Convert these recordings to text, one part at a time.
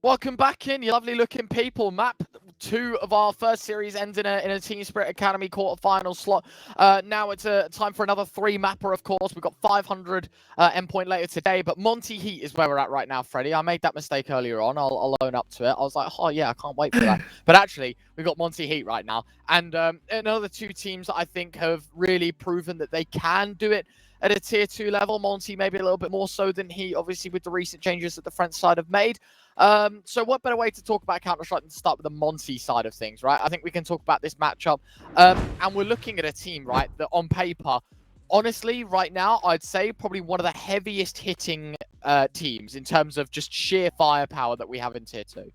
Welcome back in, you lovely looking people. Map 2 of our first series ends in a Team Spirit Academy quarterfinal slot. Now it's time for another 3-mapper, of course. We've got 500 endpoint later today, but Monte Heet is where we're at right now, Freddie. I made that mistake earlier on. I'll own up to it. I was like, oh yeah, I can't wait for that. But actually, we've got Monte Heet right now. And another 2 teams that I think have really proven that they can do it at a tier 2 level. Monte maybe a little bit more so than Heet, obviously with the recent changes that the French side have made. So what better way to talk about Counter-Strike than to start with the Monte side of things, right? I think we can talk about this matchup. And we're looking at a team, right, that on paper, honestly, right now, I'd say probably one of the heaviest hitting teams in terms of just sheer firepower that we have in tier 2.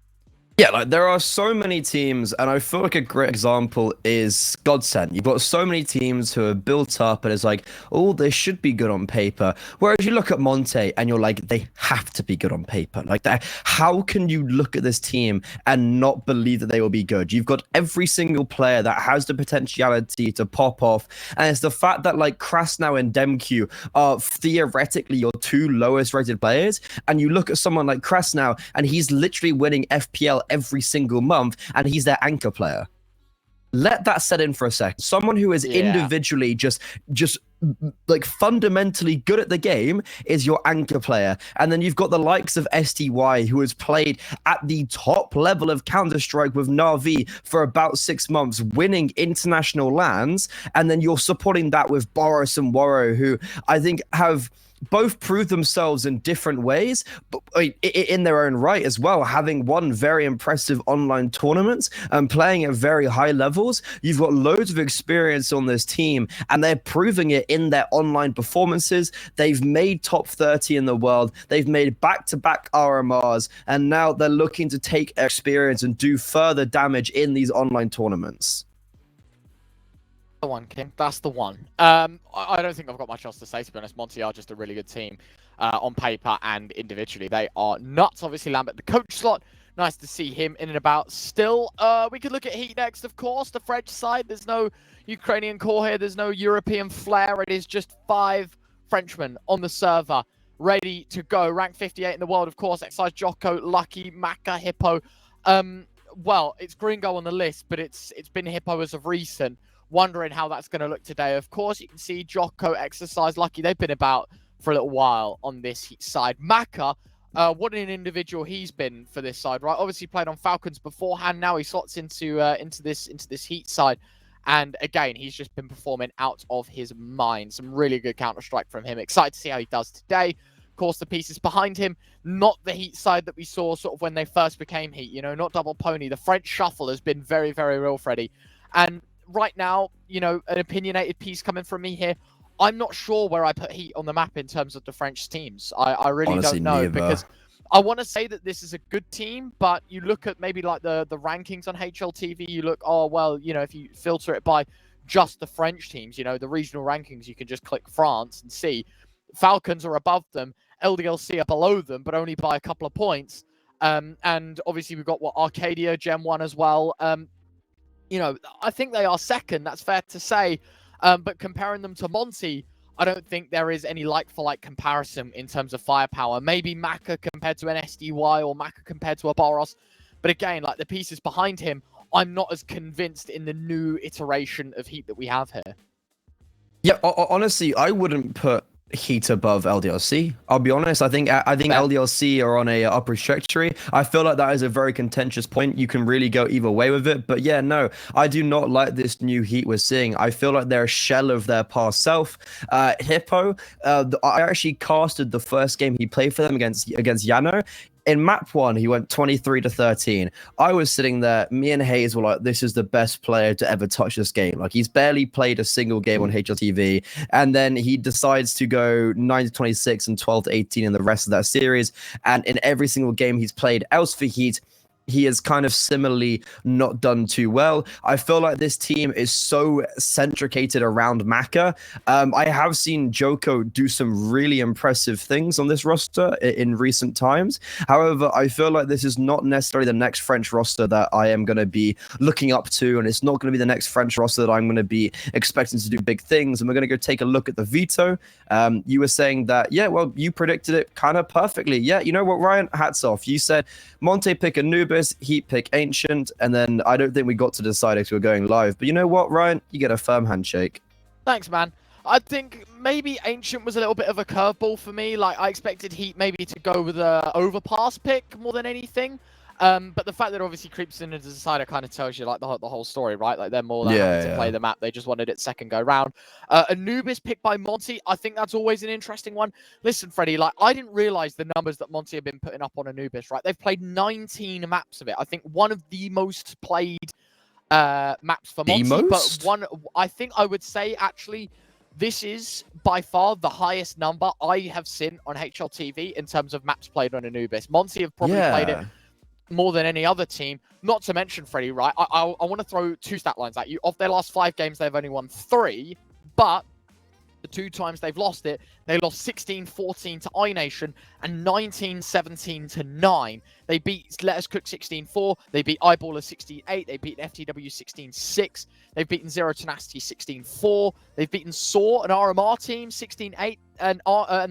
Yeah, like there are so many teams, and I feel like a great example is Godsend. You've got so many teams who are built up, and it's like, oh, they should be good on paper. Whereas you look at Monte, and you're like, they have to be good on paper. Like that, how can you look at this team and not believe that they will be good? You've got every single player that has the potentiality to pop off, and it's the fact that like Krasnow and Demq are theoretically your 2 lowest rated players, and you look at someone like Krasnow, and he's literally winning FPL every single month, and he's their anchor player. Let that set in for a second. Someone who is individually just like fundamentally good at the game is your anchor player. And then you've got the likes of STY, who has played at the top level of Counter-Strike with Na'Vi for about 6 months, winning international lands. And then you're supporting that with Boris and Waro, who I think have both proved themselves in different ways, but in their own right as well, having won very impressive online tournaments and playing at very high levels. You've got loads of experience on this team, and they're proving it in their online performances. They've made top 30 in the world. They've made back-to-back RMRs, and now they're looking to take experience and do further damage in these online tournaments. The one, King. That's the one. I don't think I've got much else to say, to be honest. Monte are just a really good team on paper and individually. They are nuts. Obviously, Lambert, the coach slot. Nice to see him in and about still. We could look at Heet next, of course. The French side. There's no Ukrainian core here. There's no European flair. It is just 5 Frenchmen on the server ready to go. Rank 58 in the world, of course. Exercise Jocko, Lucky, Maka, Hippo. Well, it's Gringo on the list, but it's been Hippo as of recent. Wondering how that's going to look today. Of course, you can see Jocko, Exercise, Lucky. They've been about for a little while on this side. Maka, what an individual he's been for this side, right? Obviously played on Falcons beforehand. Now he slots into this Heet side, and again, he's just been performing out of his mind. Some really good Counter-Strike from him. Excited to see how he does today. Of course, the pieces behind him, not the Heet side that we saw sort of when they first became Heet. You know, not Double Pony. The French shuffle has been very, very real, Freddie, and right now, you know, an opinionated piece coming from me here. I'm not sure where I put Heet on the map in terms of the French teams. I really Honestly, don't know neither. because I want to say that this is a good team, but you look at maybe like the rankings on HLTV, you look, oh, well, you know, if you filter it by just the French teams, you know, the regional rankings, you can just click France and see Falcons are above them, LDLC are below them, but only by a couple of points. And obviously we've got Arcadia, Gen 1 as well. You know, I think they are second, that's fair to say. But comparing them to Monte, I don't think there is any like-for-like comparison in terms of firepower. Maybe Maka compared to an SDY or Maka compared to a Boros. But again, like the pieces behind him, I'm not as convinced in the new iteration of Heet that we have here. Yeah, honestly, I wouldn't put Heet above LDLC. I'll be honest. I think LDLC are on a upward trajectory. I feel like that is a very contentious point. You can really go either way with it. But yeah, no, I do not like this new Heet we're seeing. I feel like they're a shell of their past self. Hippo, I actually casted the first game he played for them against Yano. In map 1, he went 23-13. I was sitting there, me and Hayes were like, this is the best player to ever touch this game. Like, he's barely played a single game on HLTV. And then he decides to go 9-26 and 12-18 in the rest of that series. And in every single game he's played else for Heet, he has kind of similarly not done too well. I feel like this team is so centricated around Maka. I have seen Joko do some really impressive things on this roster in recent times. However, I feel like this is not necessarily the next French roster that I am going to be looking up to, and it's not going to be the next French roster that I'm going to be expecting to do big things. And we're going to go take a look at the veto. You were saying that, yeah, well, you predicted it kind of perfectly. Yeah, you know what, Ryan? Hats off. You said Monte pick Anubis, Heet pick Ancient, and then I don't think we got to decide if we were going live. But you know what, Ryan? You get a firm handshake. Thanks, man. I think maybe Ancient was a little bit of a curveball for me. Like, I expected Heet maybe to go with a overpass pick more than anything. But the fact that it obviously creeps in as a decider kind of tells you like the whole story, right? Like they're more than happy to play the map. They just wanted it second go round. Anubis picked by Monte. I think that's always an interesting one. Listen, Freddie, like I didn't realize the numbers that Monte have been putting up on Anubis, right? They've played 19 maps of it. I think one of the most played maps for Monte, but one I think I would say actually this is by far the highest number I have seen on HLTV in terms of maps played on Anubis. Monte have probably played it more than any other team. Not to mention, Freddie, right? I want to throw two stat lines at you. Of their last 5 games, they've only won 3, but the 2 times they've lost it, they lost 16-14 to iNation and 19-17 to 9. They beat Let Us Cook 16-4. They beat Eyeballer 16-8. They beat FTW 16-6. They've beaten Zero Tenacity 16-4. They've beaten Saw, an RMR team, 16-8. And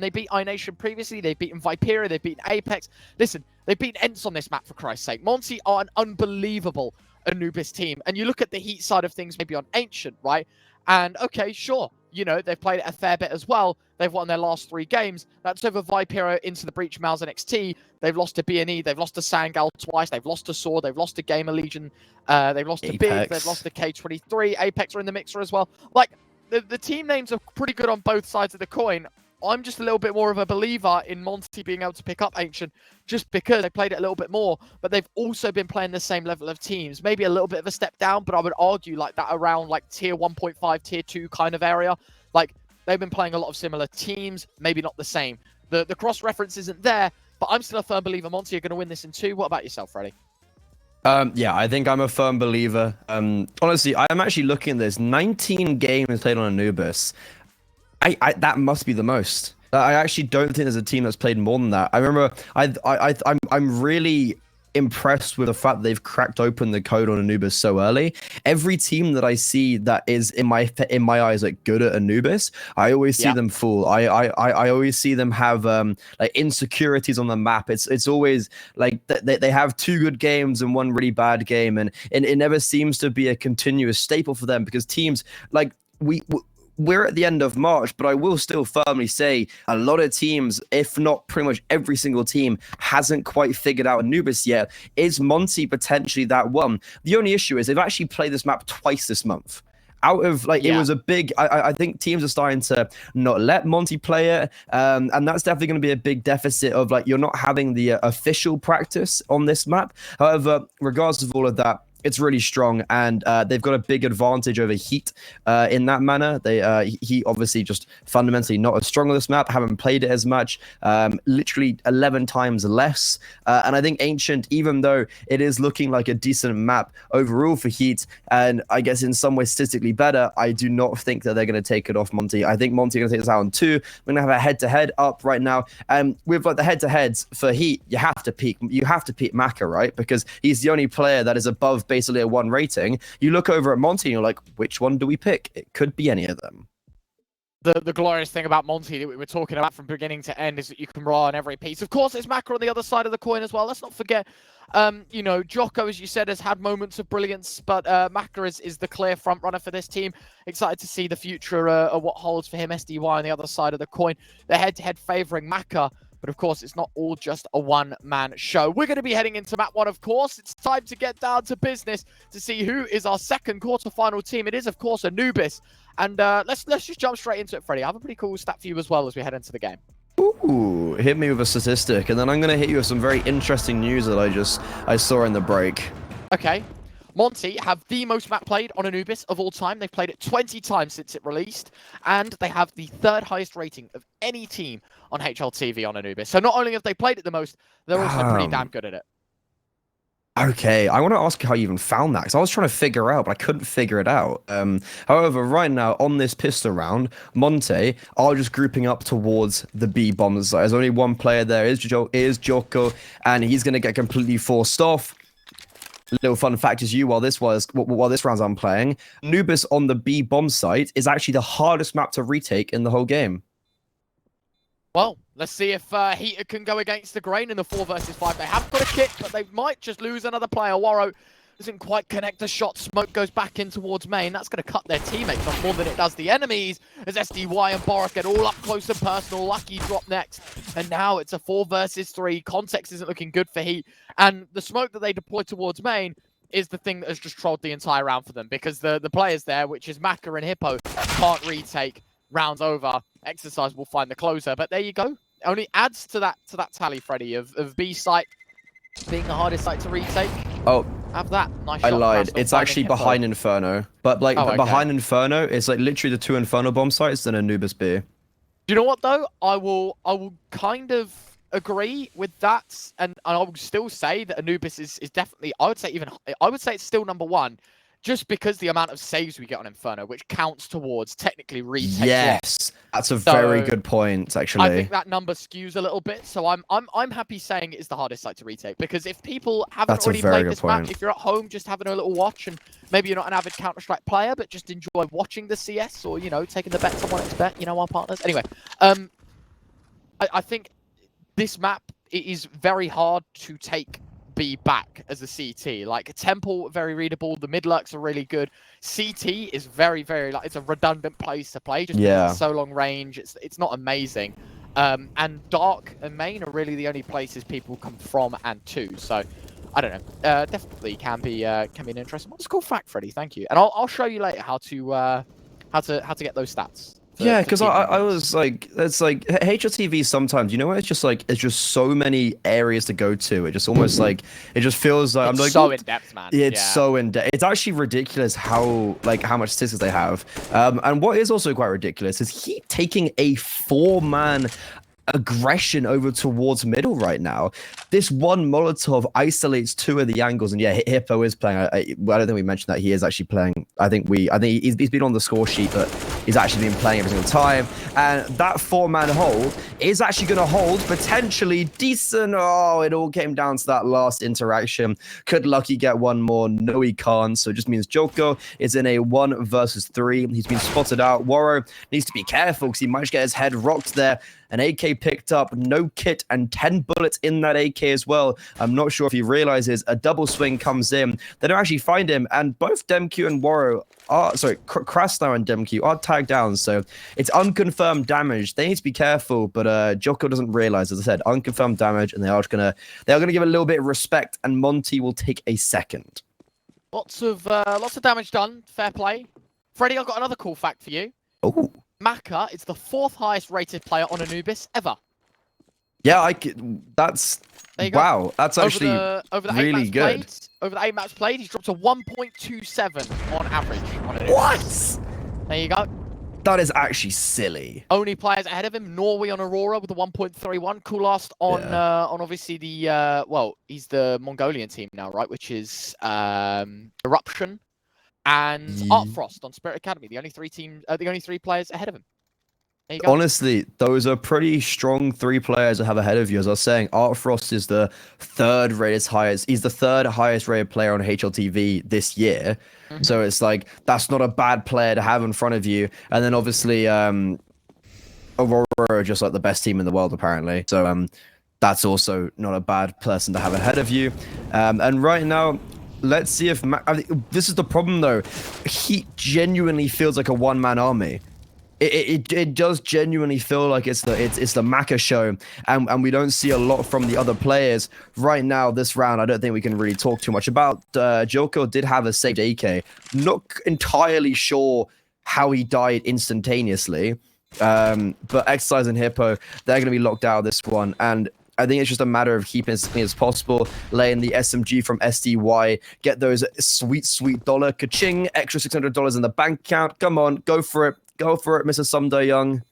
they beat iNation previously. They've beaten Viperia. They've beaten Apex. Listen, they've beaten Ents on this map, for Christ's sake. Monte are an unbelievable Anubis team. And you look at the Heat side of things, maybe on Ancient, right? And okay, sure, you know, they've played it a fair bit as well. They've won their last 3 games. That's over Viperia, Into the Breach, Mouse, and XT. They've lost to B&E. They've lost to Sangal twice. They've lost to Sword. They've lost to Gamer Legion. They've lost to Big. They've lost to K23. Apex are in the mixer as well. Like, the team names are pretty good on both sides of the coin. I'm just a little bit more of a believer in Monte being able to pick up Ancient just because they played it a little bit more, but they've also been playing the same level of teams. Maybe a little bit of a step down, but I would argue like that around like tier 1.5, tier 2 kind of area. Like they've been playing a lot of similar teams, maybe not the same. The cross-reference isn't there, but I'm still a firm believer Monte are going to win this in 2. What about yourself, Freddie? Yeah, I think I'm a firm believer. Honestly, I'm actually looking at this. 19 games played on Anubis. That must be the most. I actually don't think there's a team that's played more than that. I remember I'm really impressed with the fact that they've cracked open the code on Anubis so early. Every team that I see that is in my eyes like good at Anubis, I always see them fall. I always see them have like insecurities on the map. It's always like they have 2 good games and 1 really bad game, and it never seems to be a continuous staple for them because teams like we're at the end of March, but I will still firmly say a lot of teams, if not pretty much every single team, hasn't quite figured out Anubis yet. Is Monte potentially that one? The only issue is they've actually played this map twice this month. Out of like, it was a big, I think teams are starting to not let Monte play it. And that's definitely going to be a big deficit of like, you're not having the official practice on this map. However, regardless of all of that, it's really strong, and they've got a big advantage over Heet in that manner. Heat obviously just fundamentally not as strong on this map, haven't played it as much, literally 11 times less. And I think Ancient, even though it is looking like a decent map overall for Heat, and I guess in some ways statistically better, I do not think that they're going to take it off Monte. I think Monte are going to take this out on 2. We're going to have a head-to-head up right now. And with like the head-to-heads for Heat, you have to peak Maka, right? Because he's the only player that is above basically a 1 rating. You look over at Monte and you're like, which one do we pick? It could be any of them. The glorious thing about Monte that we were talking about from beginning to end is that you can rely on every piece. Of course, there's Maka on the other side of the coin as well. Let's not forget, you know, Jocko, as you said, has had moments of brilliance, but Maka is the clear front runner for this team. Excited to see the future of what holds for him. SDY on the other side of the coin. The head-to-head favoring Maka. But of course, it's not all just a one-man show. We're going to be heading into map 1, of course. It's time to get down to business to see who is our second quarterfinal team. It is, of course, Anubis. And let's just jump straight into it, Freddie. I have a pretty cool stat for you as well as we head into the game. Ooh, hit me with a statistic, and then I'm going to hit you with some very interesting news that I saw in the break. Okay. Monte have the most map played on Anubis of all time. They've played it 20 times since it released, and they have the 3rd highest rating of any team on HLTV on Anubis. So not only have they played it the most, they're also pretty damn good at it. Okay, I want to ask you how you even found that, because I was trying to figure out, but I couldn't figure it out. However, right now on this pistol round, Monte are just grouping up towards the B bombs. There's only one player there, is Joko, and he's gonna get completely forced off. Little fun fact is while this round's I'm playing, Anubis on the B bomb site is actually the hardest map to retake in the whole game. Well, let's see if Heet can go against the grain in the 4 versus 5. They have got a kick, but they might just lose another player. Warrow doesn't quite connect the shot. Smoke goes back in towards main. That's going to cut their teammates off more than it does the enemies, as SDY and Boris get all up close and personal. Lucky drop next. And now it's a 4 versus 3. Context isn't looking good for Heet. And the smoke that they deploy towards main is the thing that has just trolled the entire round for them, because the players there, which is Maka and Hippo, can't retake. Round's over. Exercise will find the closer, but there you go. Only adds to that tally, Freddy, of B site being the hardest site to retake. Oh, have that nice. I shot lied. It's actually behind Inferno, but like behind Inferno, it's like literally the 2 Inferno bomb sites and Anubis B. Do you know what though? I will kind of agree with that, and I will still say that Anubis is definitely. I would say it's still number 1. Just because the amount of saves we get on Inferno, which counts towards technically retake. Yes, that's a very good point, actually. I think that number skews a little bit, so I'm happy saying it is the hardest site to retake, because if people haven't already played this map, if you're at home just having a little watch, and maybe you're not an avid Counter-Strike player, but just enjoy watching the CS, or taking the bets on 1xBet, our partners. Anyway, I think this map, it is very hard to take B back as a CT. Like Temple, very readable. The mid lurks are really good. CT is very, very it's a redundant place to play. Just because it's so long range. It's not amazing. And Dark and Main are really the only places people come from and to. So I don't know. Definitely can be an interesting. What's a cool fact, Freddy? Thank you. And I'll show you later how to get those stats. Yeah, because I was like, it's like HLTV sometimes, it's just so many areas to go to. It just almost like, it just feels like, I'm like, so in depth, man. It's so in depth. It's actually ridiculous how much statistics they have. And what is also quite ridiculous is Heet taking a 4-man aggression over towards middle right now. This one Molotov isolates 2 of the angles, and yeah, Hippo is playing. I don't think we mentioned that he is actually playing. I think he's been on the score sheet, but he's actually been playing every single time. And that 4-man hold is actually going to hold potentially decent. Oh, it all came down to that last interaction. Could Lucky get one more? No, he can't. So it just means Joko is in a 1 versus 3. He's been spotted out. Warrow needs to be careful because he might get his head rocked there. An AK picked up, no kit, and 10 bullets in that AK as well. I'm not sure if he realizes a double swing comes in. They don't actually find him, and both Demq and Warrow Krasnar and Demq are tagged down, so it's unconfirmed damage. They need to be careful, but Joko doesn't realize, as I said, unconfirmed damage, and they are gonna give a little bit of respect, and Monte will take a second. Lots of damage done. Fair play. Freddy, I've got another cool fact for you. Oh. Maka is the 4th highest rated player on Anubis ever. Yeah, that's wow. That's actually over the really good. Over the 8 maps played, he's dropped to 1.27 on average on Anubis. What? There you go. That is actually silly. Only players ahead of him, Norway on Aurora with a 1.31. Coolast on obviously the he's the Mongolian team now, right? Which is Eruption. And Art Frost on Spirit Academy, the only 3 players ahead of him. There you go. Honestly, those are pretty strong 3 players to have ahead of you. As I was saying, Art Frost is the 3rd rated highest. He's the 3rd highest rated player on HLTV this year. Mm-hmm. So it's like, that's not a bad player to have in front of you. And then obviously, Aurora are just like the best team in the world, apparently. So that's also not a bad person to have ahead of you. And right now, let's see if this is the problem though. Heet genuinely feels like a 1-man army. It does genuinely feel like it's the Maka show, and we don't see a lot from the other players right now. This round, I don't think we can really talk too much about. Joko did have a saved AK. Not entirely sure how he died instantaneously, but Exercise and Hippo, they're going to be locked out of this one, and I think it's just a matter of keeping it as clean as possible, laying the SMG from SDY, get those sweet dollar, ka-ching, extra $600 in the bank account. Come on, go for it. Go for it, Mr. Someday Young.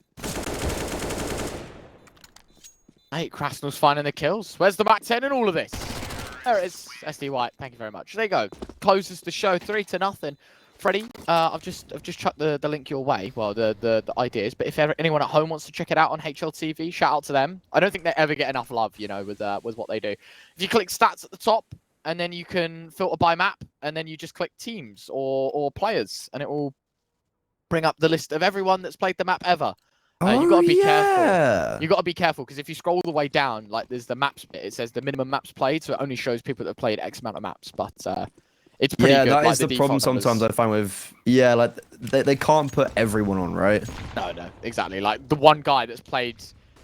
Hey, Krasnar's finding the kills. Where's the back 10 in all of this? There it is, SD White. Thank you very much. There you go. Closes the show 3-0. Freddie, I've just chucked the link your way. Well, the ideas. But if ever anyone at home wants to check it out on HLTV, shout out to them. I don't think they ever get enough love, you know, with what they do. If you click stats at the top, and then you can filter by map, and then you just click teams or players, and it will bring up the list of everyone that's played the map ever. You got to be careful. You got to be careful because if you scroll all the way down, like there's the maps bit, it says the minimum maps played, so it only shows people that have played X amount of maps. But it's pretty good. Yeah, that like, is the problem sometimes I find with like they can't put everyone on, right? No, exactly. Like the one guy that's played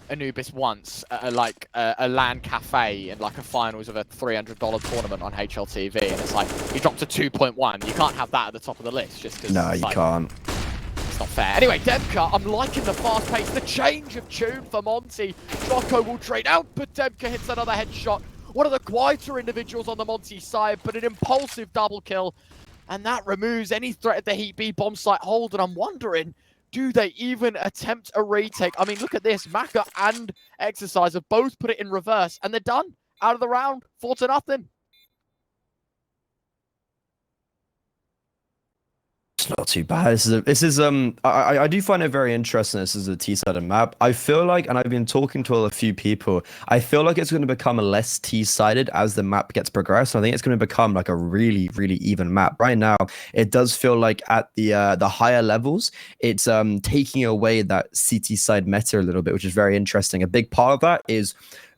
Anubis once at like a LAN cafe in like a finals of a $300 tournament on HLTV, and it's like he dropped a 2.1. You can't have that at the top of the list just because. No, you can't. Not fair. Anyway, Demka, I'm liking the fast pace, the change of tune for Monte. Jocko will trade out, but Demka hits another headshot. One of the quieter individuals on the Monte side, but an impulsive double kill. And that removes any threat at the Heat B bomb site hold. And I'm wondering, do they even attempt a retake? I mean, look at this. Maka and Exercise have both put it in reverse, and they're done. Out of the round, 4-0. It's not too bad. This is I do find it very interesting. This is a T-sided map. I feel like, and I've been talking to a few people, I feel like it's going to become less T-sided as the map gets progressed. I think it's going to become like a really, really even map. Right now, it does feel like at the higher levels, it's taking away that CT side meta a little bit, which is very interesting. A big part of that is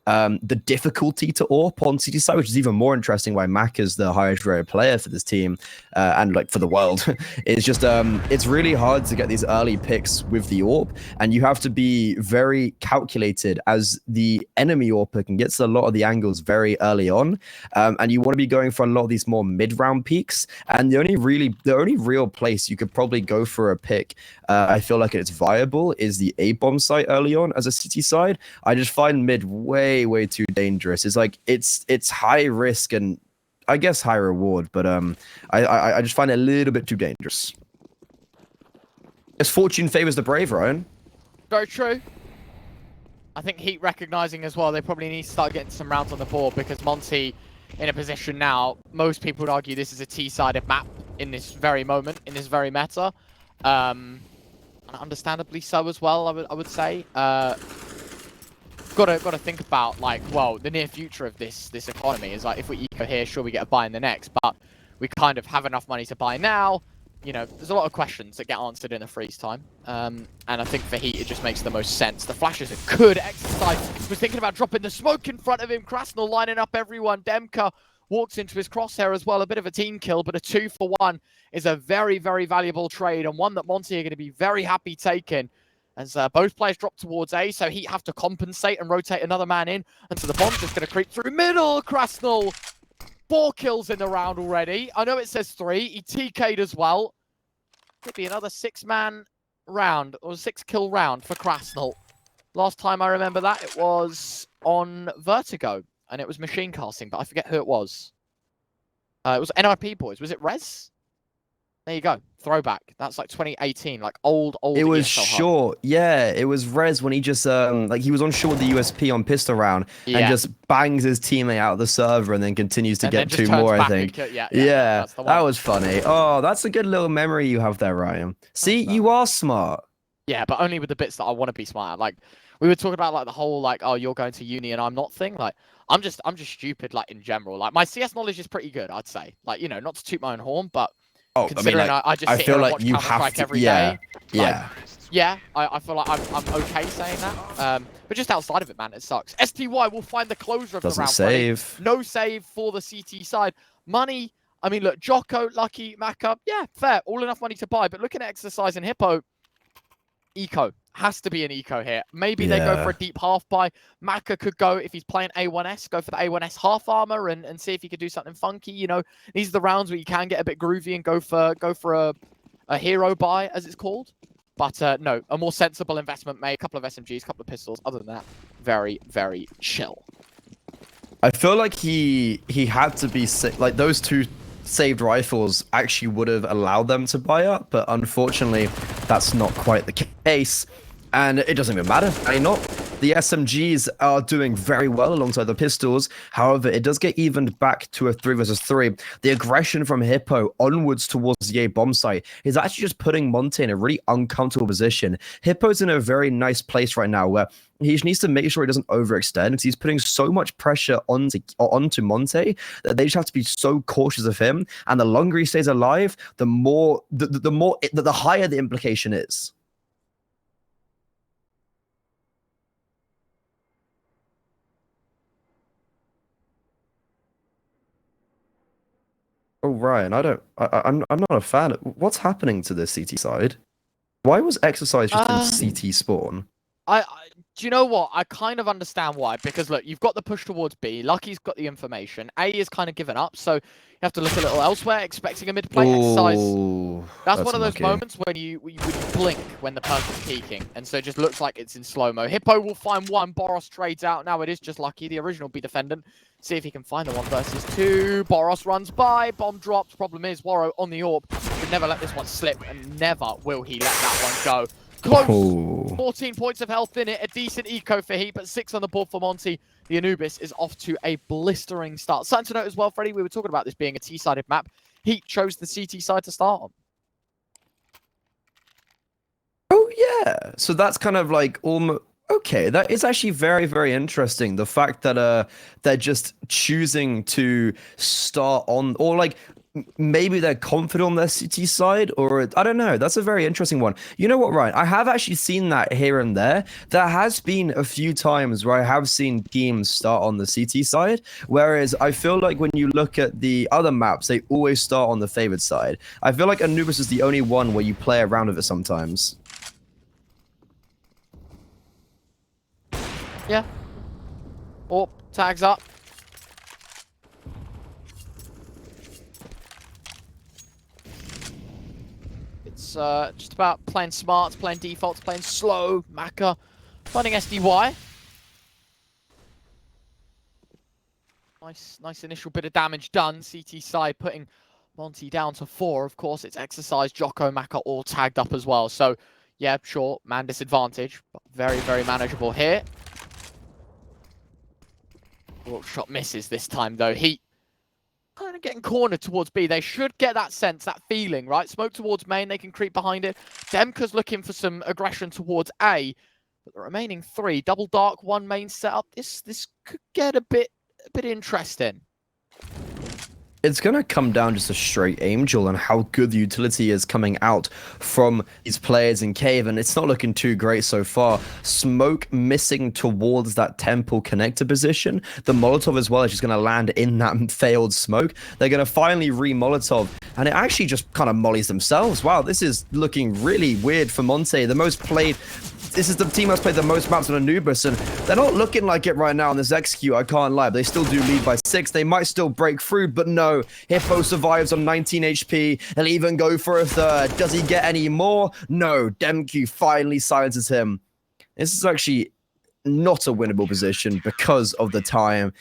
the difficulty to AWP on CT side, which is even more interesting why Mac is the highest rated player for this team and like for the world. It's just it's really hard to get these early picks with the AWP, and you have to be very calculated as the enemy AWPer can get to a lot of the angles very early on, and you want to be going for a lot of these more mid-round peaks. And the only real place you could probably go for a pick, I feel like it's viable, is the A bomb site early on as a CT side. I just find mid way too dangerous. It's like it's high risk and I guess high reward, but I just find it a little bit too dangerous. As fortune favors the brave, Ryan. Very true. I think Heat recognizing as well, they probably need to start getting some rounds on the board because Monte in a position now, most people would argue this is a T-sided map in this very moment, in this very meta. And understandably so as well, I would say. Got to think about, like, well, the near future of this economy is like, if we eco here, sure, we get a buy in the next, but we kind of have enough money to buy now. You know, there's a lot of questions that get answered in the freeze time. And I think for Heat, it just makes the most sense. The flashes are good. Exercise was thinking about dropping the smoke in front of him. Krasnal lining up everyone. Demka walks into his crosshair as well. A bit of a team kill, but a 2-for-1 is a very, very valuable trade, and one that Monte are going to be very happy taking. As both players drop towards A, so Heat have to compensate and rotate another man in. And so the bomb's just going to creep through middle. Krasnal, 4 kills in the round already. I know it says 3. He TK'd as well. Could be another 6-man round, or 6-kill round for Krasnal. Last time I remember that, it was on Vertigo, and it was machine casting, but I forget who it was. It was NIP Boys. Was it Rez? There you go. Throwback. That's like 2018, like old. It was short. Yeah, it was Rez when he just like he was on short with the USP on pistol round and just bangs his teammate out of the server and then continues to get 2 more, I think. Yeah, that was funny. Oh, that's a good little memory you have there, Ryan. See, you are smart. Yeah, but only with the bits that I want to be smart at. Like we were talking about, like the whole like, oh, you're going to uni and I'm not thing. Like I'm just stupid, like in general. Like my CS knowledge is pretty good, I'd say. Like, you know, not to toot my own horn, but considering I just sit feel here like and you watch have to every day. Yeah. Yeah, I feel like I'm okay saying that. But just outside of it, man, it sucks. STY will find the closure of the round. Doesn't save. No save for the CT side. Money, I mean, look, Jocko, Lucky, Maka, yeah, fair. All enough money to buy. But looking at Exercise and Hippo, eco. Has to be an eco here. Maybe they go for a deep half buy. Maka could go, if he's playing A1S, go for the A1S half armor and see if he could do something funky. You know, these are the rounds where you can get a bit groovy and go for a hero buy, as it's called. But no, a more sensible investment made. A couple of SMGs, a couple of pistols. Other than that, very, very chill. I feel like he had to be like those 2 saved rifles actually would have allowed them to buy up, but unfortunately, that's not quite the case. And it doesn't even matter. I mean, not The SMGs are doing very well alongside the pistols. However, it does get evened back to a 3 versus 3. The aggression from Hippo onwards towards the A bomb site is actually just putting Monte in a really uncomfortable position. Hippo's in a very nice place right now where he just needs to make sure he doesn't overextend because he's putting so much pressure onto Monte that they just have to be so cautious of him. And the longer he stays alive, the higher the implication is. Oh, Ryan, I'm not a fan. What's happening to this CT side? Why was Exercise just in CT spawn? Do you know what? I kind of understand why. Because look, you've got the push towards B. Lucky's got the information. A is kind of given up, so you have to look a little elsewhere, expecting a mid-play exercise. That's one of those moments when you blink when the person's peeking, and so it just looks like it's in slow-mo. Hippo will find one. Boros trades out. Now it is just Lucky, the original B defendant. See if he can find the 1 versus 2. Boros runs by. Bomb drops. Problem is, Warrow on the AWP should never let this one slip, and never will he let that one go. Close. Oh. 14 points of health in it. A decent eco for Heet, but 6 on the board for Monte. The Anubis is off to a blistering start. Something to note as well, Freddie, we were talking about this being a T-sided map. Heet chose the CT side to start on. Oh, yeah. So that's kind of like almost... Okay, that is actually very, very interesting. The fact that they're just choosing to start on... Or like... Maybe they're confident on their CT side, or I don't know. That's a very interesting one. You know what, Ryan? I have actually seen that here and there. There has been a few times where I have seen teams start on the CT side, whereas I feel like when you look at the other maps, they always start on the favored side. I feel like Anubis is the only one where you play around with it sometimes. Yeah. Oh, tags up. It's just about playing smart, playing defaults, playing slow. Maka finding SDY. Nice initial bit of damage done. CT side putting Monte down to 4. Of course, it's Exercise, Jocko, Maka all tagged up as well. So, yeah, sure, man disadvantage, but very, very manageable here. Shot misses this time, though. Heet kind of getting cornered towards B. They should get that sense, that feeling, right? Smoke towards main, they can creep behind it. Demka's looking for some aggression towards A. But the remaining 3, double dark, 1 main setup. This could get a bit interesting. It's going to come down just a straight Angel and how good the utility is coming out from these players in Cave, and it's not looking too great so far. Smoke missing towards that temple connector position. The Molotov as well is just going to land in that failed smoke. They're going to finally re-Molotov, and it actually just kind of mollies themselves. Wow, this is looking really weird for Monte. The most played... This is the team that's played the most maps on Anubis, and they're not looking like it right now on this execute, I can't lie. They still do lead by 6. They might still break through, but no. Hippo survives on 19 HP. He'll even go for a 3rd. Does he get any more? No. Demku finally silences him. This is actually not a winnable position because of the time.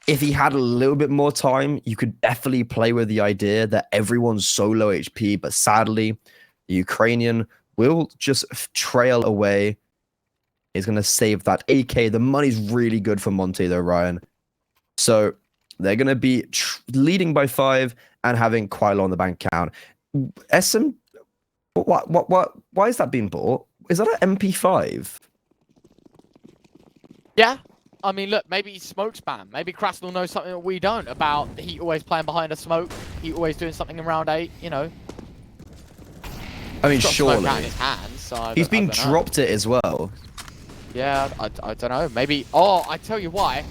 If he had a little bit more time, you could definitely play with the idea that everyone's so low HP, but sadly, the Ukrainian will just trail away. He's going to save that AK. The money's really good for Monte, though, Ryan. So they're going to be leading by 5 and having quite a lot on the bank account. SM, why is that being bought? Is that an MP5? Yeah. I mean, look, maybe he's smoke spam. Maybe Krasnal knows something that we don't about Heet always playing behind a smoke. Heet always doing something in round 8, you know. I mean, surely. In his hands, so he's been dropped it as well. Yeah, I don't know. Maybe. Oh, I tell you why.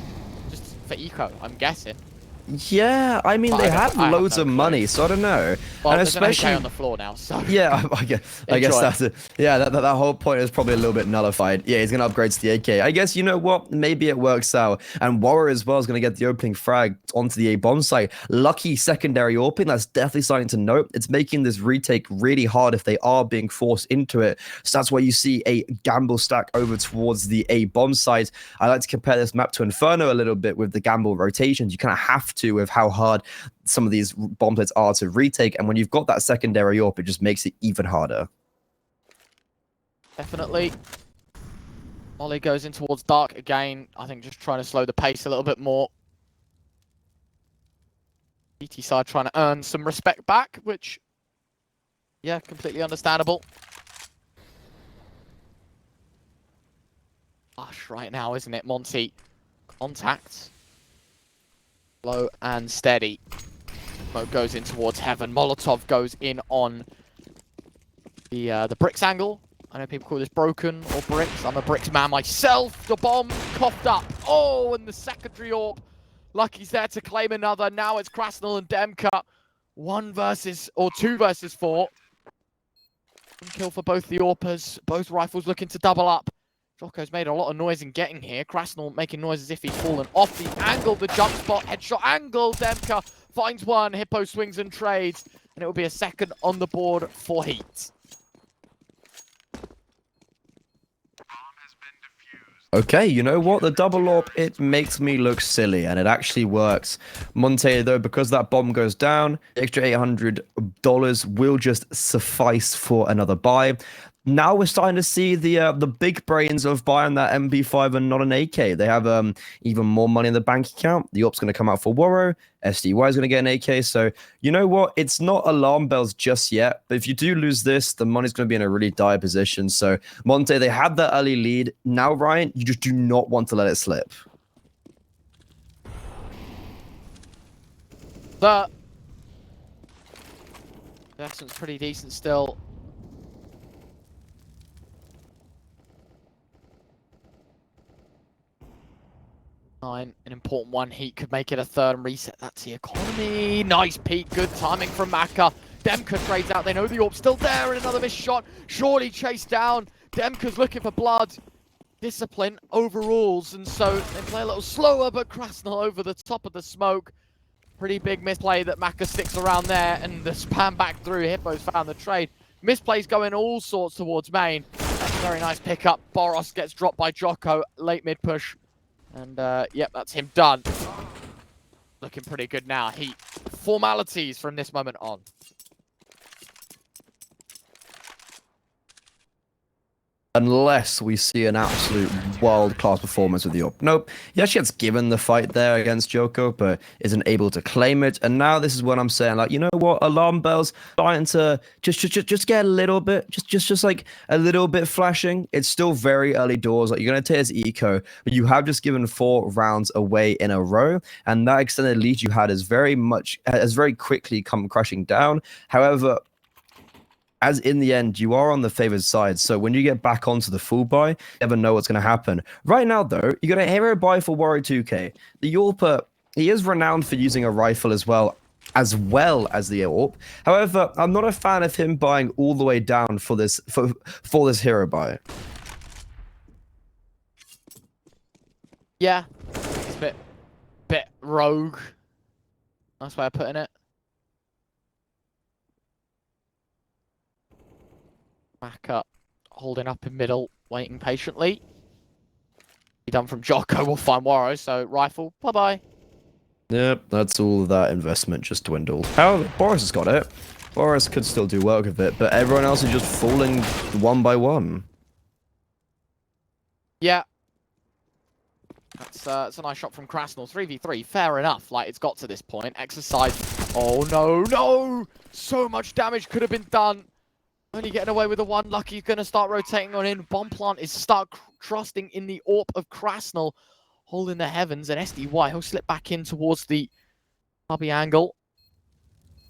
Just for eco, I'm guessing. Yeah, I mean, they have loads of money, so I don't know. Well, and there's especially an AK on the floor now, so... Yeah, I guess that's it. Yeah, that whole point is probably a little bit nullified. Yeah, he's going to upgrade to the AK. I guess, you know what? Maybe it works out. And Warrior as well is going to get the opening frag onto the A bomb site. Lucky secondary opening. That's definitely something to note. It's making this retake really hard if they are being forced into it. So that's why you see a gamble stack over towards the A bomb site. I like to compare this map to Inferno a little bit with the gamble rotations. You kind of have to with how hard some of these bomb plates are to retake, and when you've got that secondary AWP, it just makes it even harder. Definitely. Molly goes in towards Dark again. I think just trying to slow the pace a little bit more. CCT side trying to earn some respect back, which, yeah, completely understandable. Gosh, right now, isn't it? Monte, contact. Slow and steady. Smoke goes in towards Heaven. Molotov goes in on the bricks angle. I know people call this broken or bricks. I'm a bricks man myself. The bomb coughed up. Oh, and the secondary AWP. Lucky's there to claim another. Now it's Krasnal and Demka. 2 versus 4. One kill for both the AWPers. Both rifles looking to double up. Jocko's made a lot of noise in getting here. Krasnal making noise as if he's fallen off the angle. The jump spot, headshot angle. Demka finds one. Hippo swings and trades. And it will be a second on the board for Heet. Okay, you know what? The double AWP, it makes me look silly, and it actually works. Monte, though, because that bomb goes down, the extra $800 will just suffice for another buy. Now we're starting to see the big brains of buying that MP5 and not an AK. They have even more money in the bank account. The AWP's going to come out for Waro. SDY is going to get an AK. So, you know what? It's not alarm bells just yet. But if you do lose this, the money's going to be in a really dire position. So, Monte, they had that early lead. Now, Ryan, you just do not want to let it slip. But Jackson's pretty decent still. An important one. Heat could make it a third and reset that to the economy. Nice peek. Good timing from Maka. Demka trades out. They know the AWP's still there, and another missed shot. Surely chased down. Demka's looking for blood. Discipline overrules, and so they play a little slower, but Krasnal over the top of the smoke. Pretty big misplay that Maka sticks around there, and the spam back through. Hippo's found the trade. Misplays going all sorts towards main. That's a very nice pickup. Boros gets dropped by Jocko. Late mid push. And, yep, that's him done. Looking pretty good now. Heat. Formalities from this moment on. Unless we see an absolute world-class performance with the AWP. Nope. He actually gets given the fight there against Joko, but isn't able to claim it. And now this is what I'm saying. Like, you know what? Alarm bells starting to just get a little bit, just like a little bit flashing. It's still very early doors. Like, you're going to take his eco, but you have just given 4 rounds away in a row. And that extended lead you had has very quickly come crashing down. However, as in the end, you are on the favored side. So when you get back onto the full buy, you never know what's going to happen. Right now, though, you got a hero buy for Waro 2K. The AWPer, he is renowned for using a rifle as well as the AWP. However, I'm not a fan of him buying all the way down for this hero buy. Yeah, it's a bit rogue. Nice way of putting it. Back up, holding up in middle, waiting patiently. Be done from Jocko, we'll find Waro, so rifle, bye-bye. Yep, that's all that investment just dwindled. However, Boris has got it. Boris could still do work with it, but everyone else is just falling one by one. Yeah. That's a nice shot from Krasnal. 3v3, fair enough. Like, it's got to this point. Exercise. Oh, no! So much damage could have been done. Only getting away with the one. Lucky's going to start rotating on in. Bomb plant is start trusting in the AWP of Krasnal. Holding the heavens. And SDY, he'll slip back in towards the hubby angle.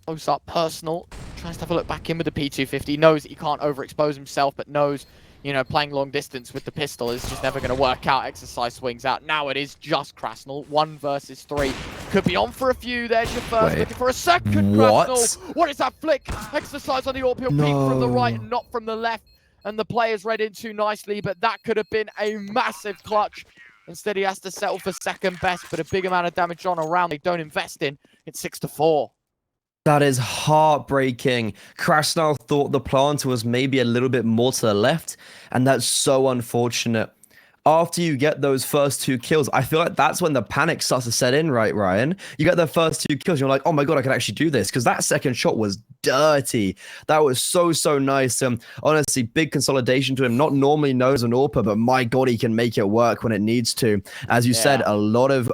Close up, personal. Tries to have a look back in with the P250. Knows that he can't overexpose himself, but knows, you know, playing long distance with the pistol is just never going to work out. Exercise swings out. Now it is just Krasnal. 1 versus 3. Could be on for a few. There's your first. Wait, looking for a second. what? Krasnal. What is that flick? Exercise on the AWP. He'll peek from the right and not from the left. And the player's read in too nicely, but that could have been a massive clutch. Instead, he has to settle for second best, but a big amount of damage on a round they don't invest in. It's 6-4. That is heartbreaking. Krasnal thought the planter was maybe a little bit more to the left, and that's so unfortunate. after you get those first 2 kills, I feel like that's when the panic starts to set in, right, Ryan? You get the first 2 kills, you're like, oh my God, I can actually do this. Because that second shot was dirty. That was so, so nice. Honestly, big consolidation to him. Not normally known as an AWPer, but my God, he can make it work when it needs to. As you said, a lot of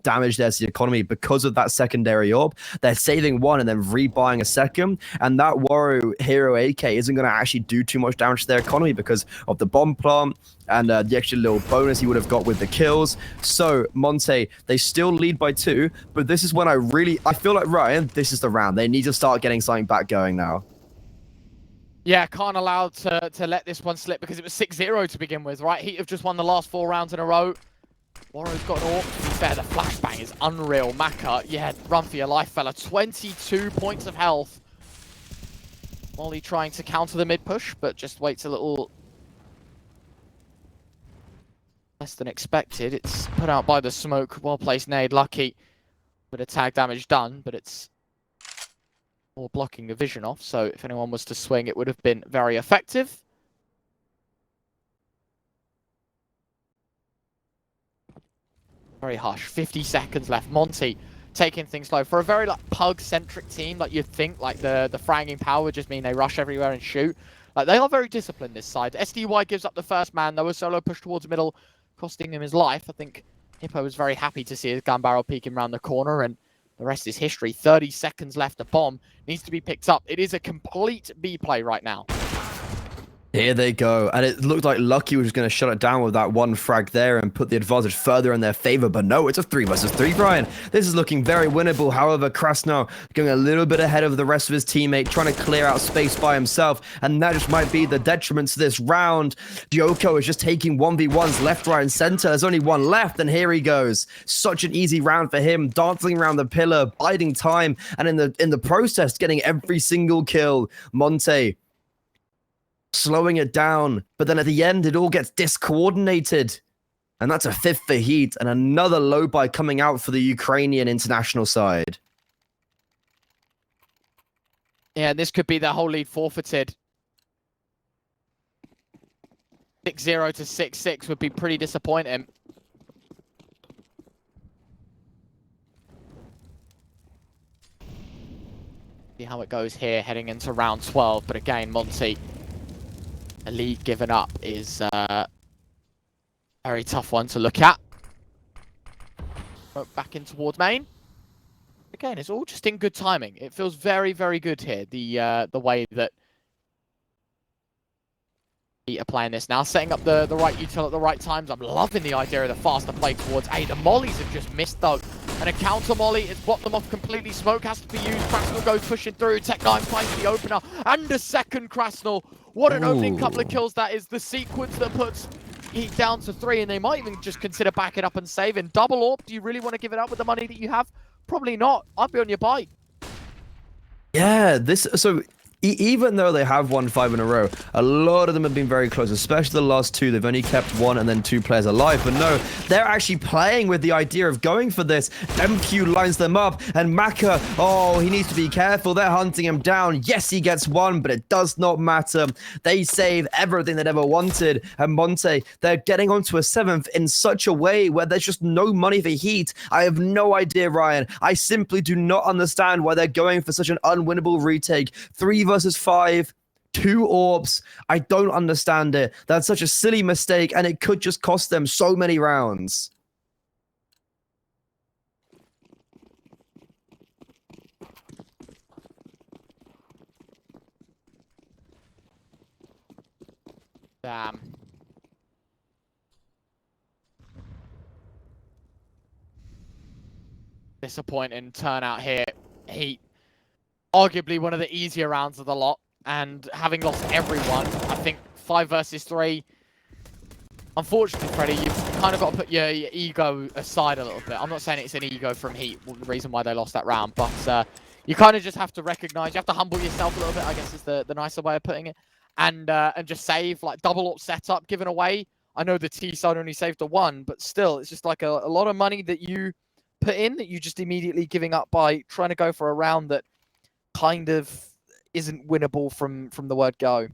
damage there to the economy because of that secondary AWP. They're saving one and then rebuying a second. And that Warrior Hero AK isn't going to actually do too much damage to their economy because of the bomb plant and the extra little bonus he would have got with the kills. So, Monte, they still lead by 2, but this is when I feel like, Ryan, this is the round. They need to start getting something back going now. Yeah, can't allow to let this one slip because it was 6-0 to begin with, right? Heat have just won the last 4 rounds in a row. Warrior's got an AWP. To be fair, the flashbang is unreal. Maka, yeah, run for your life, fella. 22 points of health. Molly trying to counter the mid push, but just waits a little less than expected. It's put out by the smoke. Well-placed nade. Lucky. Bit of tag damage done, but it's more blocking the vision off. So if anyone was to swing, it would have been very effective. Very hush. 50 seconds left. Monte taking things slow. For a very like pug-centric team, like you'd think, like the fragging power would just mean they rush everywhere and shoot. Like they are very disciplined this side. SDY gives up the first man. There was solo push towards the middle, costing him his life. I think Hippo was very happy to see his gun barrel peeking around the corner, and the rest is history. 30 seconds left. A bomb needs to be picked up. It is a complete B play right now. Here they go. And it looked like Lucky was just going to shut it down with that one frag there and put the advantage further in their favor. But no, it's a 3 versus 3, Brian. This is looking very winnable. However, Krasno going a little bit ahead of the rest of his teammate, trying to clear out space by himself. And that just might be the detriment to this round. Gyoko is just taking 1v1s left, right, and center. There's only one left, and here he goes. Such an easy round for him, dancing around the pillar, biding time, and in the process, getting every single kill. Monte slowing it down, but then at the end, it all gets discoordinated. And that's a 5th for Heet, and another low buy coming out for the Ukrainian international side. Yeah, this could be their whole lead forfeited. 6-0 to 6-6 would be pretty disappointing. See how it goes here, heading into round 12. But again, Monte, a lead given up is a very tough one to look at. Back in towards main. Again, it's all just in good timing. It feels very, very good here. The way that Heat are playing this now, setting up the right util at the right times. I'm loving the idea of the faster play towards A. The mollies have just missed though. And a counter molly, it's blocked them off completely. Smoke has to be used. Krasnal goes pushing through. Tech9 finds the opener. And a second Krasnal. What an opening couple of kills that is. The sequence that puts Heat down to 3, and they might even just consider backing up and saving. Double AWP, do you really want to give it up with the money that you have? Probably not. I'd be on your bike. Yeah, even though they have won 5 in a row, a lot of them have been very close, especially the last 2. They've only kept 1 and then 2 players alive. But no, they're actually playing with the idea of going for this. MQ lines them up, and Maka, oh, he needs to be careful. They're hunting him down. Yes, he gets 1, but it does not matter. They save everything they'd ever wanted. And Monte, they're getting onto a 7th in such a way where there's just no money for Heat. I have no idea, Ryan. I simply do not understand why they're going for such an unwinnable retake. 3 versus 5, 2 AWPs. I don't understand it. That's such a silly mistake, and it could just cost them so many rounds. Damn. Disappointing turnout here. Heat, arguably one of the easier rounds of the lot, and having lost everyone, I think 5 versus 3. Unfortunately, Freddie, you've kind of got to put your ego aside a little bit. I'm not saying it's an ego from Heat, the reason why they lost that round, but you kind of just have to recognize, you have to humble yourself a little bit, I guess is the nicer way of putting it, and just save, like double up setup given away. I know the T side only saved the 1, but still, it's just like a lot of money that you put in that you just immediately giving up by trying to go for a round that kind of isn't winnable from the word go.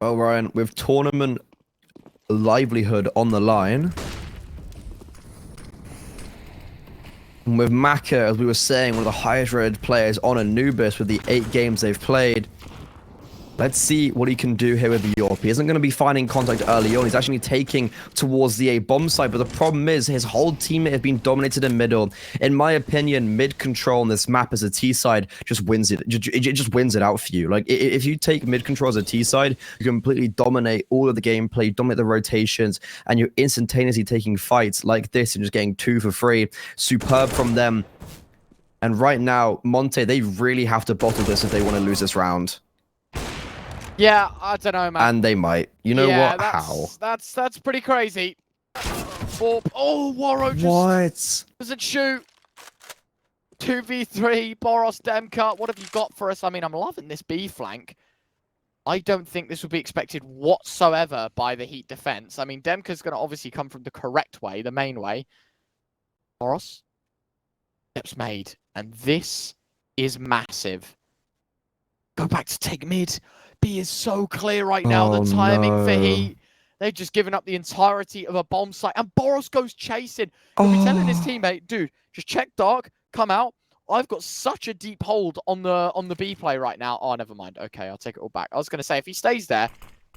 Well, Ryan, with tournament livelihood on the line, and with Maka, as we were saying, one of the highest rated players on Anubis with the 8 games they've played, let's see what he can do here with the Yorp. He isn't going to be finding contact early on. He's actually taking towards the A bomb site, but the problem is his whole team has been dominated in middle. In my opinion, mid control on this map as a T side just wins it. It just wins it out for you. Like, if you take mid control as a T side, you completely dominate all of the gameplay, dominate the rotations, and you're instantaneously taking fights like this and just getting 2 for free. Superb from them. And right now, Monte, they really have to bottle this if they want to lose this round. Yeah, I don't know, man. And they might. You know what? How? That's pretty crazy. Oh, Waro just doesn't shoot. 2v3, Boros, Demka. What have you got for us? I mean, I'm loving this B flank. I don't think this would be expected whatsoever by the Heat defense. I mean, Demka's going to obviously come from the correct way, the main way. Boros. Steps made. And this is massive. Go back to take mid. B is so clear right now. The timing for Heat. They've just given up the entirety of a bomb site. And Boros goes chasing. He'll be telling his teammate, dude, just check dark, come out. I've got such a deep hold on the B play right now. Oh, never mind. Okay, I'll take it all back. I was going to say, if he stays there,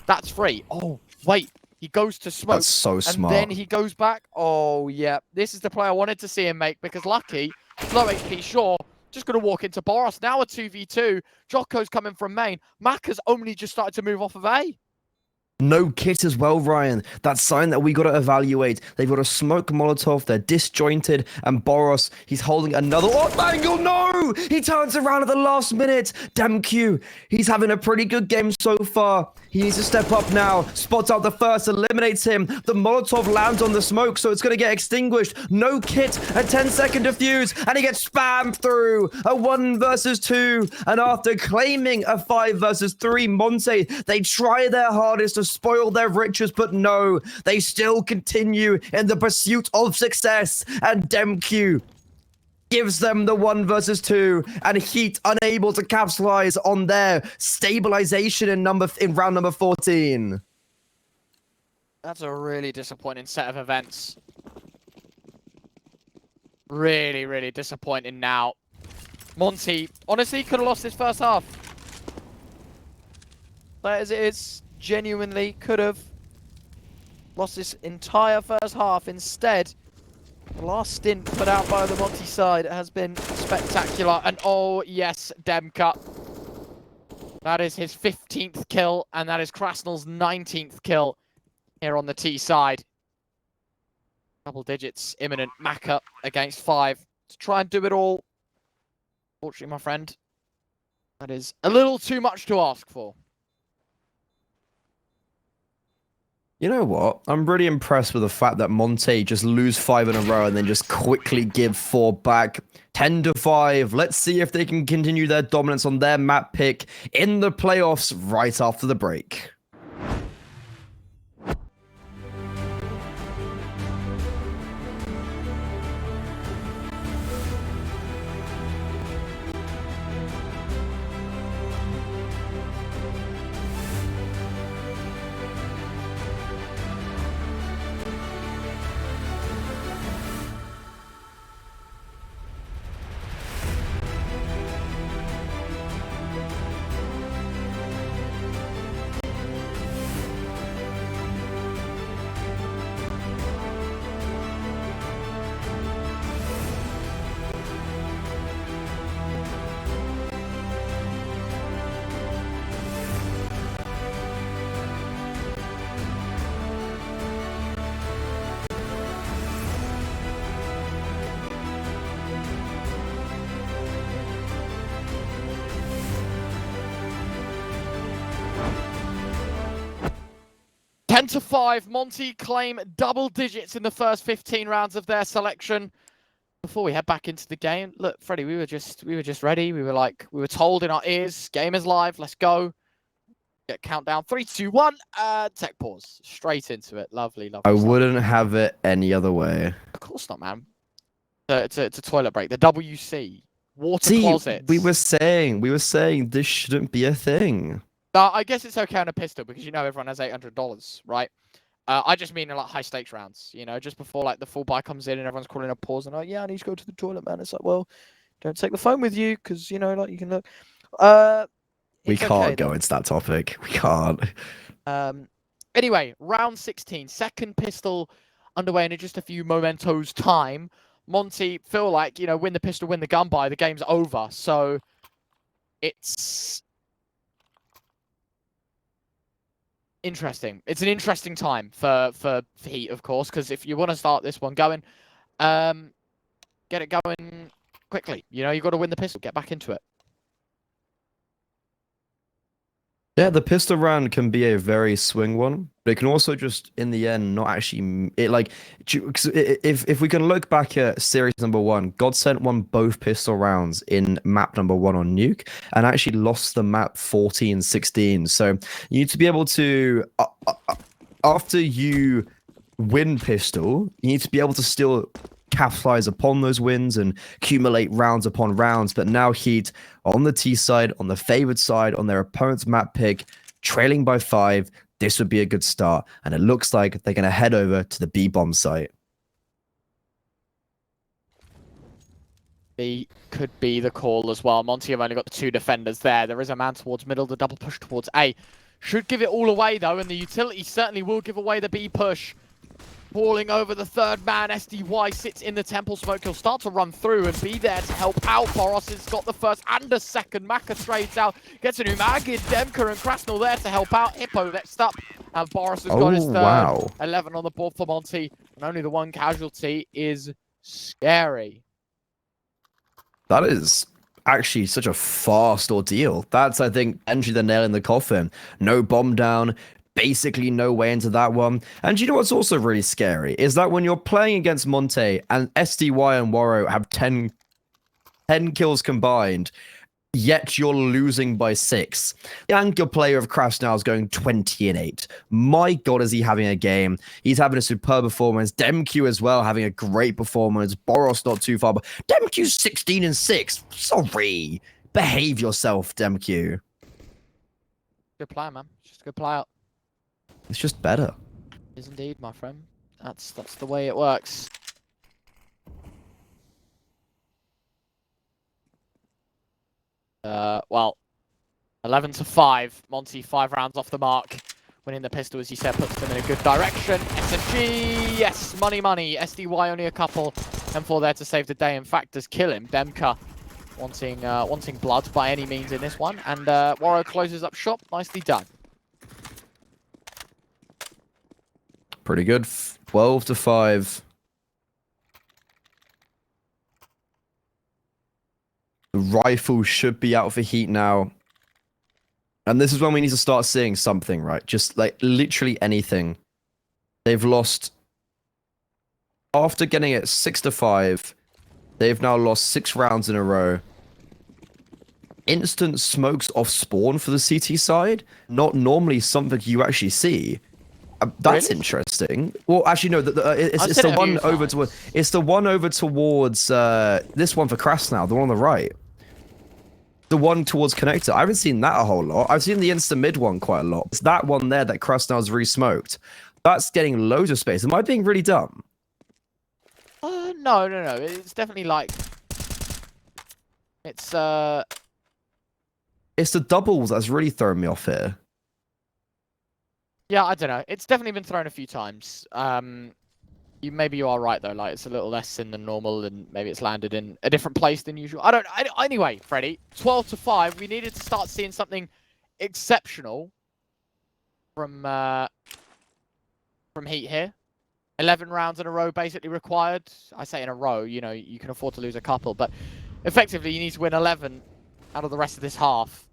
that's free. Oh, wait. He goes to smoke. That's so smart. And then he goes back. Oh, yeah. This is the play I wanted to see him make because lucky, low HP, sure. Just going to walk into Boros. Now a 2v2. Jocko's coming from main. Maka's only just started to move off of A. No kit as well, Ryan. That's something that we got to evaluate. They've got a smoke Molotov. They're disjointed. And Boros, he's holding another... Oh, Mangle, no! He turns around at the last minute. Damn Q. He's having a pretty good game so far. He needs to step up now. Spots out the first, eliminates him. The Molotov lands on the smoke, so it's going to get extinguished. No kit, a 10-second defuse, and he gets spammed through. A 1 versus 2. And after claiming a 5 versus 3 Monte, they try their hardest to spoil their riches, but no, they still continue in the pursuit of success. And Demq gives them the 1 versus 2, and Heat unable to capitalize on their stabilization in round number 14. That's a really disappointing set of events. Really, really disappointing now. Monte, honestly, could have lost his first half. That as it is, genuinely could have lost this entire first half. Instead, the last stint put out by the Monte side has been spectacular. And oh, yes, Demka. That is his 15th kill, and that is Krasnal's 19th kill here on the T side. Double digits imminent. Maka against 5 to try and do it all. Fortunately, my friend, that is a little too much to ask for. You know what? I'm really impressed with the fact that Monte just lose 5 in a row and then just quickly give 4 back. 10-5. Let's see if they can continue their dominance on their map pick in the playoffs right after the break. Ten to 5, Monte claim double digits in the first 15 rounds of their selection. Before we head back into the game, look, Freddie, we were just ready. We were told in our ears, game is live, let's go. Get countdown, 3, 2, 1, tech pause. Straight into it. Lovely, lovely. I wouldn't have it any other way. Of course not, man. It's a toilet break. The WC. Water closet. We were saying this shouldn't be a thing. I guess it's okay on a pistol because you know everyone has $800, right? I just mean in like high stakes rounds, you know, just before like the full buy comes in and everyone's calling a pause and yeah, I need to go to the toilet, man. It's like, well, don't take the phone with you because you know, like you can look. We It's okay can't go though. into that topic. We can't. Anyway, round 16, second pistol underway in just a few mementos time. Monte feel like, you know, win the pistol, win the gun buy, the game's over. So it's interesting. It's an interesting time for Heat, of course, because if you want to start this one going, get it going quickly. You know, you've got to win the pistol, get back into it. Yeah, the pistol round can be a very swing one, but it can also just, in the end, not actually it like. 'Cause if we can look back at series number 1, Godsent won both pistol rounds in map number 1 on Nuke, and actually lost the map 14-16. So you need to be able to, after you win pistol, you need to be able to still capitalize upon those wins and accumulate rounds upon rounds. But now Heat on the T side, on the favored side, on their opponent's map pick, trailing by 5. This would be a good start. And it looks like they're going to head over to the B-bomb site. B could be the call as well. Monte have only got the 2 defenders there. There is a man towards middle, the double push towards A. Should give it all away though, and the utility certainly will give away the B push. Falling over the 3rd man, SDY sits in the temple smoke. He'll start to run through and be there to help out. Boros has got the 1st and a 2nd. Maka trades out, gets a new mag in. Demka and Krasnal there to help out. Hippo next up, and Boros has got his 3rd. Wow. 11 on the board for Monte, and only the 1 casualty is scary. That is actually such a fast ordeal. That's, I think, entry the nail in the coffin. No bomb down. Basically no way into that one. And you know what's also really scary is that when you're playing against Monte and SDY and Waro have 10 kills combined, yet you're losing by 6. The anchor player of Crash now is going 20-8. My God, is he having a game? He's having a superb performance. Demq as well having a great performance. Boros not too far, but Demq's 16-6. Sorry. Behave yourself, Demq. Good player, man. Just a good player. It's just better. It is indeed, my friend. That's the way it works. Well, 11-5. Monte 5 rounds off the mark. Winning the pistol, as you said, puts them in a good direction. SMG, yes, money. SDY only a couple. M4 there to save the day. In fact, does kill him. Demka wanting blood by any means in this one. And Waro closes up shop. Nicely done. Pretty good. 12-5. The rifle should be out for Heat now. And this is when we need to start seeing something, right? Just like literally anything. They've lost. After getting it 6-5, they've now lost 6 rounds in a row. Instant smokes off spawn for the CT side. Not normally something you actually see. That's really interesting. Well, actually, no. It's the one over towards. It's the one over towards this one for Krasnal, the one on the right. The one towards connector. I haven't seen that a whole lot. I've seen the insta mid one quite a lot. It's that one there that Krasnal's re-smoked. That's getting loads of space. Am I being really dumb? No. It's definitely like it's the doubles that's really throwing me off here. Yeah, I don't know. It's definitely been thrown a few times. Maybe you are right though. Like it's a little less thin than normal, and maybe it's landed in a different place than usual. Anyway, Freddie, 12-5. We needed to start seeing something exceptional from Heat here. 11 rounds in a row basically required. I say in a row. You know, you can afford to lose a couple, but effectively you need to win 11 out of the rest of this half.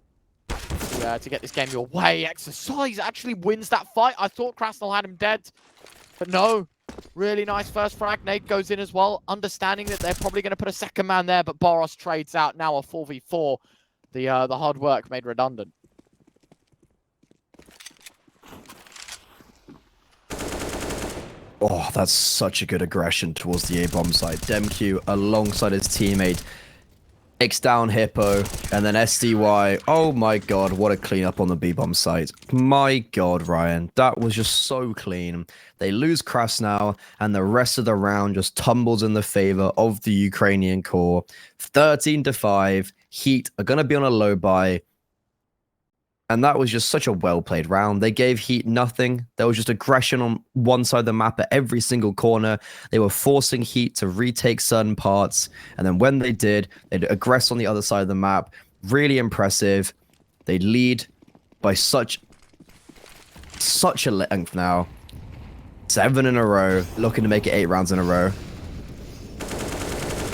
To get this game your way. Exercise actually wins that fight. I thought Krasnal had him dead, but no. Really nice first frag. Nate goes in as well, understanding that they're probably going to put a 2nd man there, but Boros trades out. Now a 4v4. The hard work made redundant. Oh, that's such a good aggression towards the A-bomb side. Demq alongside his teammate. Takes down Hippo, and then SDY. Oh my god, what a cleanup on the B-bomb site. My god, Ryan, that was just so clean. They lose Krasnau, and the rest of the round just tumbles in the favor of the Ukrainian core. 13-5, Heat are going to be on a low buy. And that was just such a well-played round. They gave Heat nothing. There was just aggression on one side of the map at every single corner. They were forcing Heat to retake certain parts. And then when they did, they'd aggress on the other side of the map. Really impressive. They lead by such a length now. 7 in a row. Looking to make it 8 rounds in a row.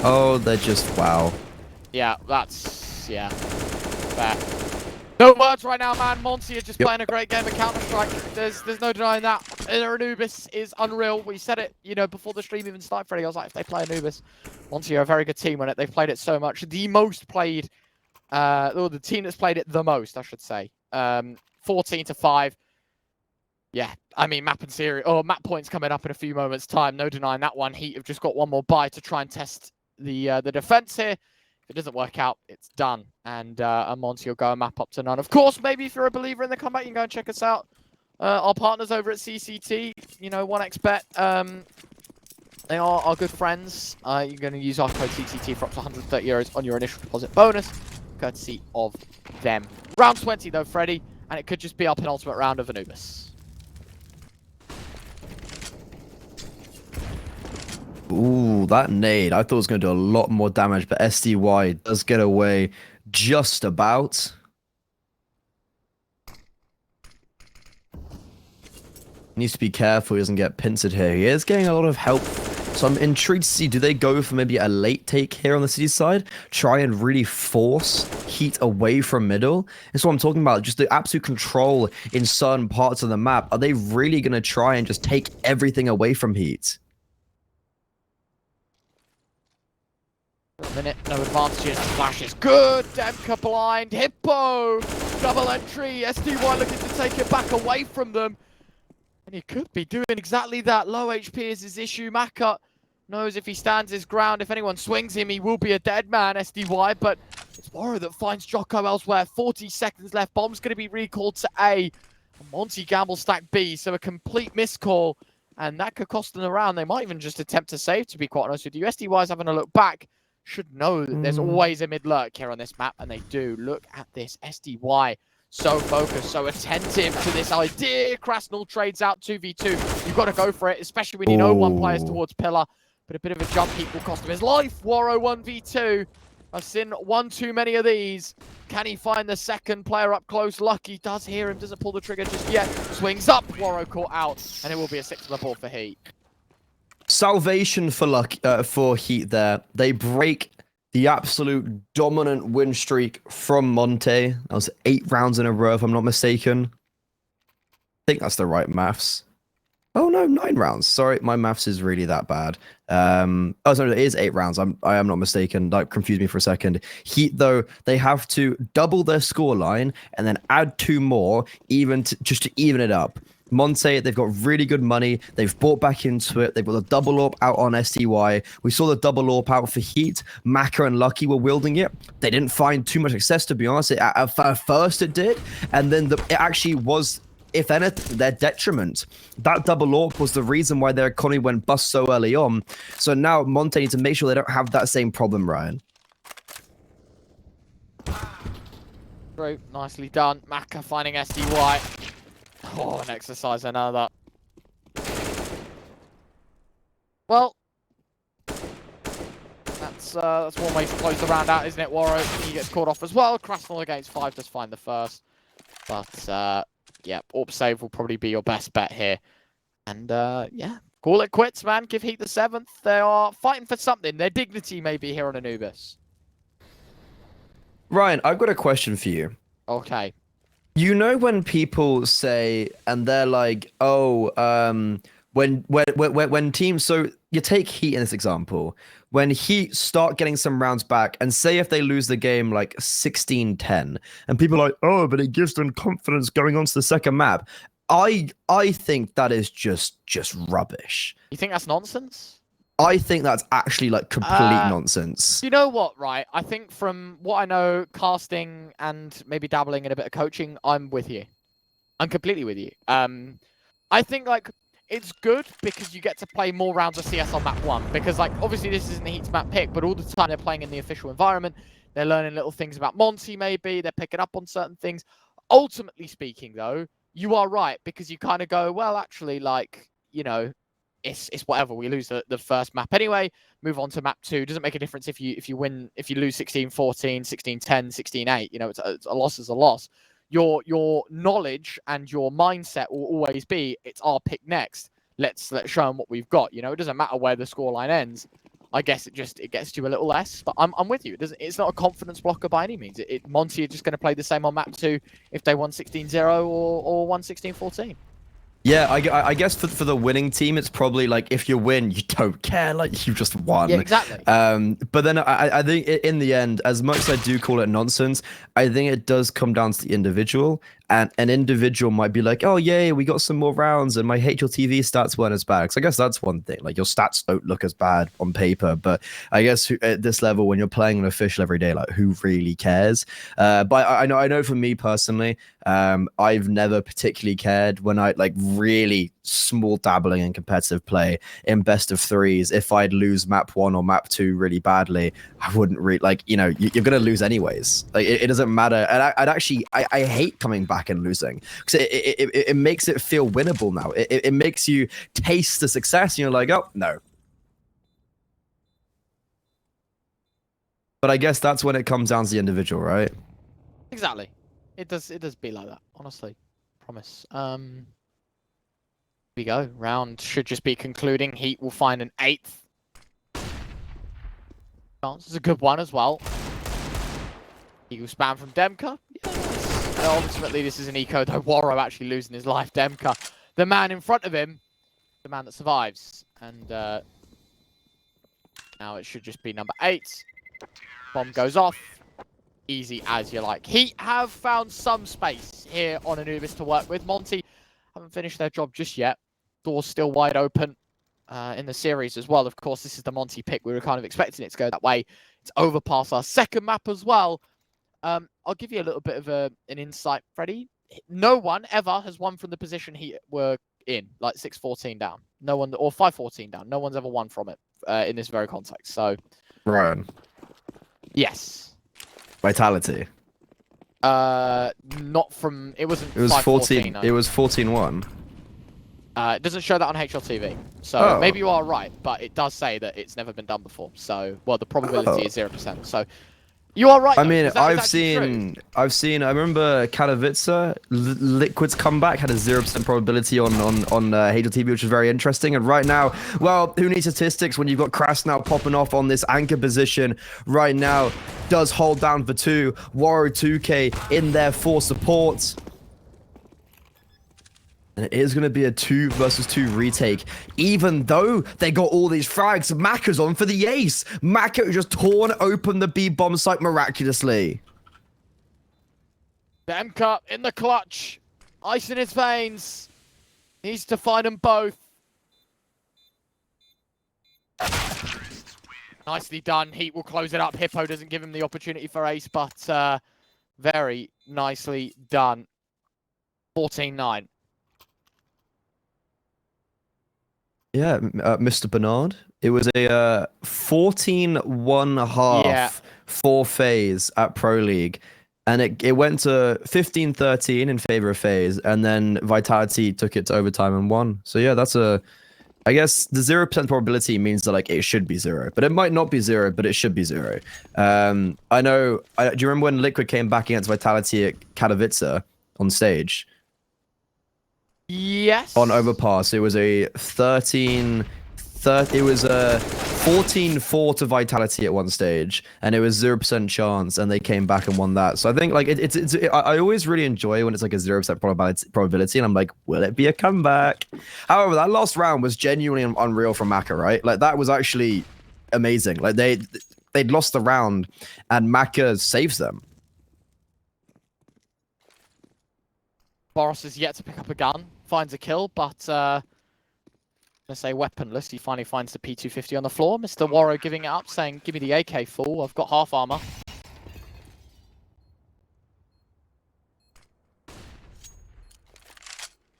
Oh, they're just, wow. Yeah, that's, yeah. Fair. No words right now, man. Monte is just playing a great game of Counter-Strike. There's no denying that. Anubis is unreal. We said it, you know, before the stream even started, Freddie. I was like, if they play Anubis, Monte are a very good team on it. They've played it so much. The most played, or the team that's played it the most, I should say. 14-5. Yeah, I mean, map and series, or map points coming up in a few moments' time. No denying that one. Heat have just got one more buy to try and test the defense here. If it doesn't work out, it's done. And Monte will go and map up to none. Of course, maybe if you're a believer in the comeback, you can go and check us out. Our partners over at CCT, you know, 1xBet. They are our good friends. You're going to use our code CCT for up to €130 on your initial deposit bonus, courtesy of them. Round 20, though, Freddie, and it could just be our penultimate round of Anubis. Ooh, that nade. I thought it was going to do a lot more damage, but SDY does get away just about. Needs to be careful he doesn't get pincered here. He is getting a lot of help, so I'm intrigued to see, do they go for maybe a late take here on the city side? Try and really force Heat away from middle? That's what I'm talking about, just the absolute control in certain parts of the map. Are they really going to try and just take everything away from Heat? A minute, no advantages. Flash is good. Demka blind. Hippo. Double entry. SDY looking to take it back away from them. And he could be doing exactly that. Low HP is his issue. Maka knows if he stands his ground, if anyone swings him, he will be a dead man, SDY. But it's Warrow that finds Jocko elsewhere. 40 seconds left. Bomb's going to be recalled to A. Monte gamble stack B. So a complete miscall. And that could cost them a round. They might even just attempt to save, to be quite honest with you. SDY's having a look back. Should know that there's always a mid lurk here on this map, and they do. Look at this. SDY so focused, so attentive to this idea. Krasnal trades out 2v2. You've got to go for it, especially when you know one player's towards pillar. But a bit of a jump heat will cost him his life. Warrow 1v2. I've seen one too many of these. Can he find the second player up close? Lucky does hear him, doesn't pull the trigger just yet. Swings up, Warrow caught out, and it will be a 6 on the board for Heat. Salvation for Heat there. They break the absolute dominant win streak from Monte. That was 8 rounds in a row, if I'm not mistaken. I think that's the right maths. Oh no, 9 rounds. Sorry, my maths is really that bad. Oh, sorry, it is 8 rounds. I am not mistaken. That confused me for a second. Heat, though, they have to double their scoreline and then add 2 more, just to even it up. Monte, they've got really good money. They've bought back into it. They've got the double AWP out on SDY. We saw the double AWP out for Heat. Maka and Lucky were wielding it. They didn't find too much success, to be honest. At first it did, and then it actually was, if anything, their detriment. That double AWP was the reason why their economy went bust so early on. So now Monte needs to make sure they don't have that same problem, Ryan. Great, nicely done. Maka finding SDY. Oh, an exercise, another. Well, that's one way to close the round out, isn't it, Warrow? He gets caught off as well. Krasnal against 5 does find the first. But, yeah, AWP save will probably be your best bet here. And, yeah, call it quits, man. Give Heat the 7th. They are fighting for something. Their dignity may be here on Anubis. Ryan, I've got a question for you. Okay. You know when people say, and they're like, oh, when teams, so you take Heat in this example, when Heat start getting some rounds back, and say if they lose the game like 16-10, and people are like, oh, but it gives them confidence going on to the second map. I think that is just rubbish. You think that's nonsense? I think that's actually like complete nonsense. You know what, right? I think from what I know, casting and maybe dabbling in a bit of coaching, I'm with you. I'm completely with you. I think like it's good because you get to play more rounds of CS on map 1 because like obviously this isn't the Heat's map pick, but all the time they're playing in the official environment, they're learning little things about Monte maybe, they're picking up on certain things. Ultimately speaking though, you are right because you kind of go, well actually like, you know, it's whatever. We lose the first map anyway, move on to map 2. Doesn't make a difference if you win, if you lose 16-14, 16-10, 16-8, you know, it's a loss is a loss. Your knowledge and your mindset will always be it's our pick next. Let's show them what we've got. You know, it doesn't matter where the scoreline ends. I guess it gets you a little less, but I'm with you. It's not a confidence blocker by any means. Monty are just going to play the same on map 2 if they won 16-0 or won 16-14. Yeah, I guess for the winning team, it's probably like if you win, you don't care, like you just won. Yeah, exactly. But then I think in the end, as much as I do call it nonsense, I think it does come down to the individual. And an individual might be like, oh, yay, we got some more rounds and my HLTV stats weren't as bad. Because I guess that's one thing. Like, your stats don't look as bad on paper. But I guess at this level, when you're playing an official every day, like, who really cares? But I know for me personally, I've never particularly cared when I, like, really small dabbling in competitive play in best of threes. If I'd lose map 1 or map 2 really badly, I wouldn't really, like, you know, you're going to lose anyways. Like, it doesn't matter. And I hate coming back and losing because it makes it feel winnable now. It makes you taste the success and you're like, oh no. But I guess that's when it comes down to the individual, right? Exactly. It does be like that, honestly. Promise. Here we go. Round should just be concluding. Heat will find an 8th chance. It's a good one as well. Eagle spam from Demka. Yes. Ultimately, this is an eco, though. Warro actually losing his life. Demka, the man in front of him, the man that survives. And now it should just be number 8. Bomb goes off. Easy as you like. Heat have found some space here on Anubis to work with. Monte haven't finished their job just yet. Door's still wide open in the series as well. Of course, this is the Monte pick. We were kind of expecting it to go that way. It's over past our second map as well. I'll give you a little bit of an insight, Freddie. No one ever has won from the position he were in, like 6-14 down. No one, or 5-14 down. No one's ever won from it in this very context. So, Ryan. Yes. Vitality. Not from. It wasn't. It was 14. No. It was 14-1. It doesn't show that on HLTV. So maybe you are right, but it does say that it's never been done before. So, well, the probability is 0%. So, you are right. I mean, I've seen. I remember Katowice, Liquid's comeback had a 0% probability on HLTV, which is very interesting. And right now, well, who needs statistics when you've got Kras now popping off on this anchor position right now? Does hold down for 2. Warro 2K in there for support. And it is going to be a 2 versus 2 retake, even though they got all these frags. Maka's on for the ace. Maka just torn open the B bomb site miraculously. Demka in the clutch. Ice in his veins. Needs to find them both. Nicely done. Heat will close it up. Hippo doesn't give him the opportunity for ace, but very nicely done. 14-9. Yeah, Mr. Bernard. It was a 14-1.5 for FaZe at Pro League. And it went to 15-13 in favor of FaZe. And then Vitality took it to overtime and won. So yeah, that's I guess the 0% probability means that like it should be 0. But it might not be 0, but it should be 0. I know. Do you remember when Liquid came back against Vitality at Katowice on stage? Yes. On overpass, it was a 14-4 to Vitality at one stage, and it was 0% chance, and they came back and won that. So I think like I always really enjoy when it's like a 0% probability, and I'm like, will it be a comeback? However, that last round was genuinely unreal from Maka, right? Like that was actually amazing. Like they'd lost the round, and Maka saves them. Boris is yet to pick up a gun, finds a kill, but Gonna say weaponless. He finally finds the P250 on the floor. Mr. Warrow giving it up, saying, give me the AK full. I've got half armor.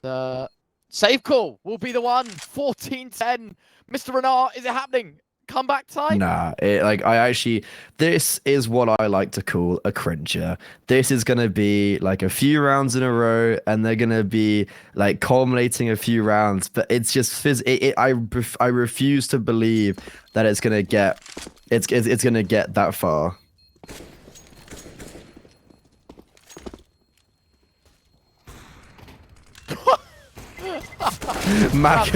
The save call will be the one. 14-10. Mr. Renard, is it happening? Comeback time? Nah, this is what I like to call a cringer. This is gonna be like a few rounds in a row, and they're gonna be like culminating a few rounds. But it's just I refuse to believe that it's gonna get that far. Mac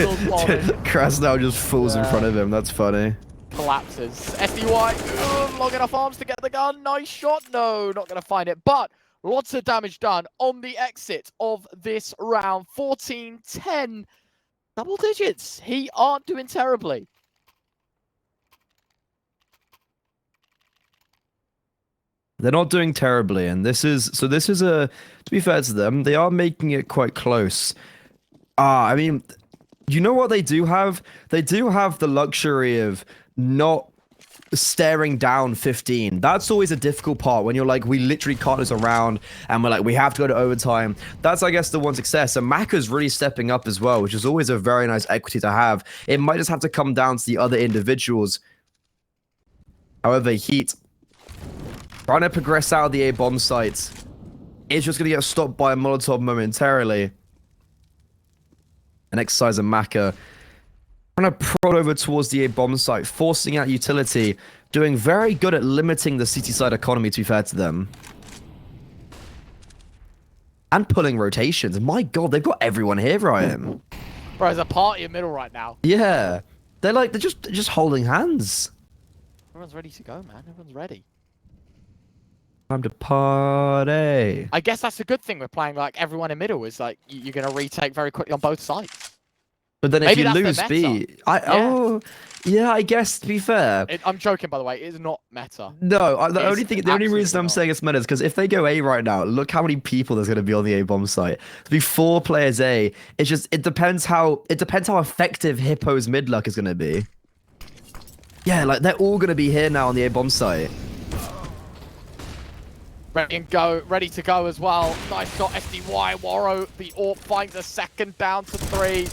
Krasnov just falls in front of him. That's funny. Collapses. SDY, long enough arms to get the gun. Nice shot. No, not going to find it. But lots of damage done on the exit of this round. 14-10. Double digits. He aren't doing terribly. They're not doing terribly, and this is to be fair to them, they are making it quite close. I mean, you know what they do have? They do have the luxury of not staring down 15. That's always a difficult part when you're like, we literally can't lose a round, and we're like, we have to go to overtime. That's, I guess, the one success. And Maka's really stepping up as well, which is always a very nice equity to have. It might just have to come down to the other individuals. However, Heet trying to progress out of the A-bomb site is just going to get stopped by a Molotov momentarily. An exercise and Maka trying to prod over towards the A-bomb site, forcing out utility, doing very good at limiting the city side economy, to be fair to them. And pulling rotations. My god, they've got everyone here, Ryan. Bro, there's a party in middle right now. Yeah. They're just holding hands. Everyone's ready to go, man. Everyone's ready. Time to party. I guess that's a good thing. We're playing like everyone in middle is like you're going to retake very quickly on both sides. But then if you lose B, I guess to be fair, I'm joking by the way. It's not meta. No, the only reason I'm saying it's meta is because if they go A right now, look how many people there's going to be on the A bomb site. To be 4 players A, it depends how effective Hippo's mid luck is going to be. Yeah, like they're all going to be here now on the A bomb site. Ready to go as well. Nice shot, SDY. Warrow, the AWP finds a second down to 3.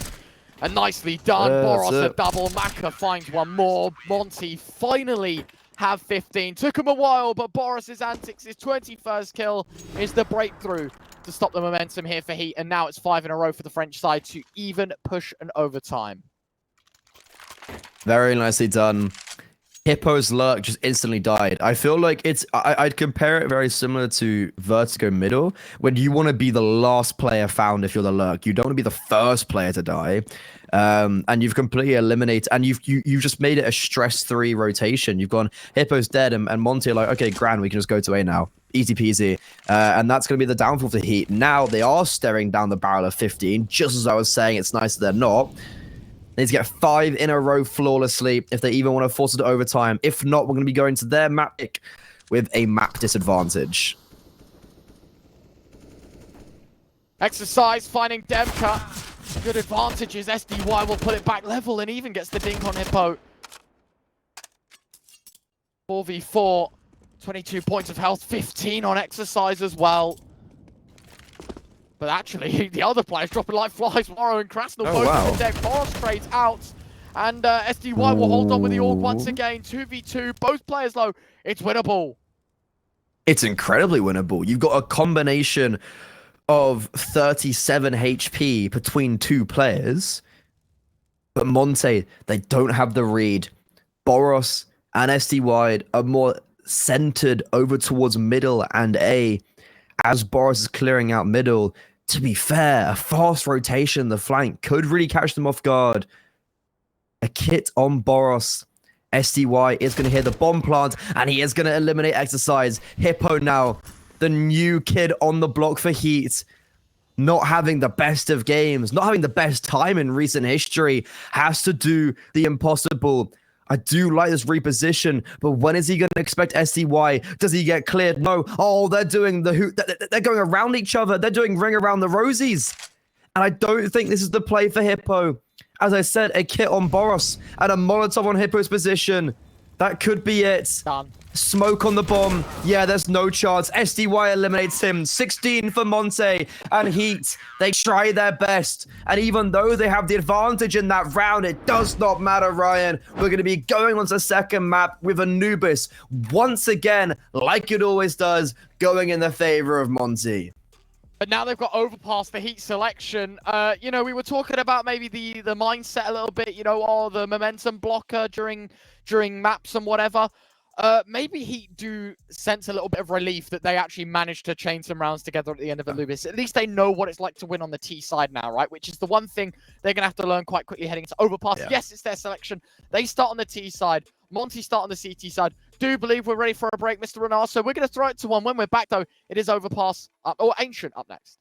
And nicely done. Boros a double. Maka finds one more. Monte finally have 15. Took him a while, but Boros's antics, his 21st kill, is the breakthrough to stop the momentum here for Heet. And now it's 5 in a row for the French side to even push an overtime. Very nicely done. Hippo's lurk just instantly died. I feel like I'd compare it very similar to Vertigo middle, when you want to be the last player found if you're the lurk. You don't want to be the first player to die. And you've completely eliminated, and you've just made it a stress-3 rotation. You've gone, Hippo's dead, and Monte are like, okay, grand, we can just go to A now. Easy peasy. And that's going to be the downfall for Heet. Now they are staring down the barrel of 15, just as I was saying, it's nice that they're not. They need to get 5 in a row flawlessly if they even want to force it to overtime. If not, we're going to be going to their map pick with a map disadvantage. Exercise finding Demka. Good advantages. SDY will put it back level and even gets the dink on Hippo. 4v4. 22 points of health. 15 on Exercise as well. But actually, the other players dropping like flies. Warrow and Krasnov both on the deck. Boros trades out. And SDY will hold on with the AWP once again. 2v2. Both players, though, it's winnable. It's incredibly winnable. You've got a combination of 37 HP between 2 players. But Monte, they don't have the read. Boros and SDY are more centered over towards middle and A. As Boros is clearing out middle, to be fair, a fast rotation in the flank could really catch them off guard. A kit on Boros. SDY is going to hear the bomb plant, and he is going to eliminate Exercise. Hippo now, the new kid on the block for Heet. Not having the best of games, not having the best time in recent history, has to do the impossible. I do like this reposition, but when is he going to expect SDY? Does he get cleared? No. Oh, they're doing the hoot. They're going around each other. They're doing ring around the rosies. And I don't think this is the play for Hippo. As I said, a kit on Boros and a Molotov on Hippo's position. That could be it. Done. Smoke on the bomb. Yeah, there's no chance. SDY eliminates him. 16 for Monte and Heet. They try their best. And even though they have the advantage in that round, it does not matter, Ryan. We're going to be going on to the second map with Anubis. Once again, like it always does, going in the favor of Monte. But now they've got overpass the Heat selection. You know, we were talking about maybe the mindset a little bit, you know, or the momentum blocker during maps and whatever. Maybe Heat do sense a little bit of relief that they actually managed to chain some rounds together at the end of Anubis. At least they know what it's like to win on the T side now, right? Which is the one thing they're going to have to learn quite quickly heading into overpass. Yeah. Yes, it's their selection. They start on the T side. Monte start on the CT side. Do believe we're ready for a break, Mr. Renard. So we're going to throw it to one. When we're back, though, it is overpass or Ancient up next.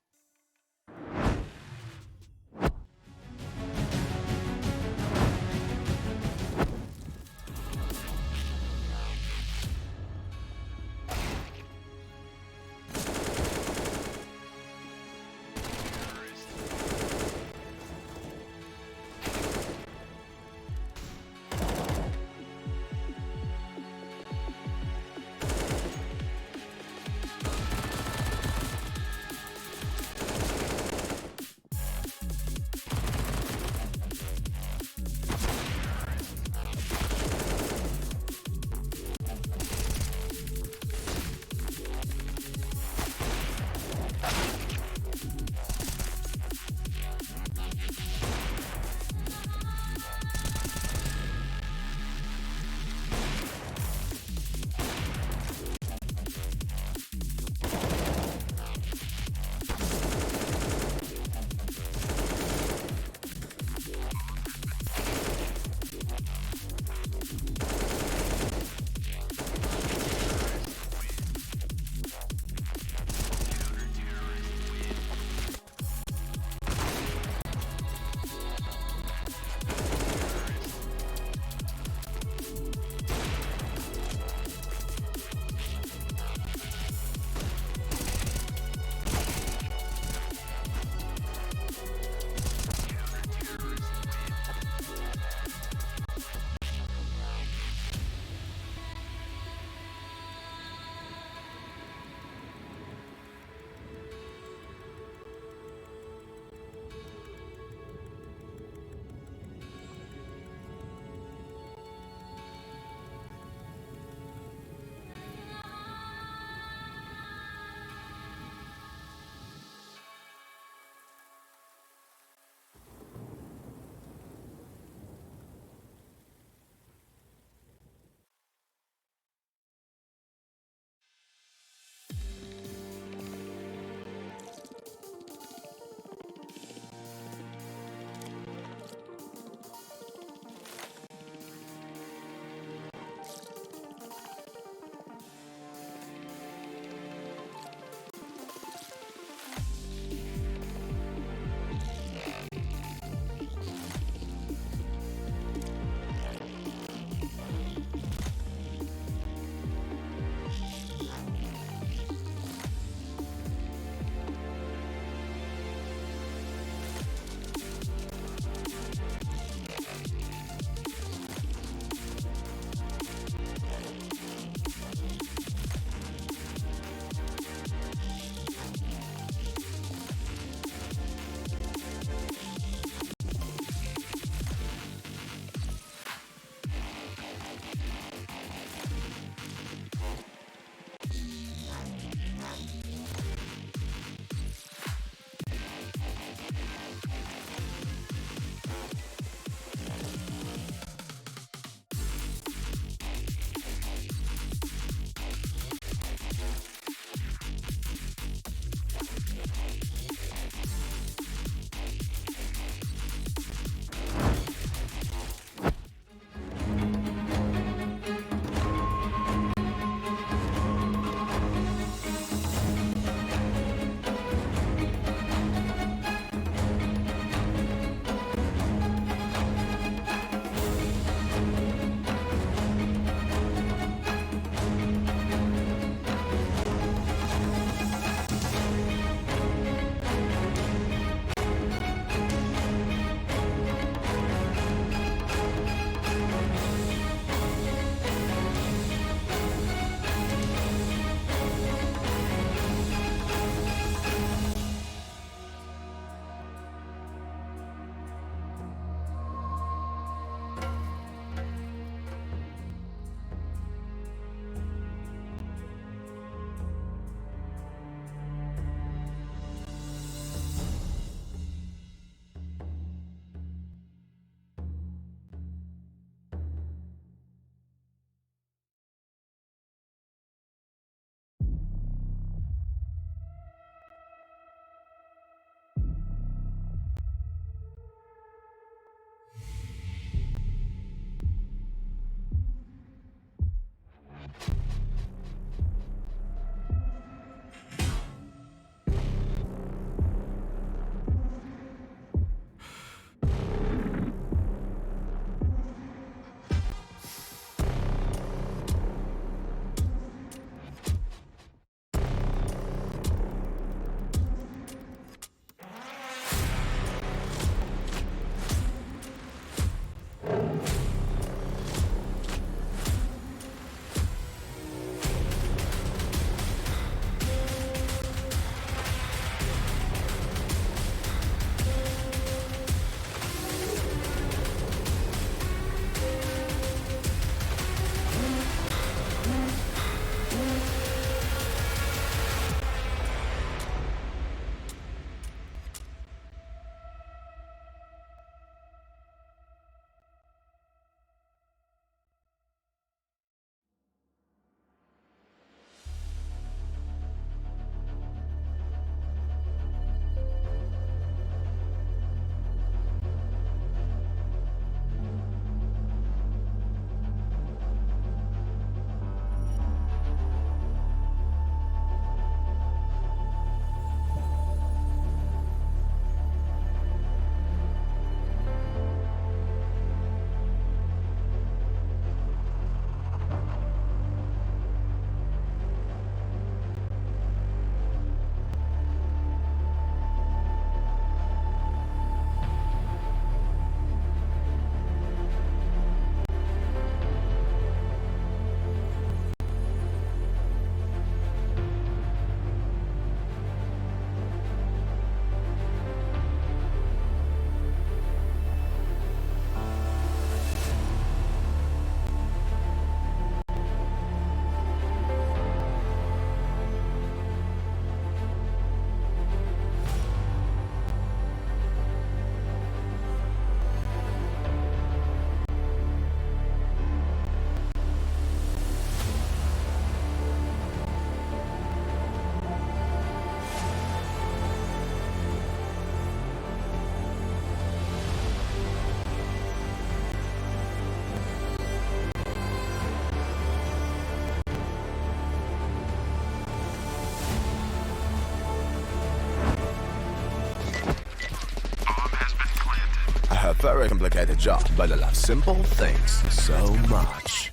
a very complicated job, but I love simple things so much.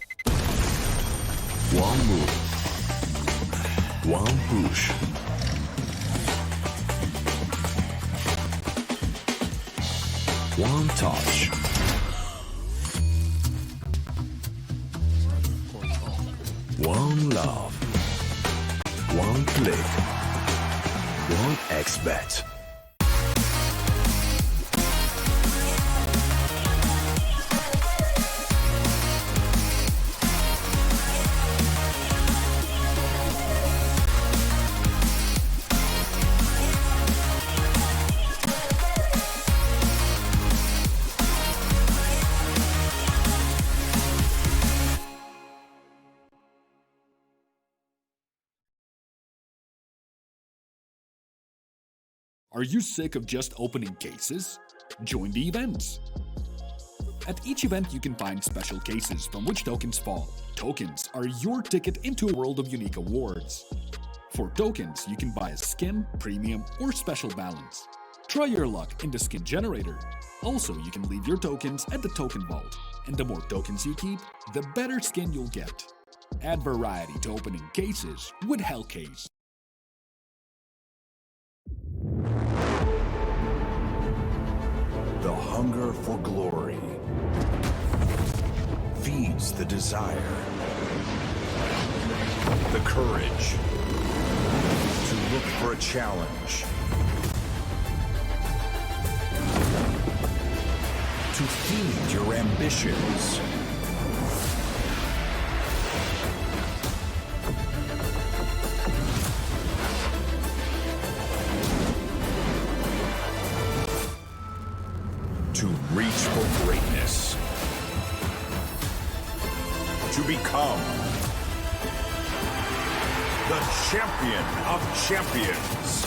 One move. One push. One touch. One love. One click. One XBet. Are you sick of just opening cases? Join the events! At each event, you can find special cases from which tokens fall. Tokens are your ticket into a world of unique awards. For tokens, you can buy a skin, premium, or special balance. Try your luck in the skin generator. Also, you can leave your tokens at the token vault. And the more tokens you keep, the better skin you'll get. Add variety to opening cases with Hellcase. The hunger for glory feeds the desire, the courage to look for a challenge, to feed your ambitions. To reach for greatness. To become the champion of champions.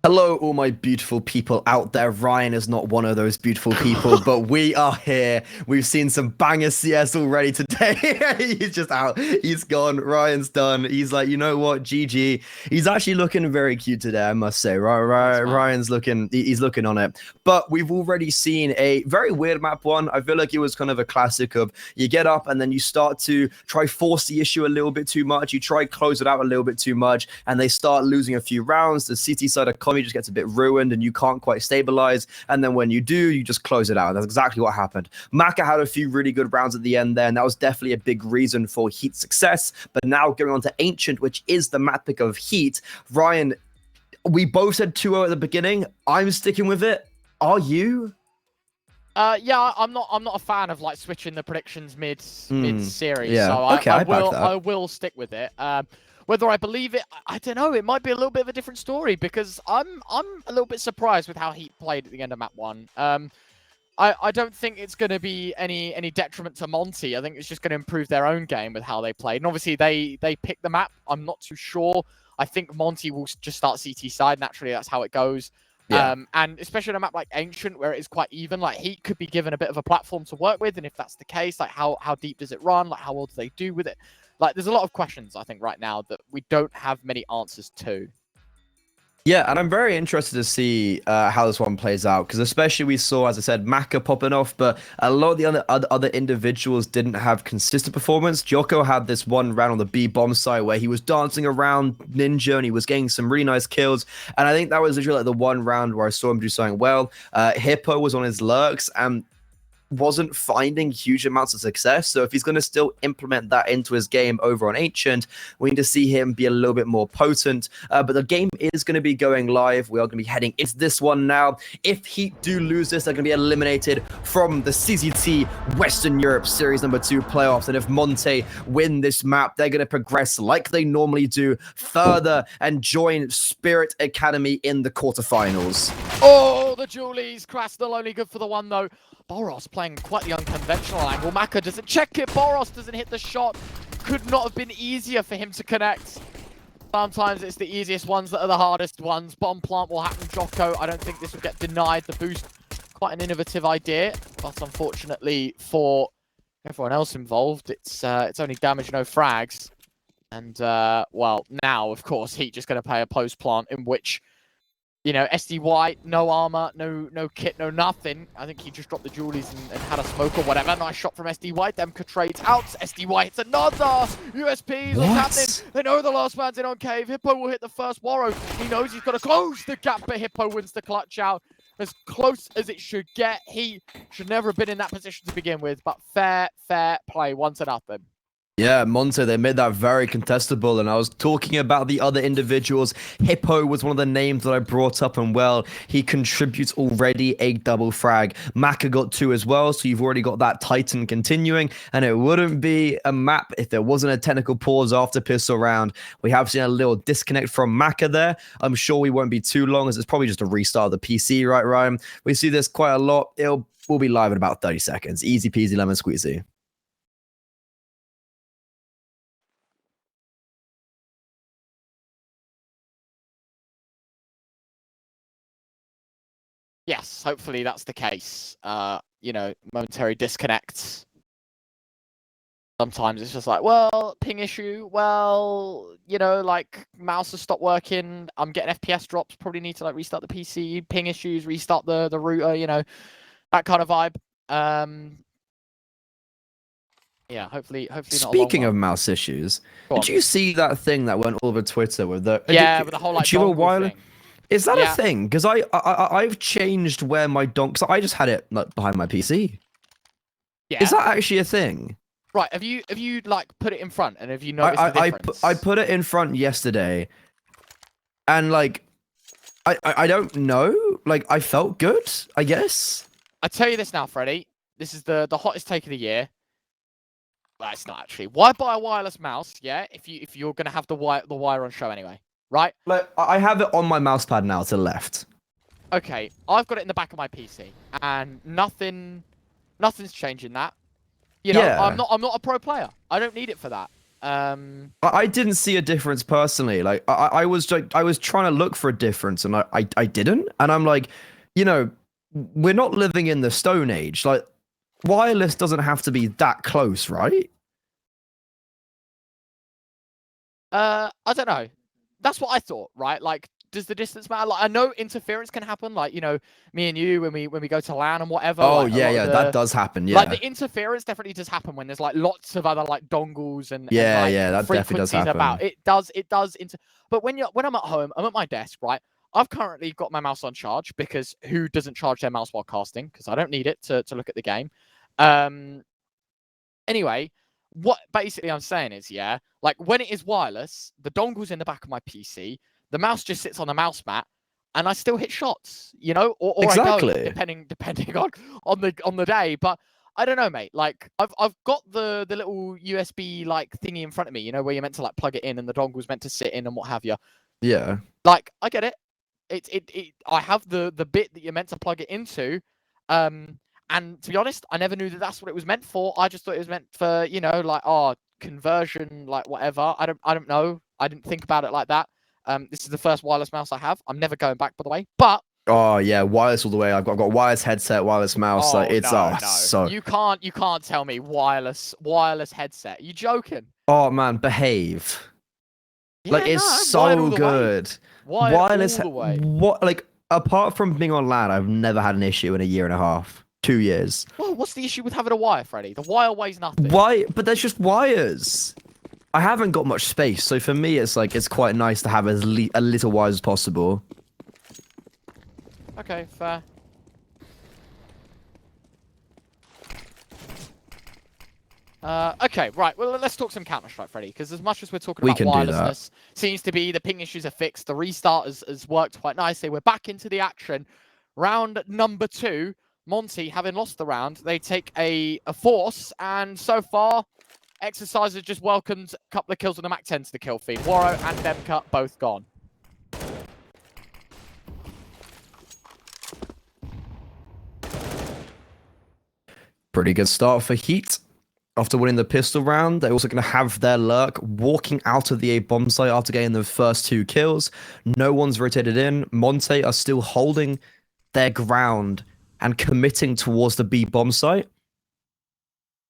Hello, all my beautiful people out there. Ryan is not one of those beautiful people, but we are here. We've seen some banger CS already today. He's just out. He's gone. Ryan's done. He's like, you know what? GG. He's actually looking very cute today, I must say. Ryan's looking, he's looking on it. But we've already seen a very weird map one. I feel like it was kind of a classic of you get up and then you start to try force the issue a little bit too much. You try close it out a little bit too much and they start losing a few rounds. The CT side of just gets a bit ruined and you can't quite stabilize, and then when you do, you just close it out. That's exactly what happened. Maka had a few really good rounds at the end there, and that was definitely a big reason for Heat's success. But now going on to Ancient, which is the map pick of Heat. Ryan, we both said 2-0 at the beginning. I'm sticking with it. Are you? Yeah, I'm not a fan of like switching the predictions mid series. Yeah. So Okay, I will stick with it. Whether I believe it, I don't know. It might be a little bit of a different story because I'm a little bit surprised with how Heat played at the end of map 1. I don't think it's going to be any detriment to Monte. I think it's just going to improve their own game with how they played. And obviously they picked the map. I'm not too sure. I think Monte will just start CT side. Naturally, that's how it goes. Yeah. And especially on a map like Ancient, where it is quite even, like Heat could be given a bit of a platform to work with. And if that's the case, like how deep does it run? Like how well do they do with it? Like there's a lot of questions, I think, right now that we don't have many answers to. Yeah, and I'm very interested to see how this one plays out, because especially we saw, as I said, Maka popping off, but a lot of the other individuals didn't have consistent performance. Joko had this one round on the B bomb site where he was dancing around Ninja and he was getting some really nice kills, and I think that was literally like the one round where I saw him do something well. Hippo was on his lurks and wasn't finding huge amounts of success. So if he's going to still implement that into his game over on Ancient, we need to see him be a little bit more potent. But the game is going to be going live. We are going to be heading into this one now. If Heat do lose this, they're going to be eliminated from the CCT Western Europe Series number 2 playoffs. And if Monte win this map, they're going to progress like they normally do further and join Spirit Academy in the quarterfinals. Oh, the Julies. Krasnal only good for the one, though. Boros playing quite the unconventional angle. Maka doesn't check it. Boros doesn't hit the shot. Could not have been easier for him to connect. Sometimes it's the easiest ones that are the hardest ones. Bomb plant will happen. Jocko, I don't think this will get denied. The boost, quite an innovative idea. But unfortunately for Everyone else involved, it's only damage, no frags. And, well, now, of course, Heat just going to play a post plant in which, you know, SDY, no armor, no kit, no nothing. I think he just dropped the Julies and had a smoke or whatever. Nice shot from SDY. Demka trades out. SDY hits another. USPs, what's happening? They know the last man's in on cave. Hippo will hit the first Warrow. He knows he's got to close the gap, but Hippo wins the clutch out. As close as it should get. He should never have been in that position to begin with, but fair play, 1-0. Yeah, Monte, they made that very contestable, and I was talking about the other individuals. Hippo was one of the names that I brought up, and well, he contributes already a double frag. Maka got 2 as well, so you've already got that Titan continuing, and it wouldn't be a map if there wasn't a technical pause after pistol round. We have seen a little disconnect from Maka there. I'm sure we won't be too long, as it's probably just a restart of the PC, right, Ryan? We see this quite a lot. We'll be live in about 30 seconds. Easy peasy lemon squeezy. Yes, hopefully that's the case. You know, momentary disconnects. Sometimes it's just like, well, ping issue. Well, you know, like mouse has stopped working. I'm getting FPS drops. Probably need to like restart the PC. Ping issues. Restart the router. You know, that kind of vibe. Yeah, hopefully. Speaking of mouse issues, did you see that thing that went all over Twitter with the with the whole like dongle thing? Is that a thing? Because I've changed where my dongle. So I just had it like behind my PC. Yeah. Is that actually a thing? Right. Have you like put it in front and have you noticed the difference? I put it in front yesterday, and like I don't know. Like I felt good, I guess. I tell you this now, Freddie. This is the hottest take of the year. Well, it's not actually. Why buy a wireless mouse? Yeah, if you're gonna have the wire on show anyway. Right? Like, I have it on my mouse pad now to the left. Okay, I've got it in the back of my PC, and nothing's changing that. You know, yeah. I'm not a pro player. I don't need it for that. I didn't see a difference personally. Like, I was trying to look for a difference, and I didn't. And I'm like, you know, we're not living in the Stone Age. Like, wireless doesn't have to be that close, right? I don't know. That's what I thought, right? Like, does the distance matter? Like, I know interference can happen. Like, you know, me and you when we go to LAN and whatever. Oh like, yeah, that does happen. Yeah, like the interference definitely does happen when there's like lots of other like dongles and like, that definitely does happen. About it does. But when I'm at home, I'm at my desk, right? I've currently got my mouse on charge because who doesn't charge their mouse while casting? Because I don't need it to look at the game. Anyway. What basically I'm saying is, yeah, like when it is wireless, the dongle's in the back of my PC, the mouse just sits on the mouse mat, and I still hit shots, you know, or exactly. I don't, depending on the day. But I don't know, mate. Like I've got the little USB like thingy in front of me, you know, where you're meant to like plug it in and the dongle's meant to sit in and what have you. Yeah. Like I get it. I have the bit that you're meant to plug it into. And to be honest, I never knew that that's what it was meant for. I just thought it was meant for, you know, like, conversion, like whatever. I don't know. I didn't think about it like that. This is the first wireless mouse I have. I'm never going back, by the way. But oh yeah, wireless all the way. I've got wireless headset, wireless mouse. Like it's no. so. You can't tell me wireless headset. Are you joking? Oh man, behave. Yeah, like it's so good. Wireless all the way. What like apart from being on LAN, I've never had an issue in a year and a half. 2 years. Well, what's the issue with having a wire, Freddie? The wire weighs nothing. Why? But there's just wires. I haven't got much space, so for me, it's like it's quite nice to have as little wires as possible. Okay, fair. Okay, right. Well, let's talk some Counter-Strike, Freddie, because as much as we're talking about wirelessness, seems to be the ping issues are fixed. The restart has worked quite nicely. We're back into the action. Round number 2, Monte, having lost the round, they take a force, and so far, Exercise has just welcomed a couple of kills on the Mac 10 to the kill feed. Warrow and Demka both gone. Pretty good start for Heet. After winning the pistol round, they're also going to have their lurk walking out of the A bomb site after getting the first 2 kills. No one's rotated in. Monte are still holding their ground and committing towards the B bomb site.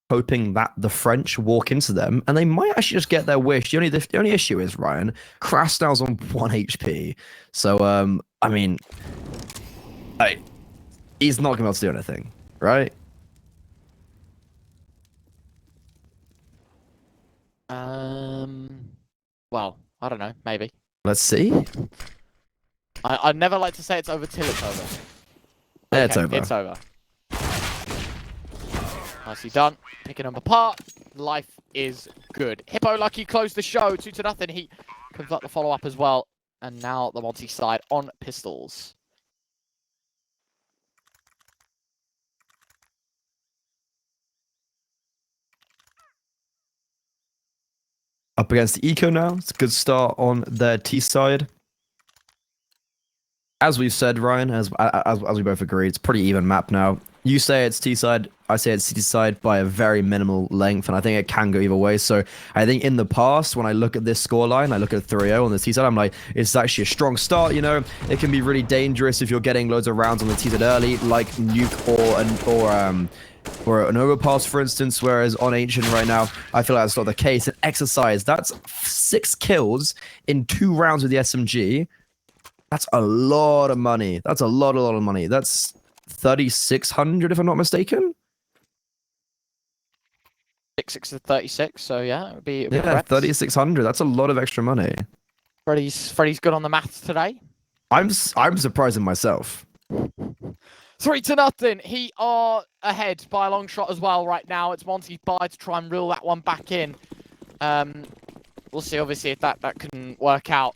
hoping that the French walk into them, and they might actually just get their wish. The only issue is, Ryan, Krasnow's on 1 HP. So, I mean, he's not going to be able to do anything, right? Well, I don't know. Maybe. Let's see. I'd never like to say it's over till it's over. Yeah, it's Okay, over. It's over. Nicely done. Picking them apart. Life is good. Hippo lucky closed the show. 2-0. Heat convert the follow-up as well. And now the Monte side on pistols. Up against the Eco now. It's a good start on their T side. As we've said, Ryan, as we both agree, it's a pretty even map now. You say it's T side, I say it's T side by a very minimal length, and I think it can go either way. So I think in the past, when I look at this scoreline, I look at 3-0 on the T side, I'm like, it's actually a strong start, you know? It can be really dangerous if you're getting loads of rounds on the T side early, like Nuke or an overpass, for instance, whereas on Ancient right now, I feel like that's not the case. An exercise, that's 6 kills in 2 rounds with the SMG. That's a lot of money. That's a lot of money. That's 3,600, if I'm not mistaken. 6 to 36, so yeah, it would be Yeah, correct. 3,600. That's a lot of extra money. Freddy's good on the maths today. I'm surprising myself. 3-0. He are ahead by a long shot as well right now. It's Monte's buy to try and reel that one back in. We'll see, obviously, if that can work out,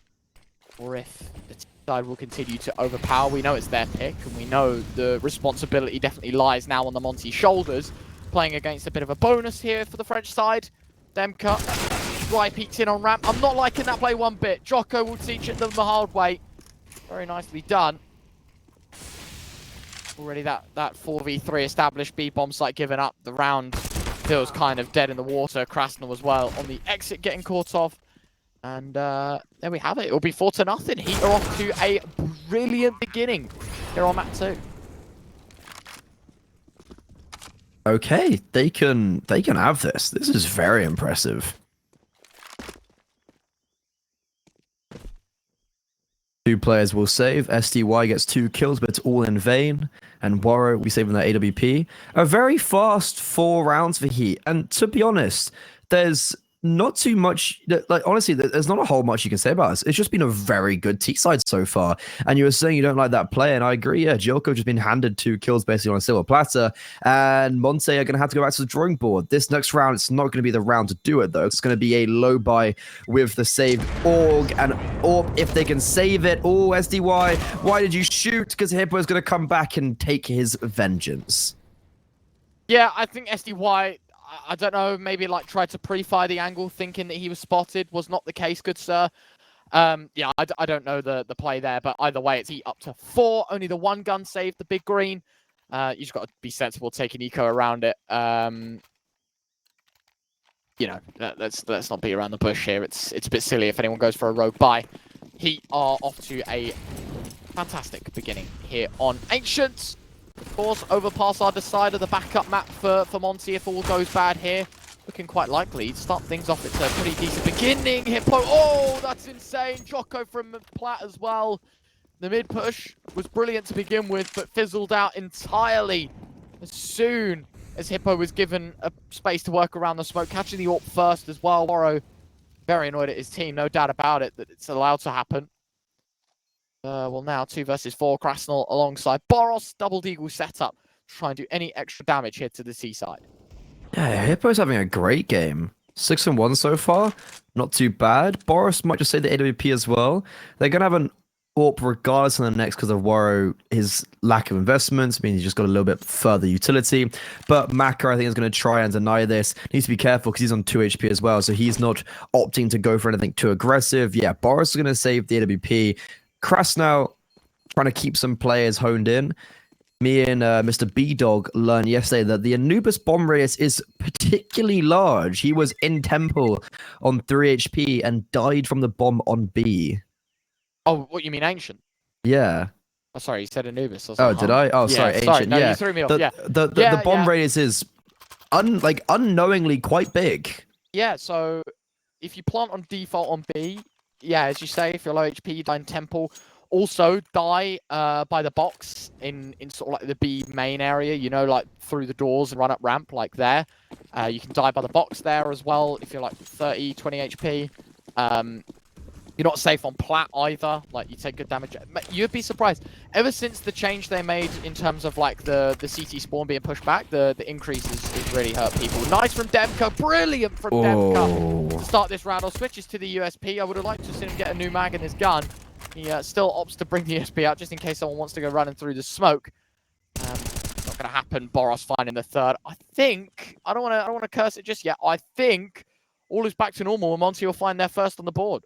or if the side will continue to overpower. We know it's their pick, and we know the responsibility definitely lies now on the Monte shoulders. Playing against a bit of a bonus here for the French side. Demka, dry peeks in on ramp. I'm not liking that play one bit. Jocko will teach it them the hard way. Very nicely done. Already that 4v3 established. B-bomb site given up. The round feels kind of dead in the water. Krasnov as well on the exit getting caught off. And there we have it. It'll be 4-0. Heat are off to a brilliant beginning here on map 2. Okay, they can have this. This is very impressive. 2 players will save. SDY gets 2 kills, but it's all in vain. And Warrow, we save him that AWP. A very fast 4 rounds for Heat. And to be honest, there's not too much, like, honestly, there's not a whole much you can say about this. It's just been a very good T side so far. And you were saying you don't like that play, and I agree. Yeah, Joko just been handed 2 kills basically on a silver platter, and Monte are going to have to go back to the drawing board. This next round, it's not going to be the round to do it, though. It's going to be a low buy with the saved Org, or if they can save it. Oh, SDY, why did you shoot? Because Hippo is going to come back and take his vengeance. Yeah, I think SDY, I don't know, maybe like tried to pre-fire the angle thinking that he was spotted. Was not the case, good sir. Yeah, I don't know the play there, but either way, it's Heat up to 4. Only the 1 gun saved, the big green. You just got to be sensible taking eco around it. You know, let's not beat around the bush here. It's a bit silly if anyone goes for a rogue buy. Heat are off to a fantastic beginning here on Ancient. Of course, overpass our decider, the backup map for Monte if all goes bad here. Looking quite likely to start things off. It's a pretty decent beginning. Hippo, oh, that's insane. Jocko from Platt as well. The mid push was brilliant to begin with, but fizzled out entirely as soon as Hippo was given a space to work around the smoke, catching the AWP first as well. Warrow very annoyed at his team, no doubt about it, that it's allowed to happen. Well, now 2 versus 4, Krasnov alongside Boros, double deagle setup, try and do any extra damage here to the T side. Yeah, Hippo's having a great game. 6-1 so far, not too bad. Boros might just say the AWP as well. They're going to have an AWP regardless on the next because of Warrow, his lack of investments. I mean, he's just got a little bit further utility. But Maka, I think, is going to try and deny this. Needs to be careful because he's on 2 HP as well, so he's not opting to go for anything too aggressive. Yeah, Boros is going to save the AWP. Krasnov trying to keep some players honed in. Me and Mr. B-Dog learned yesterday that the Anubis bomb radius is particularly large. He was in Temple on 3 HP and died from the bomb on B. Oh, what you mean Ancient? Yeah. Oh, sorry, you said Anubis. Oh, did I? Oh, yeah, sorry, sorry. Ancient. No, yeah. you threw me off. The bomb radius is unknowingly quite big. Yeah, so if you plant on default on B, yeah, as you say, if you're low HP, you die in Temple. Also, die by the box in sort of like the B main area, you know, like through the doors and run up ramp, like there. You can die by the box there as well if you're like 30, 20 HP. You're not safe on plat either, like you take good damage. You'd be surprised. Ever since the change they made in terms of like the CT spawn being pushed back, the increase is really hurt people. Nice from Demka, brilliant from Demka to start this round. I'll switches to the USP. I would have liked to see him get a new mag in his gun. He still opts to bring the USP out just in case someone wants to go running through the smoke. Not going to happen. Boros finding the third. I think I don't want to curse it just yet. I think all is back to normal and Monte will find their first on the board.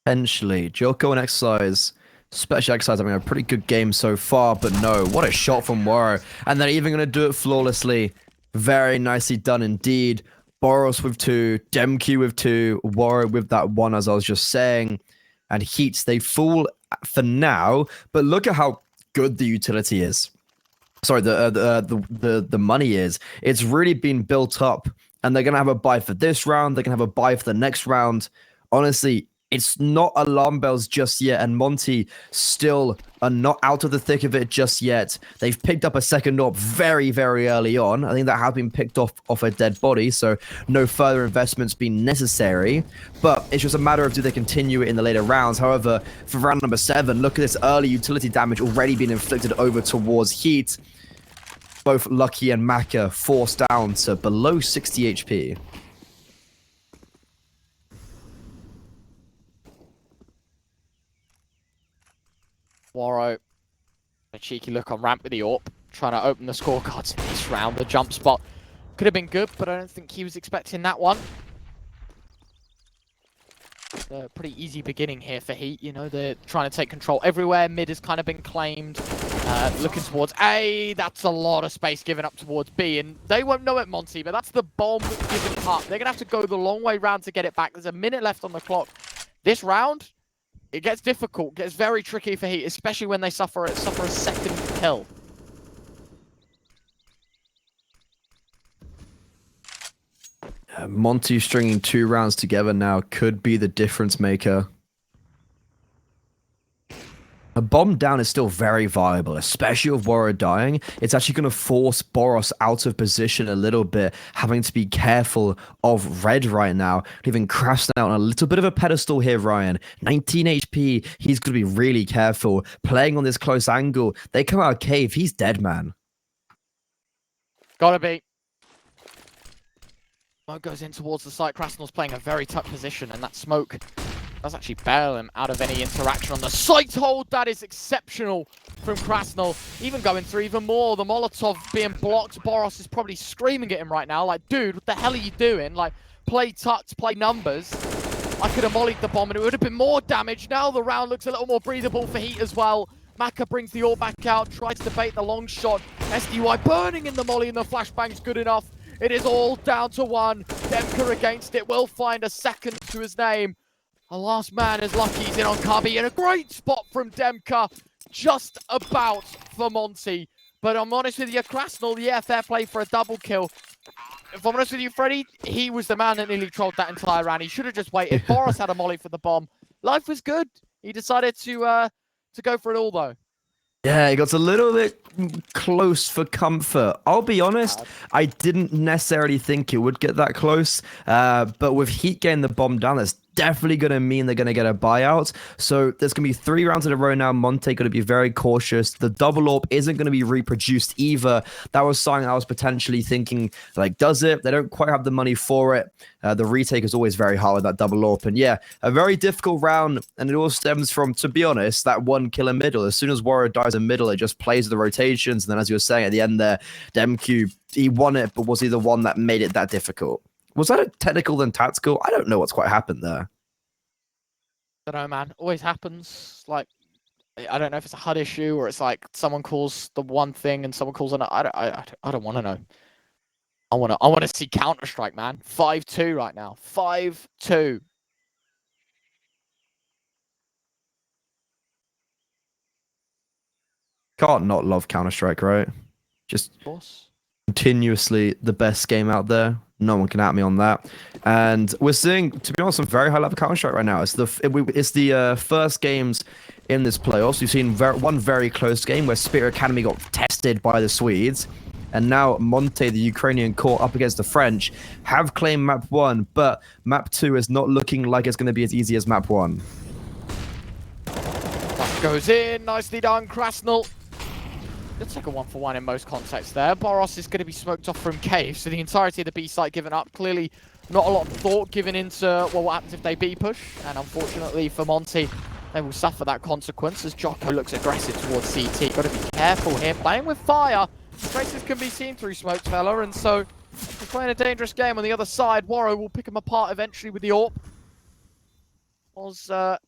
Potentially. Joko and Exercise. Special Exercise having a pretty good game so far, but no. What a shot from Waro. And they're even going to do it flawlessly. Very nicely done indeed. Boros with 2, Demq with 2, Waro with that 1, as I was just saying. And Heat, they fall for now, but look at how good the utility is. Sorry, the money is. It's really been built up, and they're going to have a buy for this round. They're going to have a buy for the next round. Honestly, it's not alarm bells just yet, and Monte still are not out of the thick of it just yet. They've picked up a second AWP very, very early on. I think that has been picked off a dead body, so no further investments been necessary. But it's just a matter of do they continue it in the later rounds. However, for round number 7, look at this early utility damage already being inflicted over towards Heat. Both Lucky and Maka forced down to below 60 HP. Waro, a cheeky look on ramp with the AWP, trying to open the scorecards in this round. The jump spot could have been good, but I don't think he was expecting that one. A pretty easy beginning here for Heat. You know, they're trying to take control everywhere. Mid has kind of been claimed. Looking towards A. That's a lot of space given up towards B. And they won't know it, Monte, but that's the bomb given up. They're going to have to go the long way round to get it back. There's a minute left on the clock. This round, it gets difficult, gets very tricky for Heat, especially when they suffer a second kill. Monte stringing 2 rounds together now could be the difference maker. A bomb down is still very viable, especially with Waro dying. It's actually going to force Boros out of position a little bit, having to be careful of Red right now, leaving Krasnow on a little bit of a pedestal here, Ryan. 19 HP, he's going to be really careful. Playing on this close angle, they come out of cave, he's dead, man. Gotta be. Smoke goes in towards the site. Krasnow's playing a very tough position, and that smoke does actually bail him out of any interaction on the site hold. That is exceptional from Krasnow. Even going through even more. The Molotov being blocked. Boros is probably screaming at him right now. Like, dude, what the hell are you doing? Like, play tucked, play numbers. I could have mollied the bomb and it would have been more damage. Now the round looks a little more breathable for Heat as well. Maka brings the AWP back out, tries to bait the long shot. SDY burning in the molly and the flashbang's good enough. It is all down to 1. Demka against it will find a second to his name. The last man is lucky. He's in on Cubby, and a great spot from Demka. Just about for Monte. But I'm honest with you, Krasnow, yeah, fair play for a double kill. If I'm honest with you, Freddie, he was the man that nearly trolled that entire round. He should have just waited. Boros had a molly for the bomb. Life was good. He decided to go for it all, though. Yeah, it got a little bit close for comfort. I'll be honest, I didn't necessarily think it would get that close. But with Heat getting the bomb down, that's definitely going to mean they're going to get a buyout. So there's going to be 3 rounds in a row now. Monte going to be very cautious. The double AWP isn't going to be reproduced either. That was something I was potentially thinking, like, does it? They don't quite have the money for it. The retake is always very hard with that double AWP. And yeah, a very difficult round. And it all stems from, to be honest, that 1 kill in middle. As soon as Waro dies in middle, it just plays the rotations. And then as you were saying at the end there, Demq, he won it, but was he the one that made it that difficult? Was that a technical than tactical? I don't know what's quite happened there. I don't know, man. Always happens. Like, I don't know if it's a HUD issue or it's like someone calls the one thing and someone calls another. I don't want to know. I want to see Counter-Strike, man. 5-2 right now. 5-2. Can't not love Counter-Strike, right? Just Of course. continuously the best game out there. No one can at me on that. And we're seeing, to be honest, some very high level Counter-Strike right now. It's the first games in this playoffs. We've seen one very close game where Spirit Academy got tested by the Swedes. And now Monte, the Ukrainian core up against the French, have claimed map 1, but map 2 is not looking like it's going to be as easy as map 1. That goes in, nicely done, Krasnal. Let's take a 1-for-1 in most contexts there. Boros is going to be smoked off from cave, so the entirety of the B site given up. Clearly not a lot of thought given into, well, what happens if they B push, and unfortunately for Monte, they will suffer that consequence as Jocko looks aggressive towards CT. Got to be careful here, playing with fire. Traces can be seen through smoke, fella, and so we're playing a dangerous game on the other side. Warrow will pick him apart eventually with the AWP. Was the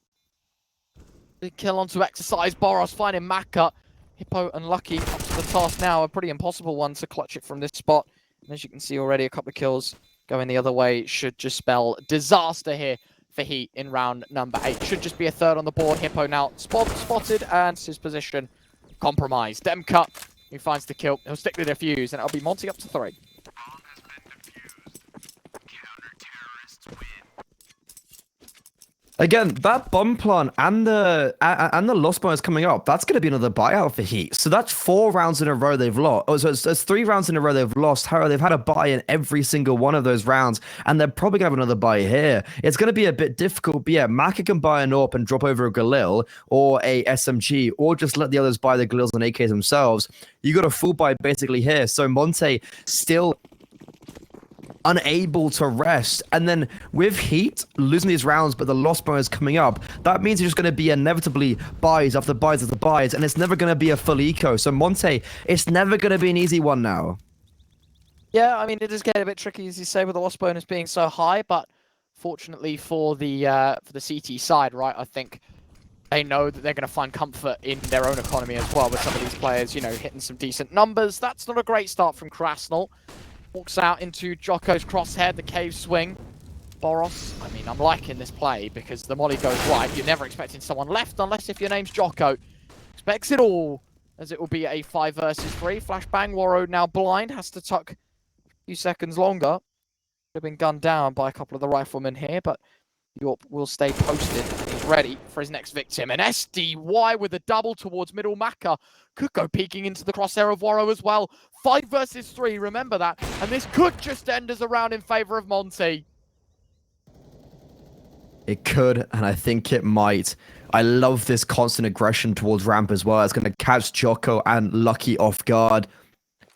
kill onto exercise. Boros finding Maka. Hippo and Lucky up to the task now. A pretty impossible one to clutch it from this spot. And as you can see already, a couple of kills going the other way should just spell disaster here for Heet in round number 8. Should just be a third on the board. Hippo now spotted and his position compromised. Demka, who finds the kill. He'll stick with the fuse and it'll be Monte up to 3. Again, that bomb plant and the lost bonus coming up, that's going to be another buyout for Heat. So that's 4 rounds in a row they've lost. Oh, so it's 3 rounds in a row they've lost. However, they've had a buy in every single one of those rounds, and they're probably going to have another buy here. It's going to be a bit difficult, but yeah, Maka can buy an AWP and drop over a Galil or a SMG, or just let the others buy the Galils and AKs themselves. You got a full buy basically here. So Monte still unable to rest, and then with Heat losing these rounds but the lost bonus coming up, that means it's just going to be inevitably buys after buys after buys, and it's never going to be a full eco. So Monte, it's never going to be an easy one now. Yeah, I mean, it is getting a bit tricky, as you say, with the lost bonus being so high, but fortunately for the CT side, right, I think they know that they're going to find comfort in their own economy as well, with some of these players, you know, hitting some decent numbers. That's not a great start from Krasnal. Walks out into Jocko's crosshair, the cave swing. Boros, I mean, I'm liking this play because the molly goes right. You're never expecting someone left unless if your name's Jocko. Expects it all, as it will be a 5 versus 3. Flashbang, Warrow now blind, has to tuck a few seconds longer. Could have been gunned down by a couple of the riflemen here, but Yorp will stay posted. He's ready for his next victim. And SDY with a double towards middle. Maka could go peeking into the crosshair of Warrow as well. 5 versus 3, remember that. And this could just end as a round in favor of Monte. It could, and I think it might. I love this constant aggression towards ramp as well. It's going to catch Jocko and Lucky off guard.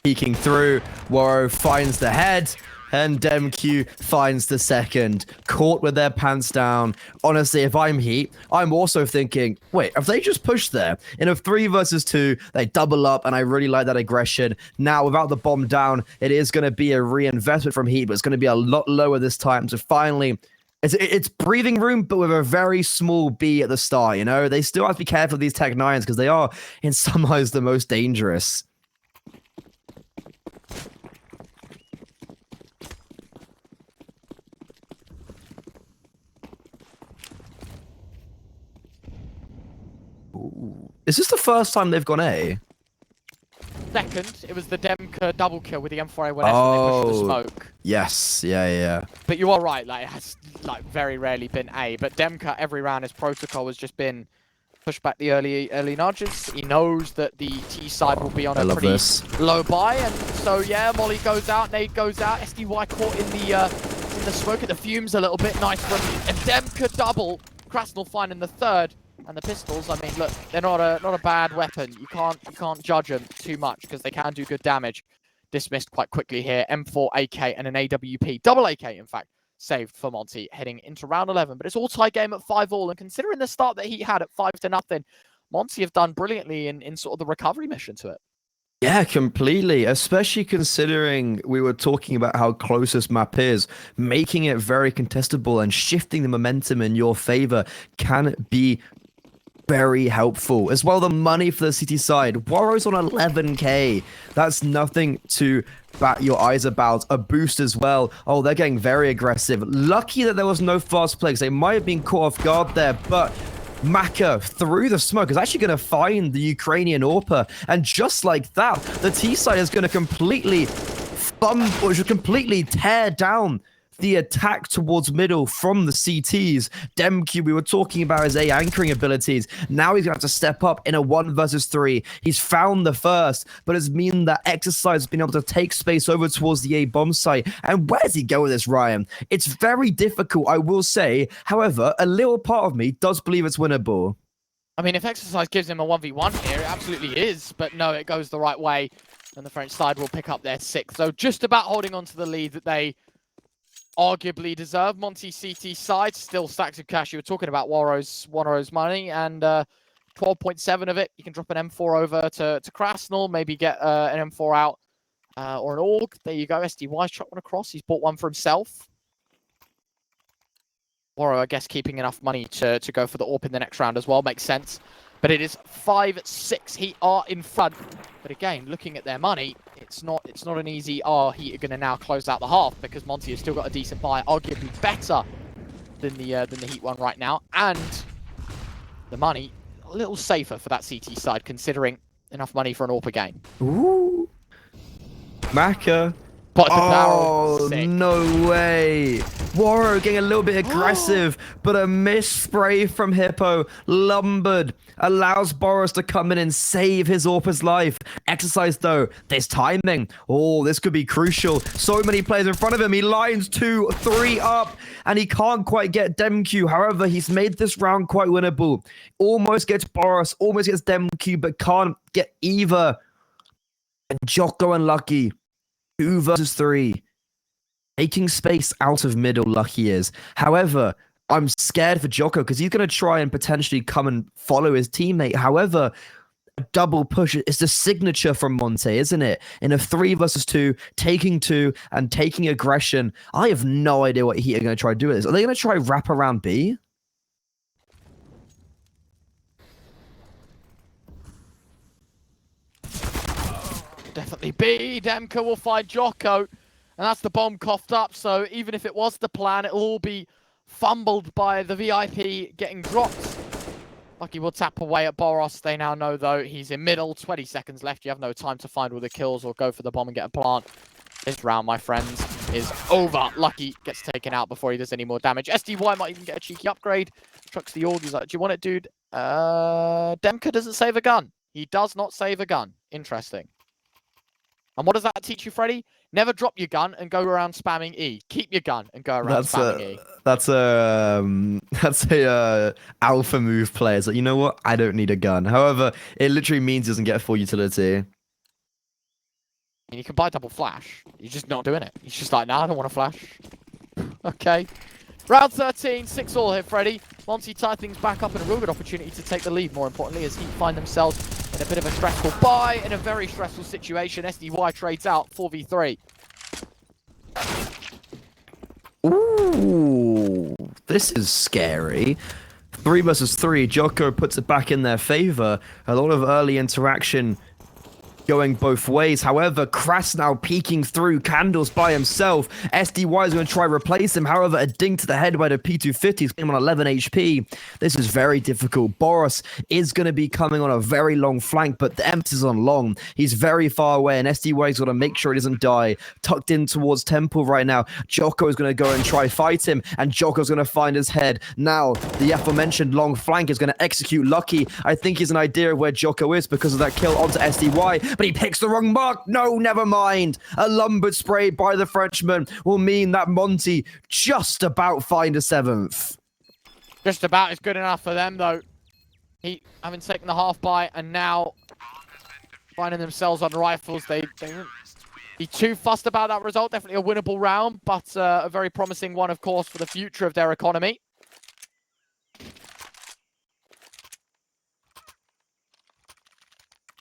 Peeking through, Warrow finds the head, and DemQ finds the second. Caught with their pants down. Honestly, if I'm Heat, I'm also thinking, wait, have they just pushed there? In a 3 versus 2, they double up, and I really like that aggression. Now, without the bomb down, it is going to be a reinvestment from Heat, but it's going to be a lot lower this time. So finally, it's breathing room, but with a very small B at the start, you know? They still have to be careful of these Tech 9s, because they are, in some ways, the most dangerous. Ooh. Is this the first time they've gone A? Second, it was the Demka double kill with the M4A1S when they pushed the smoke. Yes, yeah. But you are right, like, it has like very rarely been A. But Demka, every round, his protocol has just been push back the early nudges. He knows that the T side will be on a pretty low buy, and so yeah, Molly goes out, nade goes out, SDY caught in the smoke at the fumes a little bit. Nice from a Demka double. Krasnal finding the third. And the pistols, I mean, look, they're not a bad weapon. You can't judge them too much because they can do good damage. Dismissed quite quickly here. M4 AK and an AWP, double AK in fact, saved for Monte heading into round 11. But it's all tie game at 5-all, and considering the start that he had at 5-0, Monte have done brilliantly in sort of the recovery mission to it. Yeah, completely. Especially considering we were talking about how close this map is, making it very contestable and shifting the momentum in your favor can be very helpful. As well, the money for the CT side. Warrow's on 11k. That's nothing to bat your eyes about. A boost as well. Oh, they're getting very aggressive. Lucky that there was no fast play, because they might have been caught off guard there, but Maka through the smoke is actually going to find the Ukrainian AWPer, and just like that, the T side is going to completely tear down the attack towards middle from the CTs. Demq, we were talking about his A anchoring abilities. Now he's going to have to step up in a 1 versus 3. He's found the first, but it's mean that Exercise has been able to take space over towards the A bomb site. And where does he go with this, Ryan? It's very difficult, I will say. However, a little part of me does believe it's winnable. I mean, if Exercise gives him a 1v1 here, it absolutely is. But no, it goes the right way. And the French side will pick up their 6th. So just about holding on to the lead that they arguably deserve. Monte CT side, still stacks of cash. You were talking about Warrow's money, and 12.7 of it. You can drop an M4 over to Krasnal, maybe get an M4 out or an AUG. There you go. SDY's shot one across. He's bought one for himself. Warrow, I guess, keeping enough money to go for the AWP in the next round as well. Makes sense. But it is 5-6. Heat are in front. But again, looking at their money, it's not an easy, Heat are going to now close out the half, because Monte has still got a decent buy, arguably better than the Heat one right now. And the money, a little safer for that CT side, considering enough money for an AWP again. Ooh. Maka. Bottom of the barrel. Sick. No way. Warrow getting a little bit aggressive, but a missed spray from Hippo. Lumbered allows Boros to come in and save his AWPer's life. Exercise, though, there's timing. Oh, this could be crucial. So many players in front of him. He lines 2, 3 up, and he can't quite get Demq. However, he's made this round quite winnable. Almost gets Boros, almost gets Demq, but can't get either. And Jocko unlucky. 2 versus 3. Taking space out of middle, lucky is. However, I'm scared for Jocko because he's going to try and potentially come and follow his teammate. However, a double push is the signature from Monte, isn't it? In a 3 versus 2, taking 2 and taking aggression. I have no idea what Heat are going to try to do with this. Are they going to try wrap around B? Definitely B. Demka will find Jocko. And that's the bomb coughed up. So even if it was the plan, it'll all be fumbled by the VIP getting dropped. Lucky will tap away at Boros. They now know, though, he's in middle. 20 seconds left. You have no time to find all the kills or go for the bomb and get a plant. This round, my friends, is over. Lucky gets taken out before he does any more damage. SDY might even get a cheeky upgrade. Trucks the AUG. He's like, do you want it, dude? Demka doesn't save a gun. He does not save a gun. Interesting. And what does that teach you, Freddy? Never drop your gun and go around spamming E. Keep your gun and go around spamming E. That's a alpha move player. It's like, you know what? I don't need a gun. However, it literally means he doesn't get full utility. And you can buy double flash. You're just not doing it. He's just like, nah, I don't want to flash. Okay. Round 13, 6-all here, Freddy. Monte tie things back up and a real good opportunity to take the lead, more importantly, as Heat find themselves in a bit of a stressful buy, in a very stressful situation. SDY trades out 4v3. Ooh, this is scary. 3 versus 3, Jocko puts it back in their favor. A lot of early interaction going both ways. However, Kras now peeking through candles by himself. SDY is going to try to replace him. However, a ding to the head by the P250. He's on 11 HP. This is very difficult. Boros is going to be coming on a very long flank, but the emphasis is on long. He's very far away, and SDY's got to make sure he doesn't die. Tucked in towards Temple right now. Jocko is going to go and try fight him, and Jocko's going to find his head. Now, the aforementioned long flank is going to execute Lucky. I think he's an idea of where Jocko is because of that kill onto SDY. But he picks the wrong mark. No, never mind. A lumbered spray by the Frenchman will mean that Monte just about find a 7th. Just about is good enough for them, though. Heat having taken the half buy and now finding themselves on rifles. They won't be too fussed about that result. Definitely a winnable round, but a very promising one, of course, for the future of their economy.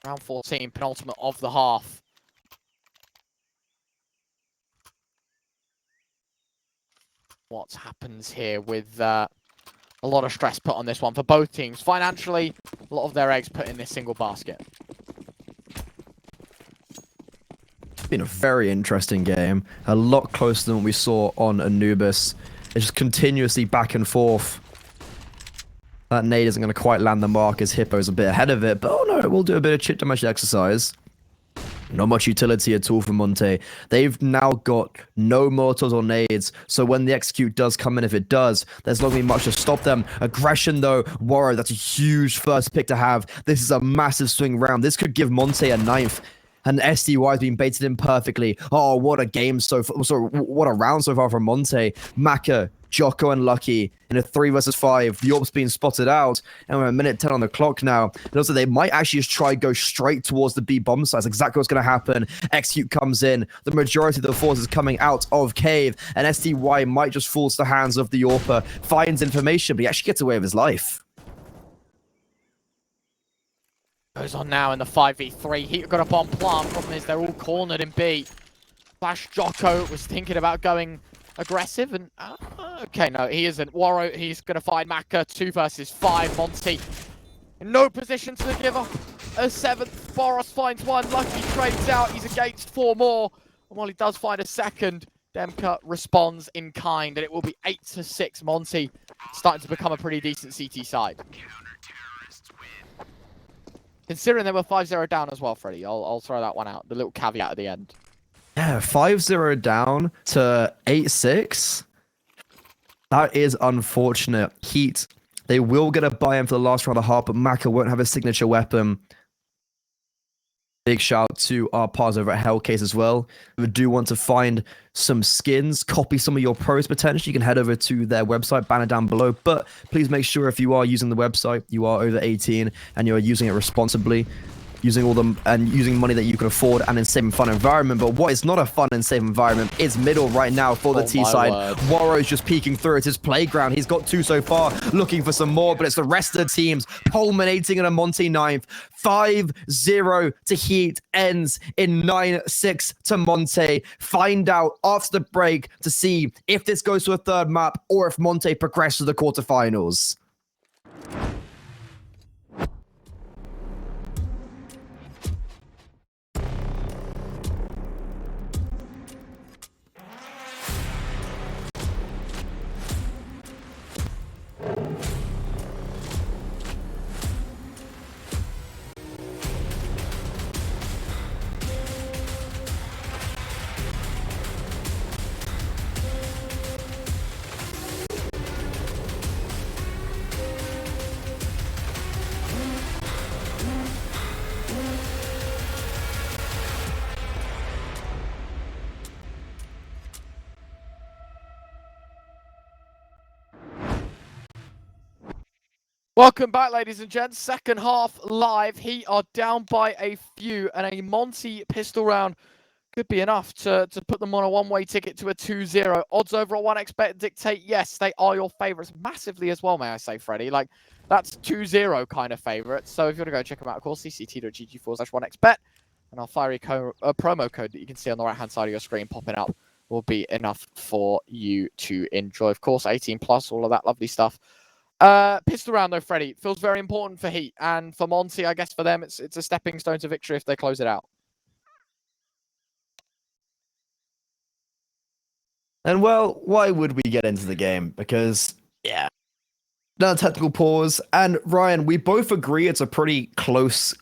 Round 14, penultimate of the half. What happens here with a lot of stress put on this one for both teams. Financially, a lot of their eggs put in this single basket. It's been a very interesting game. A lot closer than what we saw on Anubis. It's just continuously back and forth. That nade isn't going to quite land the mark as Hippo's a bit ahead of it, but oh no, it will do a bit of chip damage exercise. Not much utility at all for Monte. They've now got no mortars or nades, so when the execute does come in, if it does, there's not going to be much to stop them. Aggression, though, Warrow, that's a huge first pick to have. This is a massive swing round. This could give Monte a ninth. And SDY has been baited in perfectly. Oh, what a game so far. Sorry, what a round so far from Monte. Maka, Jocko, and Lucky in a 3 versus 5. The AWP's being spotted out. And we're a minute 10 on the clock now. And also, they might actually just try go straight towards the B bomb site. That's exactly what's going to happen. Execute comes in. The majority of the force is coming out of Cave. And SDY might just fall to the hands of the AWPer. Finds information, but he actually gets away with his life. Goes on now in the 5v3. Heat got a bomb plant. Problem is they're all cornered in B. Flash Jocko was thinking about going aggressive and... okay, no, he isn't. Warrow, he's going to find Maka. 2 versus 5. Monte in no position to give up a 7th. Boros finds 1. Lucky trades out. He's against 4 more. And while he does find a 2nd, Demka responds in kind. And it will be 8-6. Monte starting to become a pretty decent CT side. Considering they were 5-0 down as well, Freddie. I'll throw that one out. The little caveat at the end. Yeah, 5-0 down to 8-6. That is unfortunate. Heat, they will get a buy-in for the last round of the heart, but Maka won't have a signature weapon. Big shout out to our pars over at Hellcase as well. If you do want to find some skins, copy some of your pros potentially, you can head over to their website, banner down below. But please make sure if you are using the website, you are over 18 and you're using it responsibly. Using all them and using money that you can afford and in safe and fun environment. But what is not a fun and safe environment is middle right now for the T side. Warrow's just peeking through. It's his playground. He's got 2 so far, looking for some more, but it's the rest of the teams culminating in a Monte 9th. 5-0 to Heat, ends in 9-6 to Monte. Find out after the break to see if this goes to a 3rd map or if Monte progresses to the quarterfinals. Welcome back, ladies and gents. Second half live. Heat are down by a few, and a Monte pistol round could be enough to put them on a one-way ticket to a 2-0. Odds over at 1xbet dictate, yes, they are your favourites massively as well, may I say, Freddie. Like, that's 2-0 kind of favourites. So if you want to go check them out, of course, cct.gg/1xbet, and our fiery promo code that you can see on the right-hand side of your screen popping up will be enough for you to enjoy. Of course, 18 plus, all of that lovely stuff. Pistol round though, Freddie, feels very important for Heat, and for Monte, I guess for them, it's a stepping stone to victory if they close it out. And well, why would we get into the game? Because, yeah, no technical pause. And Ryan, we both agree it's a pretty close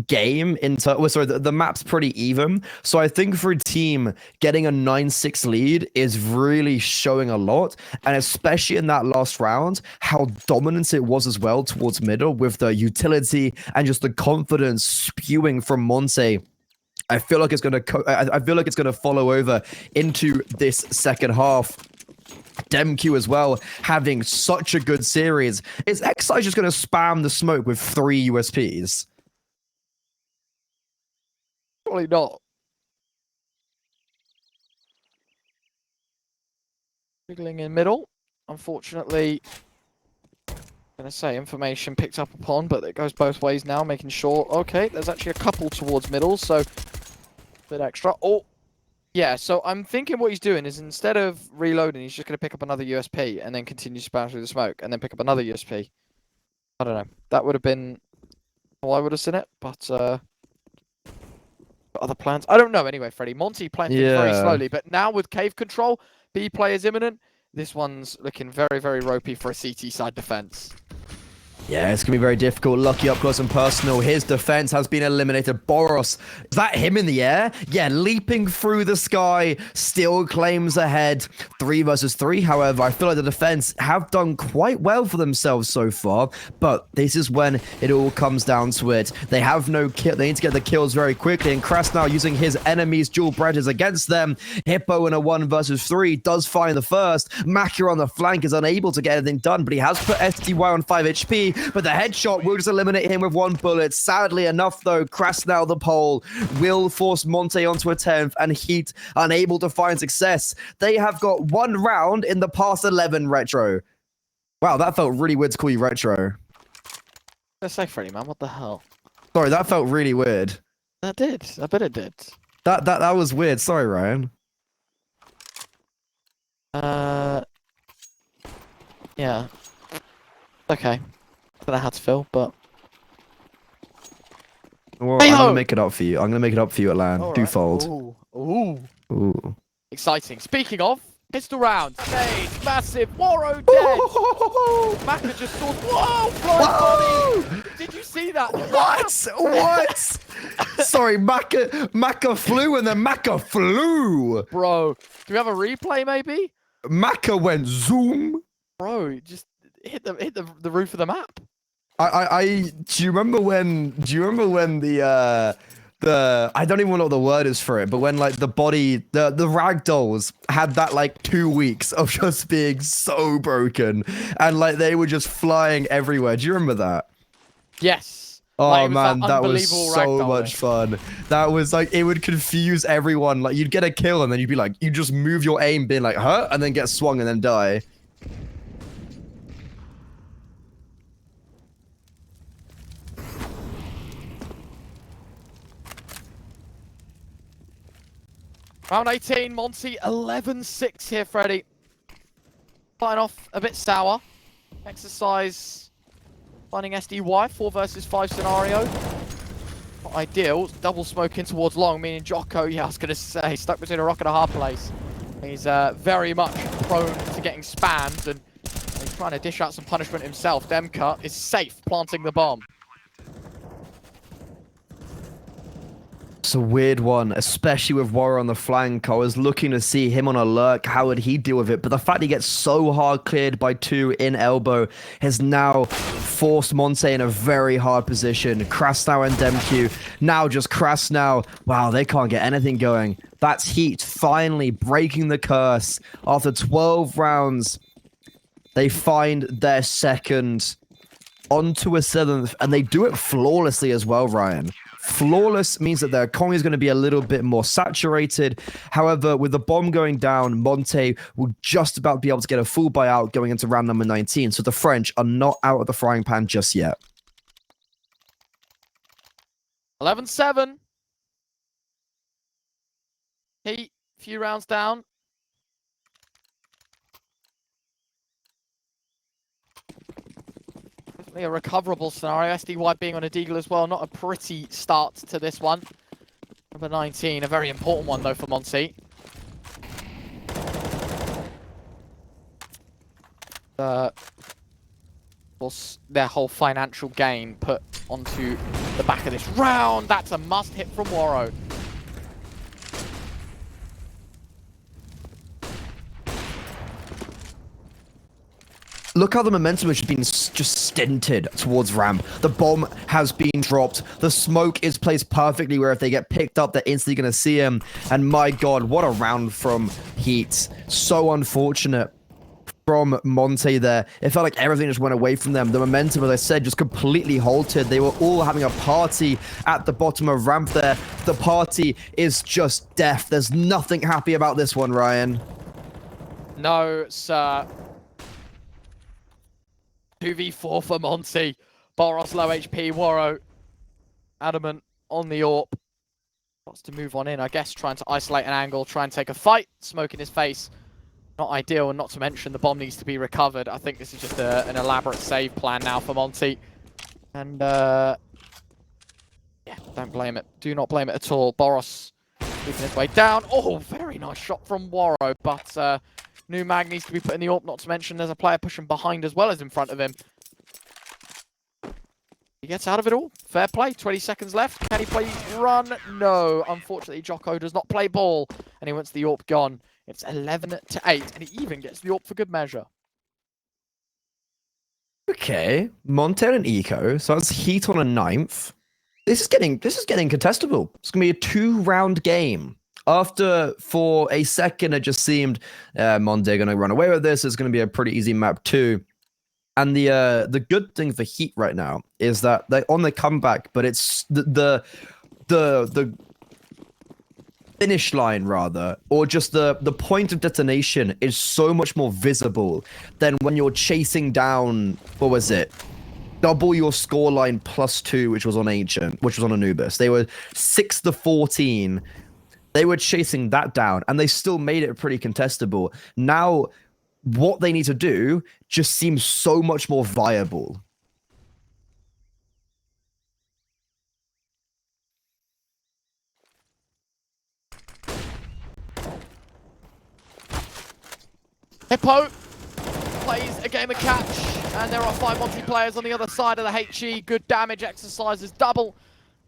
game the map's pretty even, so I think for a team getting a 9-6 lead is really showing a lot, and especially in that last round how dominant it was as well towards middle with the utility and just the confidence spewing from Monte. I feel like it's gonna follow over into this second half. DemQ as well, having such a good series. Is XI just gonna spam the smoke with 3 USPs? Probably not. Wiggling in middle. Unfortunately, I'm going to say information picked up upon, but it goes both ways now, making sure, okay, there's actually a couple towards middle, so a bit extra. Oh, yeah, so I'm thinking what he's doing is instead of reloading, he's just going to pick up another USP and then continue to spam through the smoke and then pick up another USP. I don't know. That would have been how I would have seen it, but other plans? I don't know anyway, Freddie. Monte playing things very slowly, but now with cave control, B play is imminent. This one's looking very, very ropey for a CT side defense. Yeah, it's going to be very difficult. Lucky up close and personal. His defense has been eliminated. Boros, is that him in the air? Yeah, leaping through the sky, still claims ahead. 3 versus 3, however, I feel like the defense have done quite well for themselves so far, but this is when it all comes down to it. They have no kill. They need to get the kills very quickly, and Krasnau using his enemy's dual bridges against them. Hippo in a 1 versus 3 does find the first. Maka on the flank is unable to get anything done, but he has put STY on 5 HP. But the headshot will just eliminate him with 1 bullet. Sadly enough, though, Krasnau the pole will force Monte onto a 10th, and Heet unable to find success. They have got 1 round in the past 11, Retro. Wow, that felt really weird to call you Retro. Let's say Freddy, man. What the hell? Sorry, that felt really weird. That did. I bet it did. That was weird. Sorry, Ryan. Yeah. Okay. I don't know how to feel, but... Well, I'm going to make it up for you. I'm going to make it up for you at LAN. All Do right. fold. Ooh. Ooh. Exciting. Speaking of, pistol round. Stage. Massive. Waro dead. Maka just saw... Whoa! Flying body! Did you see that? What? What? Sorry, Maka flew and then Maka flew. Bro, do we have a replay maybe? Maka went zoom. Bro, just hit the roof of the map. Do you remember when the I don't even know what the word is for it, but when like the ragdolls had that like 2 weeks of just being so broken and like they were just flying everywhere. Do you remember that? Yes. Oh like, man, that was so ragdoll much fun. That was like, it would confuse everyone. Like you'd get a kill and then you'd be like, you just move your aim being like, huh? And then get swung and then die. Round 18, Monte 11-6 here, Freddy. Starting off a bit sour. Exercise finding SDY, 4 versus 5 scenario. Not ideal. Double smoke in towards long, meaning Jocko, yeah, I was going to say, stuck between a rock and a hard place. He's very much prone to getting spammed, and he's trying to dish out some punishment himself. Demka is safe, planting the bomb. It's a weird one, especially with Warrior on the flank. I was looking to see him on a lurk. How would he deal with it? But the fact he gets so hard cleared by 2 in elbow has now forced Monte in a very hard position. Krasnau and Demq. Now just Krasnau. Wow, they can't get anything going. That's Heet finally breaking the curse. After 12 rounds, they find their second onto a 7th, and they do it flawlessly as well, Ryan. Flawless means that their economy is going to be a little bit more saturated. However, with the bomb going down, Monte will just about be able to get a full buyout going into round number 19. So the French are not out of the frying pan just yet. 11-7. Heat, few rounds down. A recoverable scenario. SDY being on a deagle as well. Not a pretty start to this one. Number 19, a very important one though for Monte. Of course, their whole financial gain put onto the back of this round. That's a must hit from Waro. Look how the momentum has been just stinted towards ramp. The bomb has been dropped. The smoke is placed perfectly where if they get picked up, they're instantly going to see him. And my god, what a round from Heet. So unfortunate from Monte there. It felt like everything just went away from them. The momentum, as I said, just completely halted. They were all having a party at the bottom of ramp there. The party is just death. There's nothing happy about this one, Ryan. No, sir. 2v4 for Monte. Boros low HP. Waro adamant on the AWP. Wants to move on in, I guess, trying to isolate an angle, try and take a fight. Smoke in his face. Not ideal, and not to mention the bomb needs to be recovered. I think this is just an elaborate save plan now for Monte. And, yeah, don't blame it. Do not blame it at all. Boros moving his way down. Oh, very nice shot from Waro, but new mag needs to be put in the AWP, not to mention there's a player pushing behind as well as in front of him. He gets out of it all. Fair play. 20 seconds left. Can he play run? No. Unfortunately, Jocko does not play ball. And he wants the AWP gone. It's 11-8. And he even gets the AWP for good measure. Okay. Monte and Eco. So that's Heat on a 9th. This is getting contestable. It's gonna be a 2-round game. After, for a second, it just seemed Monte gonna run away with this. It's gonna be a pretty easy map too. And the good thing for Heat right now is that they're on the comeback, but it's the finish line rather, or just the point of detonation is so much more visible than when you're chasing down, what was it? Double your scoreline +2, which was on Ancient, which was on Anubis. They were 6-14. They were chasing that down, and they still made it pretty contestable. Now, what they need to do just seems so much more viable. Hippo plays a game of catch, and there are 5 Monte players on the other side of the HE. Good damage exercises, double.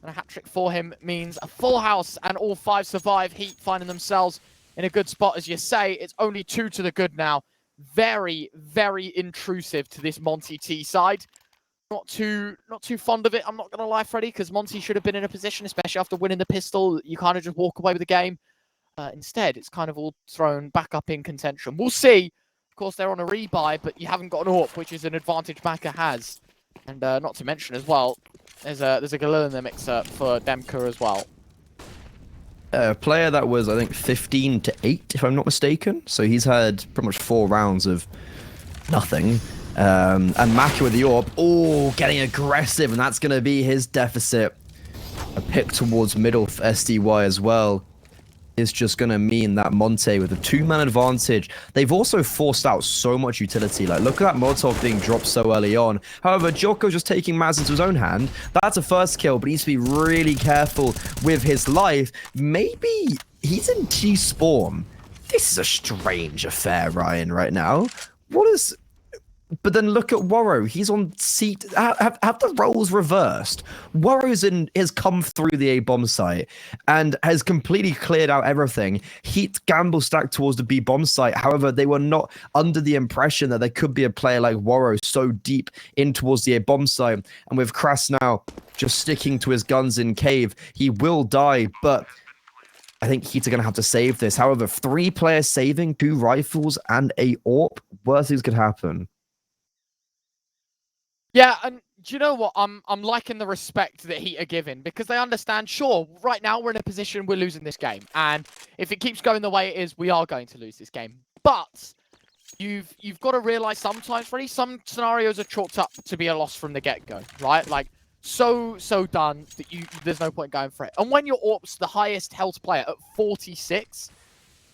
And a hat-trick for him means a full house, and all 5 survive. Heat finding themselves in a good spot, as you say. It's only 2 to the good now. Very, very intrusive to this Monte T side. Not too fond of it, I'm not going to lie, Freddie, because Monte should have been in a position, especially after winning the pistol, you kind of just walk away with the game. Instead, it's kind of all thrown back up in contention. We'll see. Of course, they're on a rebuy, but you haven't got an AWP, which is an advantage Maka has. And not to mention as well, there's a Galil in the mixer for Demka as well. A player that was, I think, 15-8, if I'm not mistaken. So he's had pretty much 4 rounds of nothing. And Maka with the AWP, oh, getting aggressive, and that's going to be his deficit. A pick towards middle for SDY as well is just going to mean that Monte with a 2-man advantage. They've also forced out so much utility. Like, look at that Molotov being dropped so early on. However, Jocko just taking matters into his own hand. That's a first kill, but he needs to be really careful with his life. Maybe he's in T-Spawn. This is a strange affair, Ryan, right now. What is... But then look at Warrow. He's on seat. Have the roles reversed. Has come through the A-bomb site and has completely cleared out everything. Heat gamble stacked towards the B-bomb site. However, they were not under the impression that there could be a player like Warrow so deep in towards the A-bomb site. And with Kras now just sticking to his guns in cave, he will die, but I think Heat are going to have to save this. However, 3 players saving, 2 rifles, and a AWP. Worst things could happen. Yeah, and do you know what? I'm liking the respect that Heat are giving, because they understand, sure, right now we're in a position we're losing this game. And if it keeps going the way it is, we are going to lose this game. But you've got to realize sometimes, really, some scenarios are chalked up to be a loss from the get-go, right? Like, so done that there's no point going for it. And when your AWP's the highest health player at 46,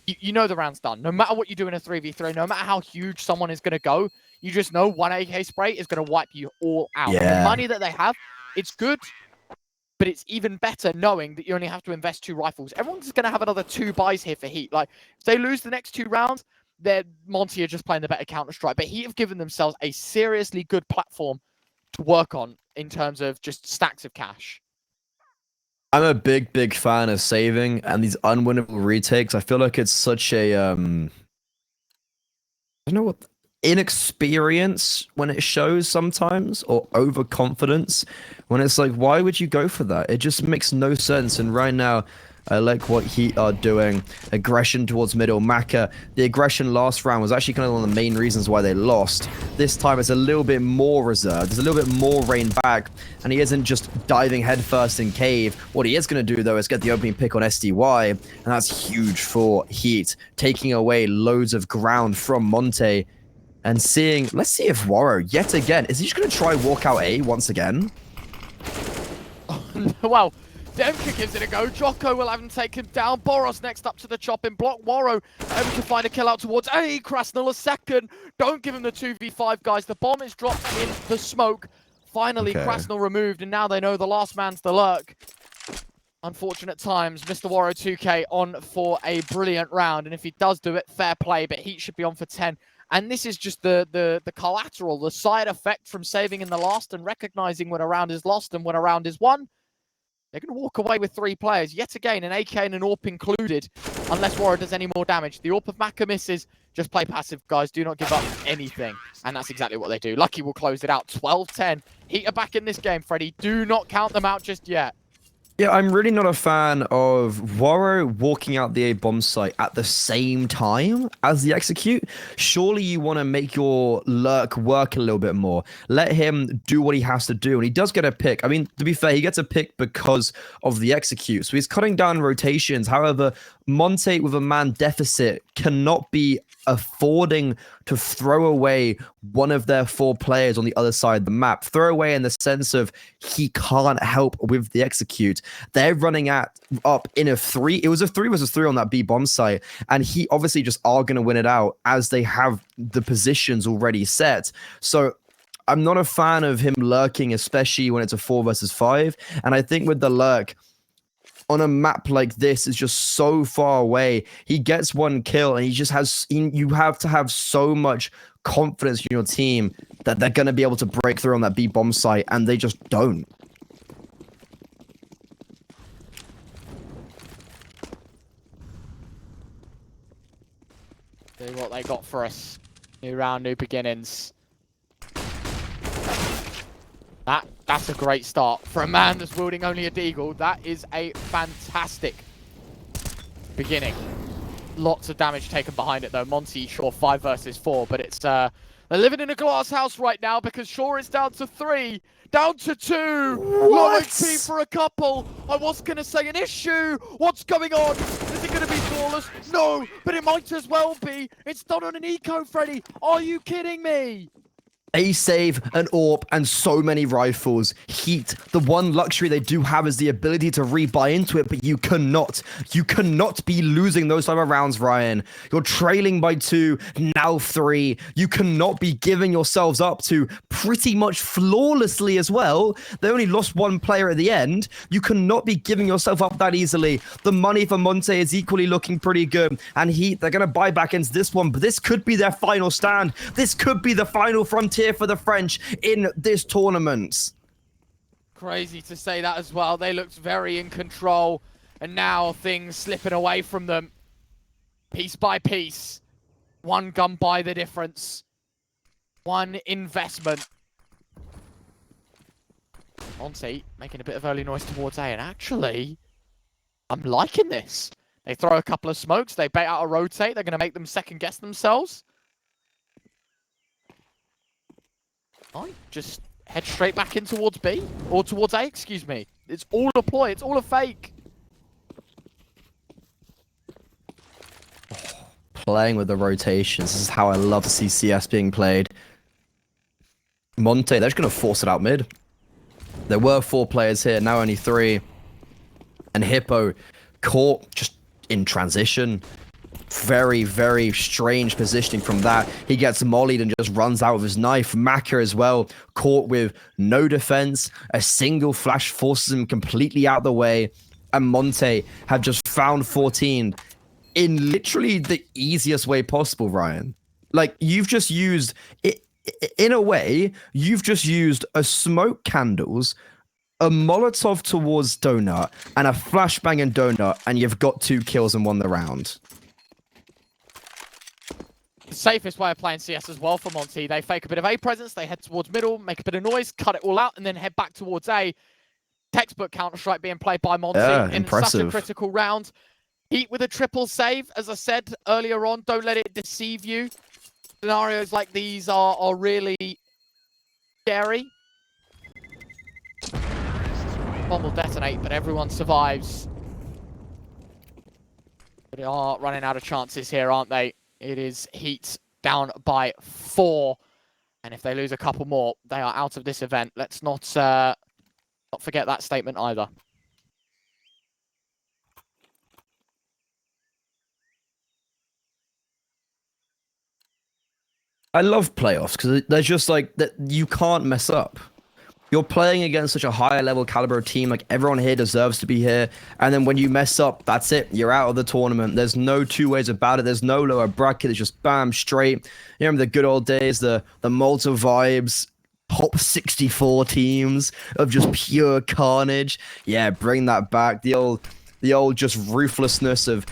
you know the round's done. No matter what you do in a 3v3, no matter how huge someone is going to go, you just know one AK spray is going to wipe you all out. Yeah. The money that they have, it's good, but it's even better knowing that you only have to invest 2 rifles. Everyone's going to have another 2 buys here for Heat. Like, if they lose the next 2 rounds, then Monte are just playing the better Counter-Strike. But Heat have given themselves a seriously good platform to work on in terms of just stacks of cash. I'm a big fan of saving and these unwinnable retakes. I feel like it's such a I don't know what, inexperience when it shows sometimes, or overconfidence when it's like, why would you go for that? It just makes no sense. And right now, I like what Heat are doing. Aggression towards middle. Maka, the aggression last round was actually kind of one of the main reasons why they lost. This time it's a little bit more reserved. There's a little bit more rein back, and he isn't just diving headfirst in cave. What he is going to do, though, is get the opening pick on SDY, and that's huge for Heat, taking away loads of ground from Monte. And seeing, let's see if Warrow, yet again, is he just going to try walk out A once again? Well, Demka gives it a go. Jocko will have him take him down. Boros next up to the chopping block. Warrow able to find a kill out towards A. Krasnell a second. Don't give him the 2v5, guys. The bomb is dropped in the smoke. Finally, Okay. Krasnell removed, and now they know the last man's the lurk. Unfortunate times. Mr. Warrow 2K on for a brilliant round, and if he does do it, fair play, but Heat should be on for 10 And this is just the collateral, the side effect from saving in the last and recognizing when a round is lost and when a round is won. They're going to walk away with 3 players. Yet again, an AK and an AWP included, unless Warrior does any more damage. The AWP of Maka misses. Just play passive, guys. Do not give up anything. And that's exactly what they do. Lucky will close it out. 12-10. Heat are back in this game, Freddy. Do not count them out just yet. Yeah, I'm really not a fan of Waro walking out the A bomb site at the same time as the execute. Surely you want to make your lurk work a little bit more. Let him do what he has to do. And he does get a pick. I mean, to be fair, he gets a pick because of the execute. So he's cutting down rotations. However, Monte with a man deficit cannot be affording to throw away one of their 4 players on the other side of the map. Throw away in the sense of he can't help with the execute. They're running up in a 3. It was a 3 versus 3 on that B bomb site, and he obviously just are going to win it out as they have the positions already set. So I'm not a fan of him lurking, especially when it's a 4 versus 5. And I think with the lurk, on a map like this is just so far away. He gets 1 kill and he just has, you have to have so much confidence in your team that they're going to be able to break through on that B bomb site, and they just don't. See what they got for us. New round, new beginnings. That's a great start. For a man that's wielding only a deagle, that is a fantastic beginning. Lots of damage taken behind it, though. Monte, sure, 5 versus 4, but it's... they're living in a glass house right now because Shaw is down to 3. Down to 2. Low HP for a couple. I was going to say an issue. What's going on? Is it going to be flawless? No, but it might as well be. It's done on an eco, Freddy. Are you kidding me? A save, an AWP, and so many rifles. Heat, the one luxury they do have is the ability to rebuy into it, but you cannot be losing those type of rounds, Ryan. You're trailing by 2, now 3. You cannot be giving yourselves up to pretty much flawlessly as well. They only lost 1 player at the end. You cannot be giving yourself up that easily. The money for Monte is equally looking pretty good, and Heat, they're going to buy back into this one, but this could be their final stand. This could be the final frontier for the French in this tournament. Crazy to say that as well. They looked very in control, and now things slipping away from them. Piece by piece. 1 gun by the difference. 1 investment. Monte making a bit of early noise towards A, and actually, I'm liking this. They throw a couple of smokes, they bait out a rotate, they're going to make them second guess themselves. Just head straight back in towards B, or towards A, excuse me. It's all a ploy, it's all a fake. Playing with the rotations. This is how I love CCS being played. Monte, they're just going to force it out mid. There were 4 players here, now only 3. And Hippo caught just in transition. Very, very strange positioning from that. He gets mollied and just runs out with his knife. Maka as well, caught with no defense. A single flash forces him completely out the way. And Monte have just found 14 in literally the easiest way possible, Ryan. Like, you've just used it. In a way, you've just used a smoke candles, a Molotov towards Donut, and a flashbang in Donut, and you've got 2 kills and won the round. Safest way of playing CS as well for Monte. They fake a bit of A presence, they head towards middle, make a bit of noise, cut it all out, and then head back towards A. Textbook Counter-Strike being played by Monte in such a critical round. Heat with a triple save, as I said earlier on, don't let it deceive you. Scenarios like these are really scary. Bomb will detonate, but everyone survives. They are running out of chances here, aren't they? It is Heat down by 4. And if they lose a couple more, they are out of this event. Let's not forget that statement either. I love playoffs because they're just like that. You can't mess up. You're playing against such a higher level caliber team. Like, everyone here deserves to be here. And then when you mess up, that's it. You're out of the tournament. There's no two ways about it. There's no lower bracket. It's just bam, straight. You remember the good old days, the Malta vibes, top 64 teams of just pure carnage. Yeah, bring that back. The old just ruthlessness of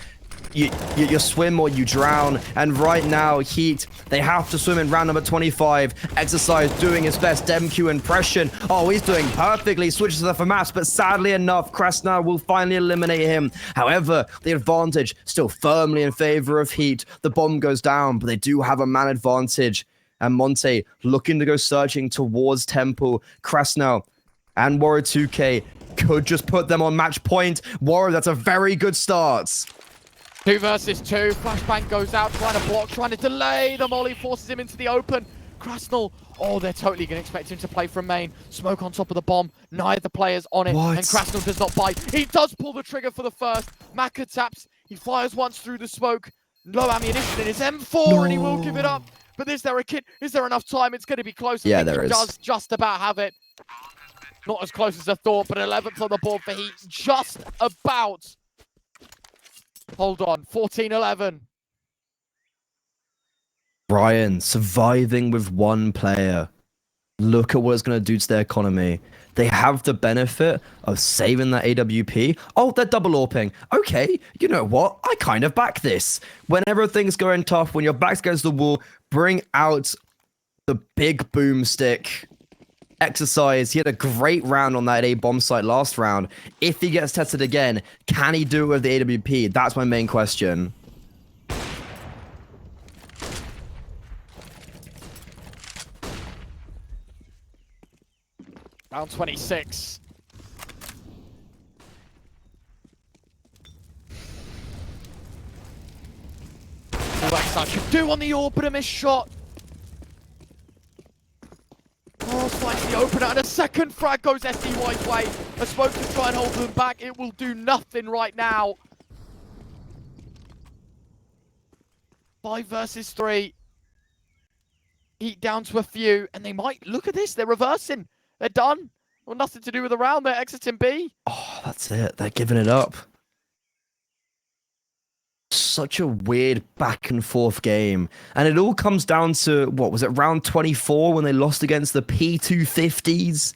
you swim or you drown. And right now, Heet, they have to swim in round number 25. Exercise doing his best MQ impression. Oh, he's doing perfectly. Switches to the FAMAS, but sadly enough, Krasnov will finally eliminate him. However, the advantage still firmly in favor of Heet. The bomb goes down, but they do have a man advantage. And Monte looking to go searching towards Temple. Krasnov and Warrior 2K could just put them on match point. Warrior, that's a very good start. 2 versus 2. Flashbang goes out, trying to block, trying to delay. The molly forces him into the open. Krasnov, oh, they're totally going to expect him to play from main. Smoke on top of the bomb. Neither player's on it. What? And Krasnov does not bite. He does pull the trigger for the first. Maka taps. He fires once through the smoke. Low ammunition in his M4, and he will give it up. But is there a kid? Is there enough time? It's going to be close. Yeah, there is. He does just about have it. Not as close as I thought, but 11th on the board for Heet. Just about. Hold on, 14-11. Brian, surviving with one player. Look at what it's going to do to their economy. They have the benefit of saving that AWP. Oh, they're double AWPing. Okay, you know what? I kind of back this. When everything's going tough, when your back's against the wall, bring out the big boomstick. Exercise. He had a great round on that A bomb site last round. If he gets tested again, can he do it with the AWP? That's my main question. Round 26. All that should do on the orb, but a missed shot. Oh, slightly open and a second frag goes SDY's way. A smoke to try and hold them back. It will do nothing right now. 5 versus 3. Heat down to a few, and they might look at this. They're reversing. They're done. Well, nothing to do with the round. They're exiting B. Oh, that's it. They're giving it up. Such a weird back and forth game. And it all comes down to, what was it, round 24 when they lost against the P250s?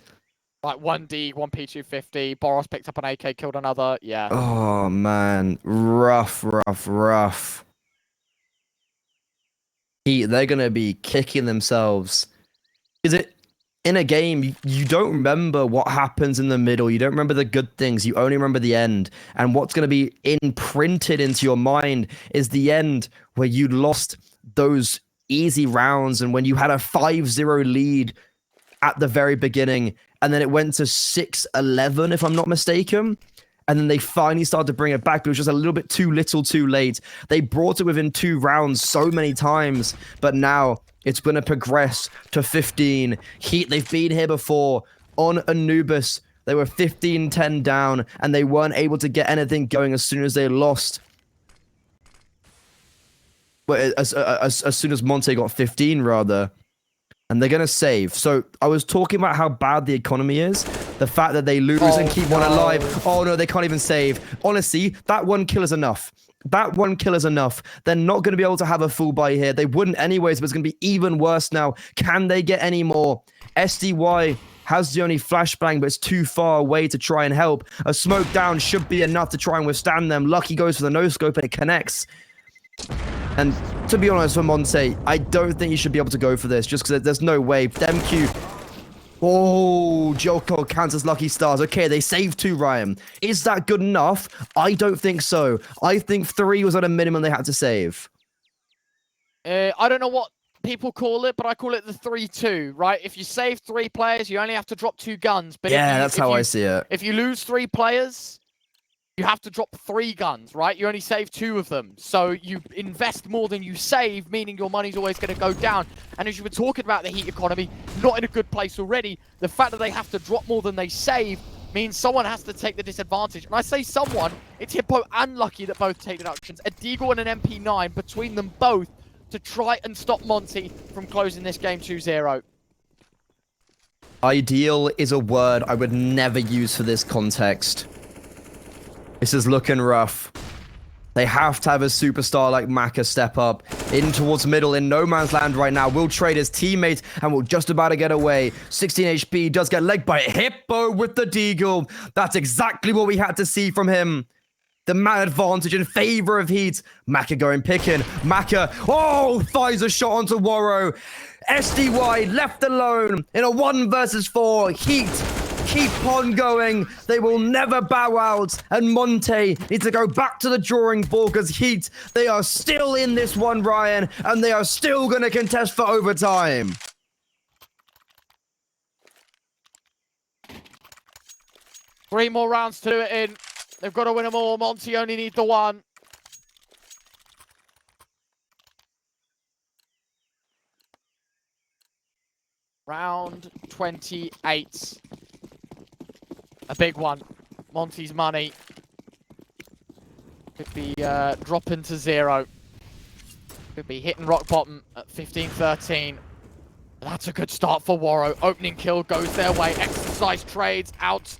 Like 1D, 1P250. Boros picked up an AK, killed another. Yeah. Oh, man. Rough. They're going to be kicking themselves. Is it in a game, you don't remember what happens in the middle. You don't remember the good things. You only remember the end. And what's going to be imprinted into your mind is the end where you lost those easy rounds and when you had a 5-0 lead at the very beginning and then it went to 6-11, if I'm not mistaken. And then they finally started to bring it back, but it was just a little bit too little too late. They brought it within 2 rounds so many times, but now it's going to progress to 15. Heat, they've been here before. On Anubis, they were 15-10 down, and they weren't able to get anything going as soon as they lost. Well, as soon as Monte got 15, rather. And they're going to save. So I was talking about how bad the economy is. The fact that they lose and keep one alive. Oh, no, they can't even save. Honestly, that 1 kill is enough. That 1 kill is enough. They're not going to be able to have a full buy here. They wouldn't anyways, but it's going to be even worse now. Can they get any more? SDY has the only flashbang, but it's too far away to try and help. A smoke down should be enough to try and withstand them. Lucky goes for the no-scope and it connects. And to be honest, for Monte, I don't think you should be able to go for this, just because there's no way. DemQ. Oh, Joko counts as lucky stars. Okay, they saved 2, Ryan. Is that good enough? I don't think so. I think 3 was at a minimum they had to save. I don't know what people call it, but I call it the 3-2, right? If you save 3 players, you only have to drop 2 guns. But yeah, that's how I see it. If you lose 3 players, you have to drop 3 guns, right? You only save 2 of them. So you invest more than you save, meaning your money's always going to go down. And as you were talking about the Heat economy, not in a good place already, the fact that they have to drop more than they save means someone has to take the disadvantage. And I say someone, it's Hippo and Lucky that both take deductions. A Deagle and an MP9 between them both to try and stop Monte from closing this game 2-0. Ideal is a word I would never use for this context. This is looking rough. They have to have a superstar like Maka step up in towards middle in no man's land right now. Will trade his teammate and will just about to get away. 16 HP does get legged by Hippo with the deagle. That's exactly what we had to see from him. The man advantage in favor of Heet. Maka going picking. Maka, fires a shot onto Woro. SDY left alone in a 1 versus 4. Heet keep on going. They will never bow out. And Monte needs to go back to the drawing board because Heet, they are still in this one, Ryan, and they are still going to contest for overtime. Three more rounds to do it in. They've got to win them all. Monte only need the one. Round 28. A big one. Monte's money could be dropping to 0. Could be hitting rock bottom at 15-13. That's a good start for Woro. Opening kill goes their way. Exercise trades out.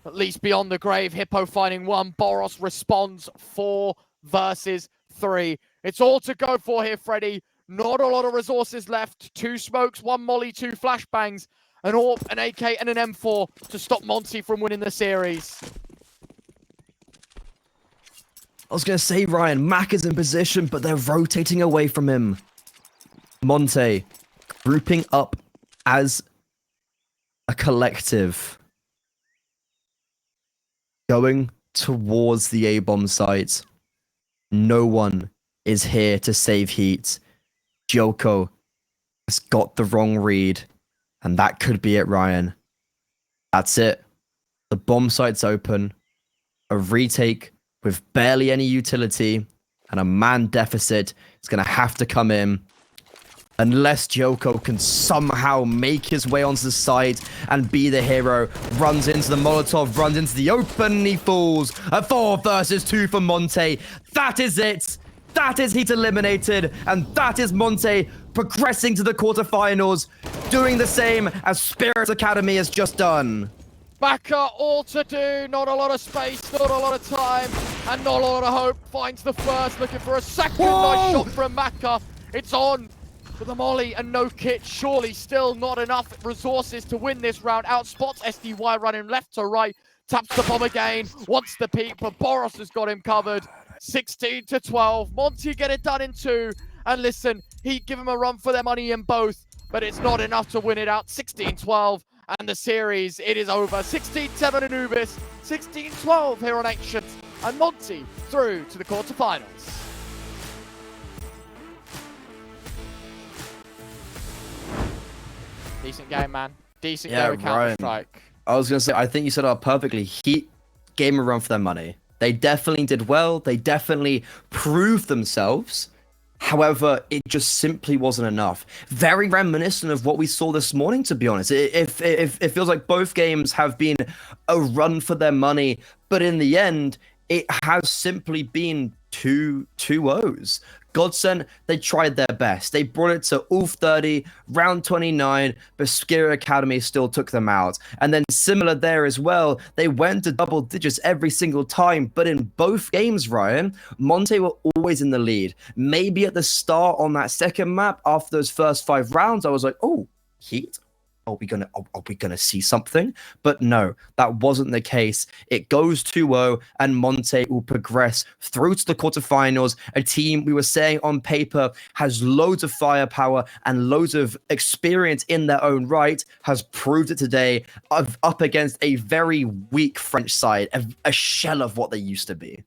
At least beyond the grave. Hippo finding 1. Boros responds 4 versus 3. It's all to go for here, Freddy. Not a lot of resources left. 2 smokes, 1 molly, 2 flashbangs, an AWP, an AK, and an M4 to stop Monte from winning the series. I was going to say, Ryan, Mac is in position, but they're rotating away from him. Monte grouping up as a collective. Going towards the A-bomb site. No one is here to save Heet. Joko has got the wrong read. And that could be it, Ryan. That's it. The bomb site's open. A retake with barely any utility. And a man deficit is going to have to come in. Unless Joko can somehow make his way onto the side and be the hero. Runs into the Molotov, runs into the open, and he falls. A 4 versus 2 for Monte. That is it. That is Heet eliminated. And that is Monte progressing to the quarterfinals. Doing the same as Spirit Academy has just done. Maka, all to do. Not a lot of space, not a lot of time, and not a lot of hope. Finds the first, looking for a second. Whoa! Nice shot from Maka. It's on. For the molly and no kit, surely still not enough resources to win this round. Outspots SDY running left to right, taps the bomb again, wants the peak, but Boros has got him covered. 16-12, Monte get it done in 2, and listen, Heet give him a run for their money in both, but it's not enough to win it out. 16-12, and the series, it is over. 16-7 Anubis, 16-12 here on Ancient, and Monte through to the quarterfinals. Decent game, man. Decent game of Counter-Strike. I was going to say, I think you said it perfectly. Heet gave him a run for their money. They definitely did well. They definitely proved themselves. However, it just simply wasn't enough. Very reminiscent of what we saw this morning, to be honest. It feels like both games have been a run for their money. But in the end, it has simply been 2-0s. Godsend, they tried their best. They brought it to ULF 30, round 29, but Spirit Academy still took them out. And then similar there as well, they went to double digits every single time, but in both games, Ryan, Monte were always in the lead. Maybe at the start on that second map, after those first 5 rounds, I was like, oh, Heet? Are we gonna see something? But no, that wasn't the case. It goes 2-0, and Monte will progress through to the quarterfinals. A team we were saying on paper has loads of firepower and loads of experience in their own right, has proved it today up against a very weak French side, a shell of what they used to be.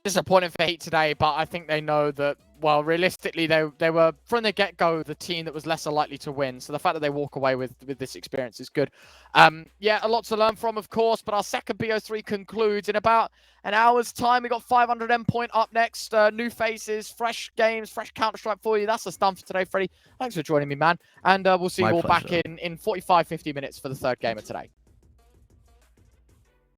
Disappointing for Heet today, but I think they know that, well, realistically, they were, from the get-go, the team that was lesser likely to win. So the fact that they walk away with this experience is good. Yeah, a lot to learn from, of course, but our second BO3 concludes in about an hour's time. We got 500 endpoint up next. New faces, fresh games, fresh Counter-Strike for you. That's the stuff for today, Freddie. Thanks for joining me, man. And we'll see you all back in 45, 50 minutes for the third game of today.